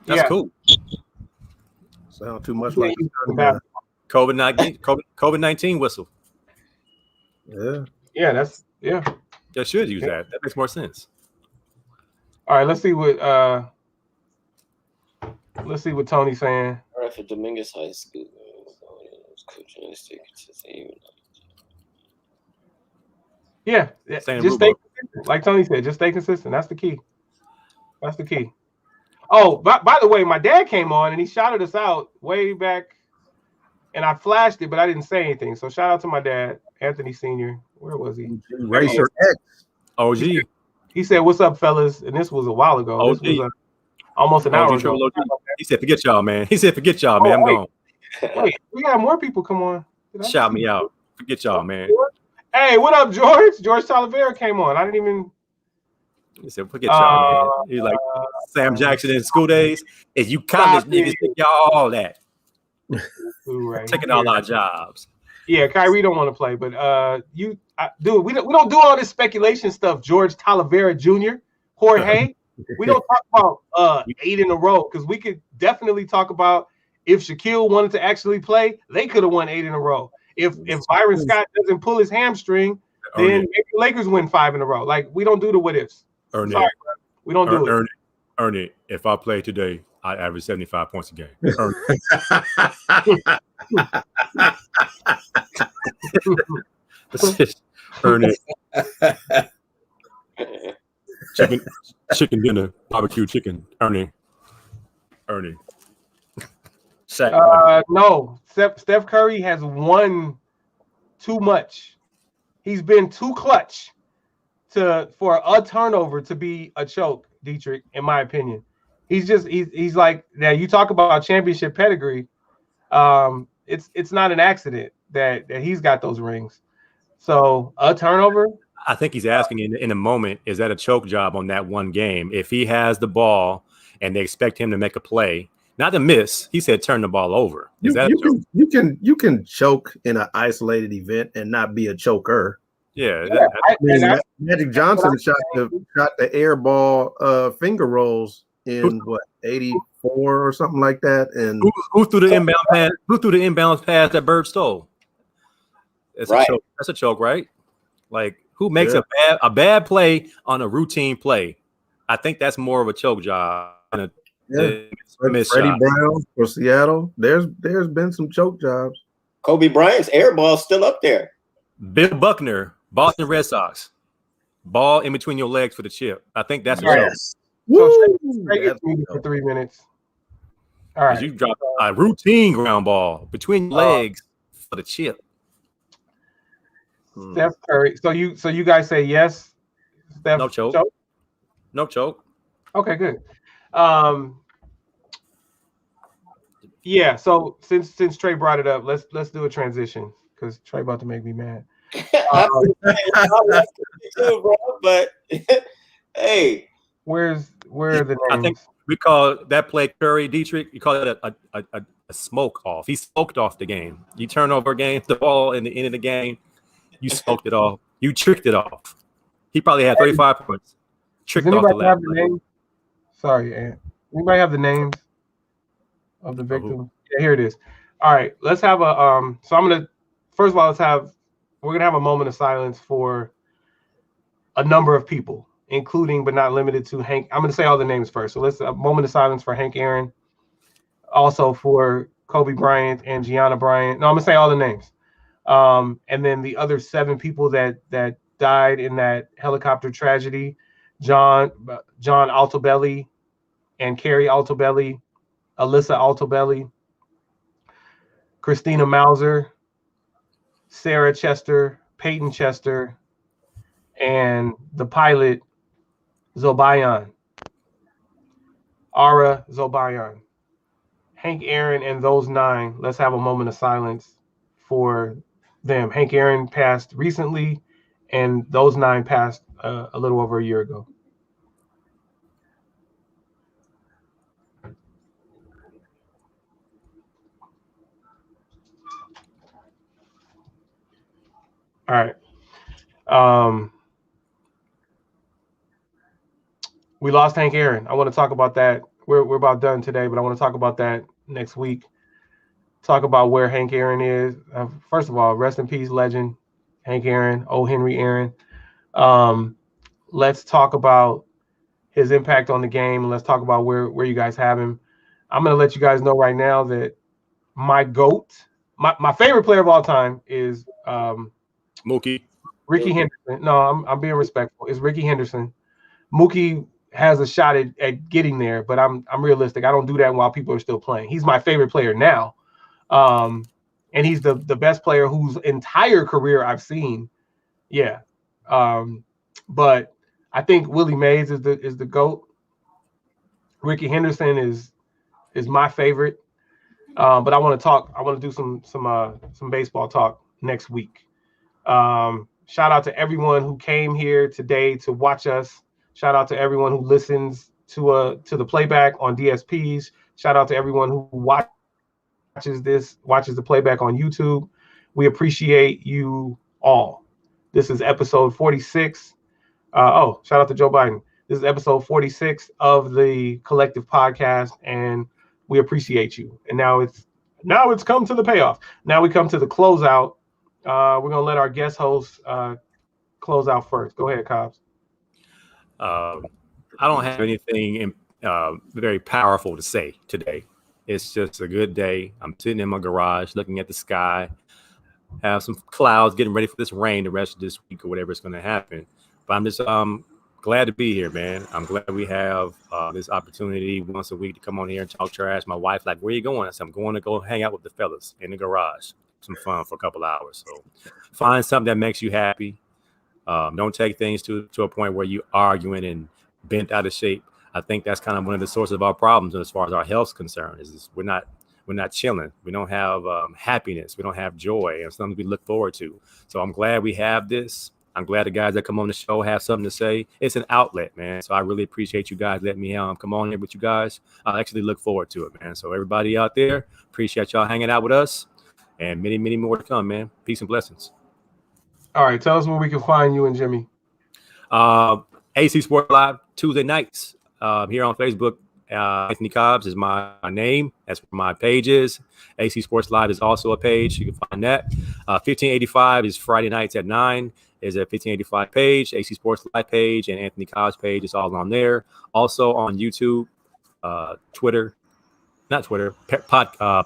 D: That's cool.
C: Sound too much like
D: COVID-19 whistle.
C: Yeah.
A: Yeah, that's yeah.
D: They should use that. That makes more sense.
A: All right, let's see what Tony's saying.
B: All right, for Dominguez High School.
A: Yeah, just stay consistent. Like Tony said, just stay consistent. That's the key. That's the key. Oh, by the way, my dad came on and he shouted us out way back, and I flashed it, but I didn't say anything. So shout out to my dad, Anthony Sr. Where was he?
C: Racer X.
D: OG.
A: He said, "What's up, fellas?" And this was a while ago.
D: OG.
A: This was almost an hour ago.
D: He said, "Forget y'all, man." He said, "Forget y'all, man. I'm gone."
A: Wait, we got more people come on.
D: Shout me out. Forget y'all, man.
A: Hey, what up, George? George Talavera came on. I didn't even.
D: He said, "Forget y'all, man." He's like Sam Jackson in School Days. If you college niggas think y'all all that,
A: right
D: taking all our jobs.
A: Yeah, Kyrie don't want to play, but dude, we don't do all this speculation stuff. George Talavera Jr., Jorge. We don't talk about 8 in a row because we could definitely talk about if Shaquille wanted to actually play, they could have won 8 in a row. If Byron Scott doesn't pull his hamstring, then maybe the Lakers win 5 in a row. Like, we don't do the what ifs.
D: Sorry,
A: we don't do it.
D: Ernie, if I play today, I average 75 points a game. Ernie. Chicken dinner, barbecue chicken. Ernie.
A: No, Steph Curry has won too much. He's been too clutch for a turnover to be a choke, Dietrich, in my opinion. He's like, now you talk about championship pedigree. It's not an accident that he's got those rings. So a turnover.
D: I think he's asking in a moment, is that a choke job on that one game? If he has the ball and they expect him to make a play, not to miss, he said turn the ball over. Is that
C: you can choke in an isolated event and not be a choker.
D: Yeah.
C: Magic Johnson shot the air ball finger rolls in 84 or something like that. And
D: who threw the inbound pass? Who threw the inbound pass that Bird stole? That's a choke. That's a choke, right? Like, who makes a bad play on a routine play? I think that's more of a choke job.
C: Freddie Brown for Seattle. There's been some choke jobs.
B: Kobe Bryant's air ball's still up there.
D: Bill Buckner, Boston Red Sox. Ball in between your legs for the chip. I think that's a choke.
A: So Trey gets me for 3 minutes. All right.
D: You drop a routine ground ball between your legs for the chip.
A: Steph Curry. So you guys say yes? Steph,
D: no choke. No choke.
A: Okay, good. Yeah. So since Trey brought it up, let's do a transition because Trey about to make me mad.
B: But hey,
A: where are the names?
D: I think we call that play Curry Dietrich. You call it a smoke off. He smoked off the game. You turn over the ball in the end of the game. You smoked it off. You tricked it off. He probably had 35 points. Tricked off the last play.
A: Sorry, Ant. Anybody have the names of the victims? Yeah, here it is. All right, let's have a so I'm gonna first of all we're gonna have a moment of silence for a number of people, including but not limited to Hank. I'm gonna say all the names first. So let's a moment of silence for Hank Aaron, also for Kobe Bryant and Gianna Bryant. No, I'm gonna say all the names. And then the other 7 people that died in that helicopter tragedy. John Altobelli and Carrie Altobelli, Alyssa Altobelli, Christina Mauser, Sarah Chester, Peyton Chester, and the pilot Zobayan, Ara Zobayan. Hank Aaron and those 9. Let's have a moment of silence for them. Hank Aaron passed recently, and those 9 passed a little over a year ago. All right. We lost Hank Aaron. I want to talk about that. We're about done today, but I want to talk about that next week. Talk about where Hank Aaron is. First of all, rest in peace, legend Hank Aaron, O. Henry Aaron. Let's talk about his impact on the game, and let's talk about where you guys have him. I'm going to let you guys know right now that my GOAT, my favorite player of all time is
D: Mookie.
A: Ricky Henderson. No, I'm being respectful. It's Ricky Henderson. Mookie has a shot at getting there, but I'm realistic. I don't do that while people are still playing. He's my favorite player now. And he's the best player whose entire career I've seen. Yeah. But I think Willie Mays is the GOAT. Ricky Henderson is my favorite. But I want to do some baseball talk next week. Shout out to everyone who came here today to watch us. Shout out to everyone who listens to the playback on DSPs. Shout out to everyone who watches the playback on YouTube. We appreciate you all. This is episode 46. Shout out to Joe Biden. This is episode 46 of the Collective Podcast, and we appreciate you. And now it's come to the payoff. Now we come to the closeout. We're gonna let our guest host close out first. Go ahead, Cobbs.
D: I don't have anything very powerful to say today. It's just a good day. I'm sitting in my garage looking at the sky, have some clouds, getting ready for this rain the rest of this week or whatever is going to happen. But I'm just glad to be here, man. I'm glad we have this opportunity once a week to come on here and talk trash. My wife, like, where are you going? I said, I'm going to go hang out with the fellas in the garage. Some fun for a couple hours. So find something that makes you happy. Don't take things to a point where you arguing and bent out of shape. I think that's kind of one of the sources of our problems as far as our health's concerned is we're not chilling. We don't have happiness. We don't have joy. It's something we look forward to. So I'm glad we have this. I'm glad the guys that come on the show have something to say. It's an outlet, man. So I really appreciate you guys letting me come on here with you guys. I actually look forward to it, man. So everybody out there, appreciate y'all hanging out with us. And many, many more to come, man. Peace and blessings.
A: All right. Tell us where we can find you and Jimmy.
D: AC Sports Live Tuesday nights here on Facebook. Anthony Cobbs is my name. That's where my page is. AC Sports Live is also a page. You can find that. 1585 is Friday nights at 9. Is a 1585 page. AC Sports Live page and Anthony Cobbs page is all on there. Also on YouTube,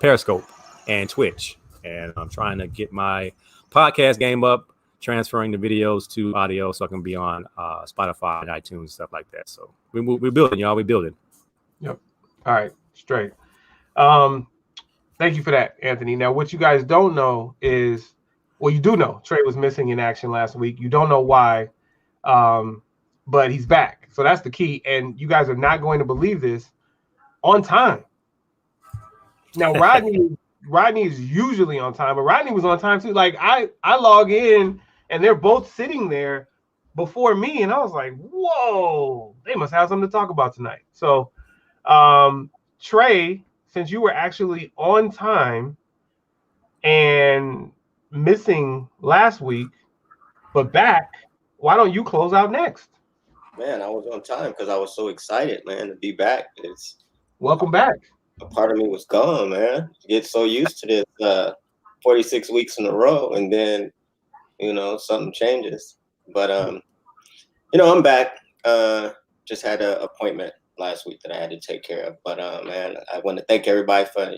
D: Periscope, and Twitch. And I'm trying to get my podcast game up, transferring the videos to audio so I can be on Spotify and iTunes, stuff like that. So we're building, y'all. We're building.
A: Yep. All right. Straight. Thank you for that, Anthony. Now, what you guys don't know is, well, you do know Trey was missing in action last week. You don't know why, but he's back. So that's the key. And you guys are not going to believe this, on time. Now, Rodney is usually on time, but Rodney was on time too. Like I log in and they're both sitting there before me, and I was like, whoa, they must have something to talk about tonight. So Trey, since you were actually on time and missing last week, but back, why don't you close out next?
B: Man, I was on time because I was so excited, man, to be back.
A: Welcome back.
B: A part of me was gone, man. Get so used to this 46 weeks in a row, and then, something changes. But, I'm back. Just had an appointment last week that I had to take care of. But, man, I want to thank everybody for,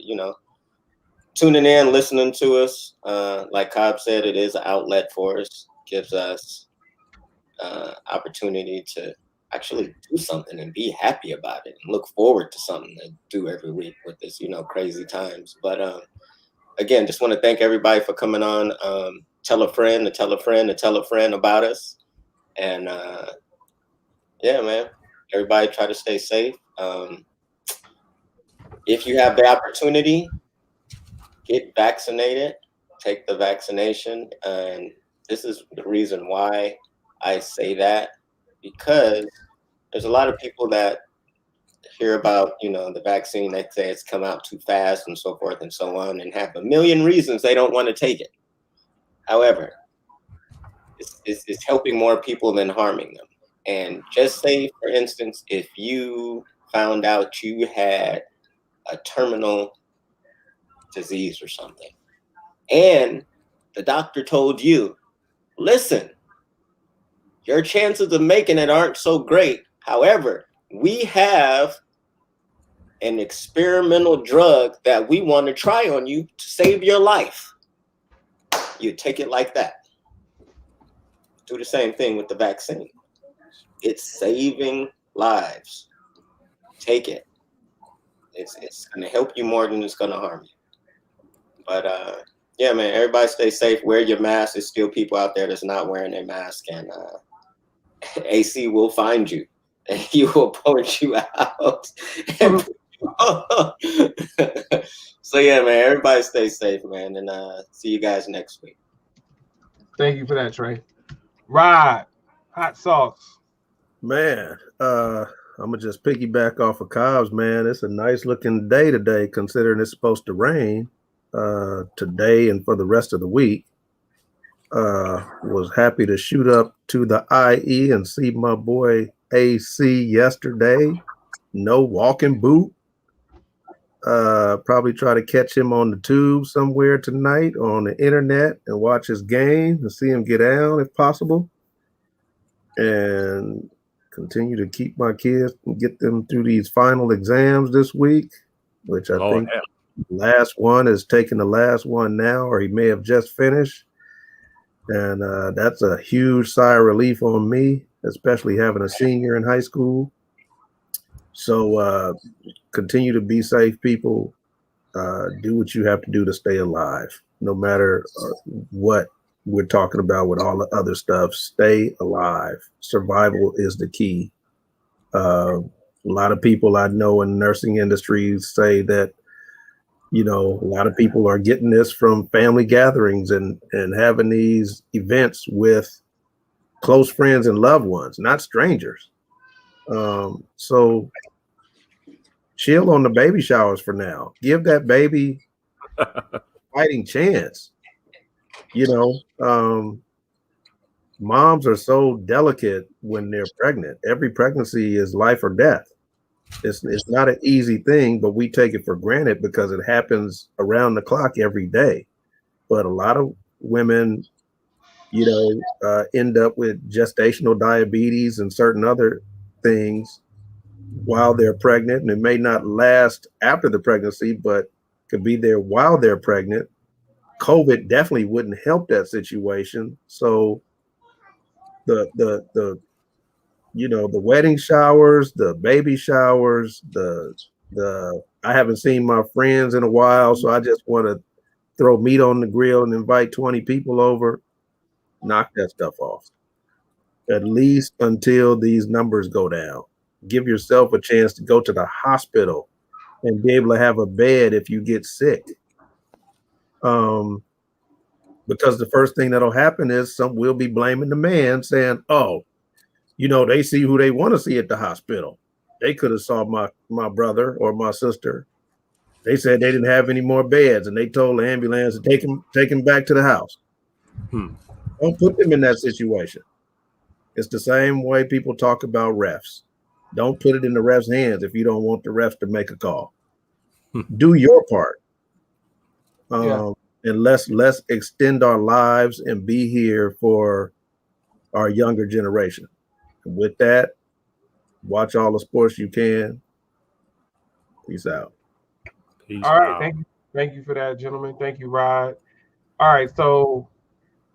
B: tuning in, listening to us. Like Cobb said, it is an outlet for us. Gives us opportunity to actually do something and be happy about it and look forward to something to do every week with this, crazy times. But again, just want to thank everybody for coming on. Tell a friend to tell a friend to tell a friend about us. And yeah, man, everybody try to stay safe. If you have the opportunity, get vaccinated, take the vaccination. And this is the reason why I say that, because there's a lot of people that hear about, the vaccine, they say it's come out too fast and so forth and so on, and have a million reasons they don't want to take it. However, it's helping more people than harming them. And just say, for instance, if you found out you had a terminal disease or something, and the doctor told you, listen, your chances of making it aren't so great. However, we have an experimental drug that we want to try on you to save your life. You take it like that. Do the same thing with the vaccine. It's saving lives. Take it. It's going to help you more than it's going to harm you. But yeah, man, everybody stay safe. Wear your mask. There's still people out there that's not wearing their mask, and AC will find you, and he will point you out. So yeah, man, everybody stay safe, man, and see you guys next week.
A: Thank you for that, Trey. Rod, hot sauce.
C: Man, I'm gonna just piggyback off of Cobbs, man. It's a nice looking day today, considering it's supposed to rain today and for the rest of the week. Was happy to shoot up to the IE and see my boy AC yesterday. No walking boot. Probably try to catch him on the tube somewhere tonight or on the internet and watch his game and see him get down if possible. And continue to keep my kids and get them through these final exams this week, which I think the last one is taking the last one now, or he may have just finished. And that's a huge sigh of relief on me, especially having a senior in high school. So continue to be safe, people. Do what you have to do to stay alive, no matter what we're talking about with all the other stuff. Stay alive. Survival is the key. A lot of people I know in the nursing industry say that, a lot of people are getting this from family gatherings and having these events with close friends and loved ones, not strangers. So chill on the baby showers for now. Give that baby a fighting chance. Moms are so delicate when they're pregnant. Every pregnancy is life or death. It's not an easy thing, but we take it for granted because it happens around the clock every day. But a lot of women, end up with gestational diabetes and certain other things while they're pregnant, and it may not last after the pregnancy, but could be there while they're pregnant. COVID definitely wouldn't help that situation. So the wedding showers, the baby showers, I haven't seen my friends in a while, so I just want to throw meat on the grill and invite 20 people over. Knock that stuff off, at least until these numbers go down. Give yourself a chance to go to the hospital and be able to have a bed if you get sick. Because the first thing that'll happen is some will be blaming the man, saying, oh, they see who they want to see at the hospital. They could have saw my brother or my sister. They said they didn't have any more beds, and they told the ambulance to take him back to the house. Don't put them in that situation. It's the same way people talk about refs. Don't put it in the ref's hands if you don't want the refs to make a call. Do your part. And let's extend our lives and be here for our younger generation. And with that, watch all the sports you can. Peace out.
A: All right. Thank you for that, gentlemen. Thank you, Rod. All right. So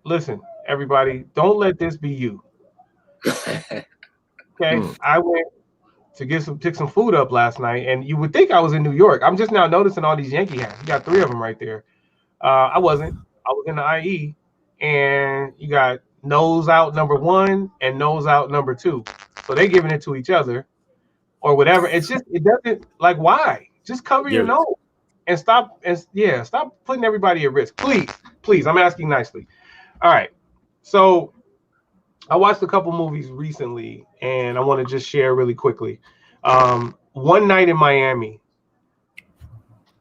A: listen, everybody, don't let this be you. Okay, I went to pick some food up last night, and you would think I was in New York. I'm just now noticing all these Yankee hats. You got 3 of them right there. I wasn't. I was in the IE, and you got nose out number 1 and nose out number 2. So they giving it to each other, or whatever. It's just it doesn't like why. Just cover your nose and stop putting everybody at risk. Please. I'm asking nicely. All right. So I watched a couple movies recently, and I want to just share really quickly. One Night in Miami.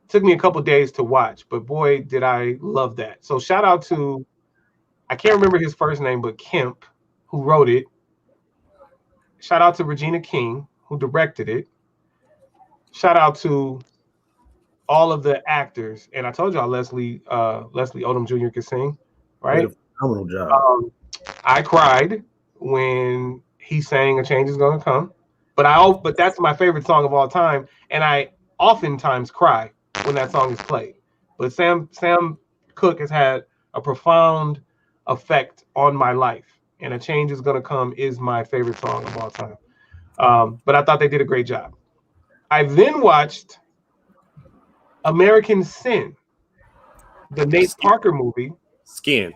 A: Took me a couple days to watch, but boy, did I love that. So shout out to, I can't remember his first name, but Kemp, who wrote it. Shout out to Regina King, who directed it. Shout out to all of the actors. And I told y'all Leslie Odom Jr. could sing, right?
C: Phenomenal job.
A: I cried when he sang "A Change Is Gonna Come," but that's my favorite song of all time, and I oftentimes cry when that song is played. But Sam Cooke has had a profound effect on my life, and "A Change Is Gonna Come" is my favorite song of all time. But I thought they did a great job. I then watched American Sin, the Nate Parker movie.
B: Skin.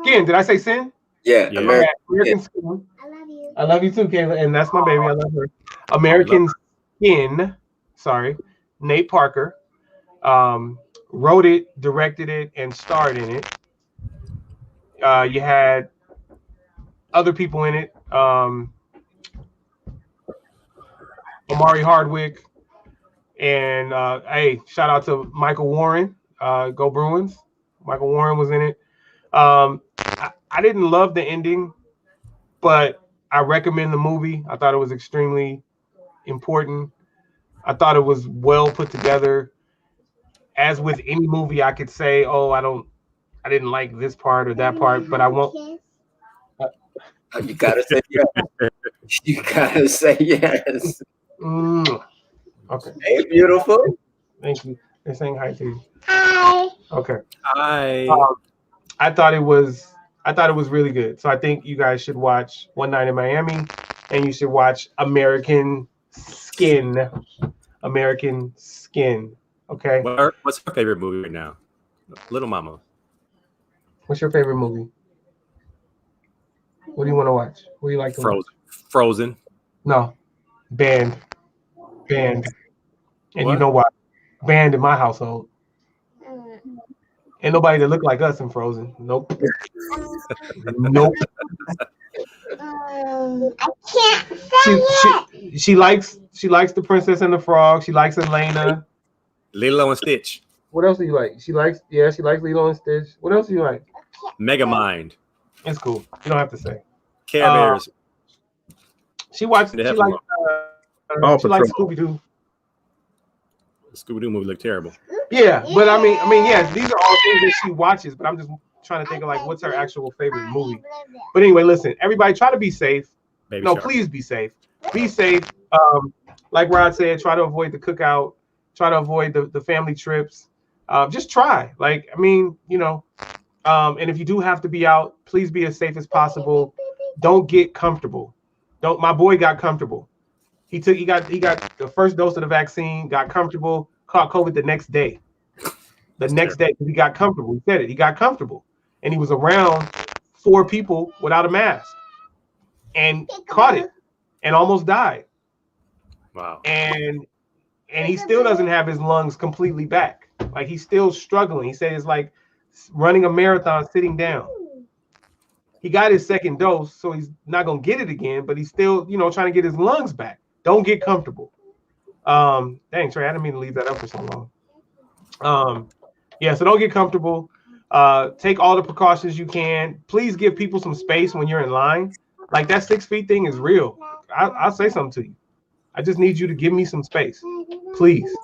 A: Did I say Sin?
B: Yeah.
A: American Skin.
E: I love you.
A: I love you too, Kayla, and that's my baby. I love her. American Skin. Sorry, Nate Parker wrote it, directed it, and starred in it. You had other people in it. Omari Hardwick, and hey, shout out to Michael Warren. Go Bruins. Michael Warren was in it. I didn't love the ending, but I recommend the movie. I thought it was extremely important. I thought it was well put together. As with any movie, I could say, "Oh, I didn't like this part or that part," but I won't.
B: You gotta say yes. You gotta say yes.
A: Okay.
B: Hey, beautiful.
A: Thank you. They're saying hi to you.
E: Hi.
A: Okay.
D: Hi.
A: I thought it was really good. So I think you guys should watch One Night in Miami, and you should watch American Skin. American Skin. Okay.
D: What's her favorite movie right now? Little Mama.
A: What's your favorite movie? What do you want to watch? What do you like to watch?
D: Frozen.
A: No. Banned. And
D: What?
A: you know why? Banned in my household. Ain't nobody that look like us in Frozen. Nope. Nope.
E: I can't say it.
A: She likes the Princess and the Frog. She likes Elena.
D: Lilo and Stitch.
A: What else do you like? She likes Lilo and Stitch. What else do you like?
D: Megamind.
A: It's cool. You don't have to say.
D: Care Bears.
A: She likes Scooby-Doo.
D: The Scooby-Doo movie looked terrible.
A: Yeah, but I mean, yes, these are all things that she watches, but I'm just trying to think of like what's her actual favorite movie. But anyway, listen, everybody try to be safe.
D: Baby
A: No,
D: Shark.
A: please be safe. Be safe. Like Rod said, try to avoid the cookout, try to avoid the family trips. Just try. Like, I mean, and if you do have to be out, please be as safe as possible. Don't get comfortable. My boy got comfortable. He got the first dose of the vaccine, got comfortable, caught COVID the next day. The next day, he got comfortable. He said it. He got comfortable, and he was around 4 people without a mask, and caught it, and almost died.
D: Wow.
A: And he still doesn't have his lungs completely back. Like, he's still struggling. He said it's like running a marathon sitting down. He got his second dose, so he's not gonna get it again, but he's still, trying to get his lungs back. Don't get comfortable. Dang, Trey, I didn't mean to leave that up for so long. Yeah, so don't get comfortable. Take all the precautions you can. Please give people some space when you're in line. Like, that 6 feet thing is real. I'll say something to you. I just need you to give me some space, please.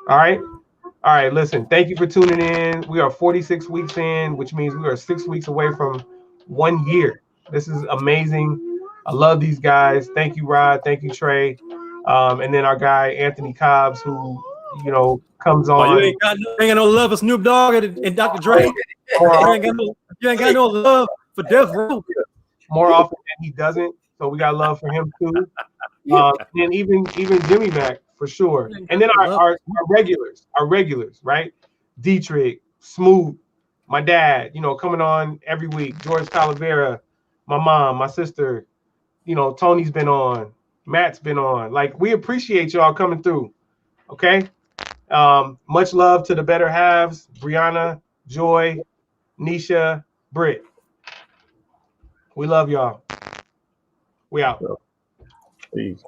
A: All right, listen, thank you for tuning in. We are 46 weeks in, which means we are 6 weeks away from 1 year. This is amazing. I love these guys. Thank you, Rod. Thank you, Trey. And then our guy, Anthony Cobbs, who, comes on.
D: You ain't got no love for Snoop Dogg and Dr. Dre. You ain't got no love for Death Row.
A: more often than he doesn't. So we got love for him too. And even Jimmy Mac for sure. And then our regulars, right? Dietrich, Smoot, my dad, you know, coming on every week. George Calavera, my mom, my sister, you know, Tony's been on, Matt's been on. Like, we appreciate y'all coming through. Okay. Much love to the better halves, Brianna, Joy, Nisha, Britt. We love y'all. We out.
C: Peace.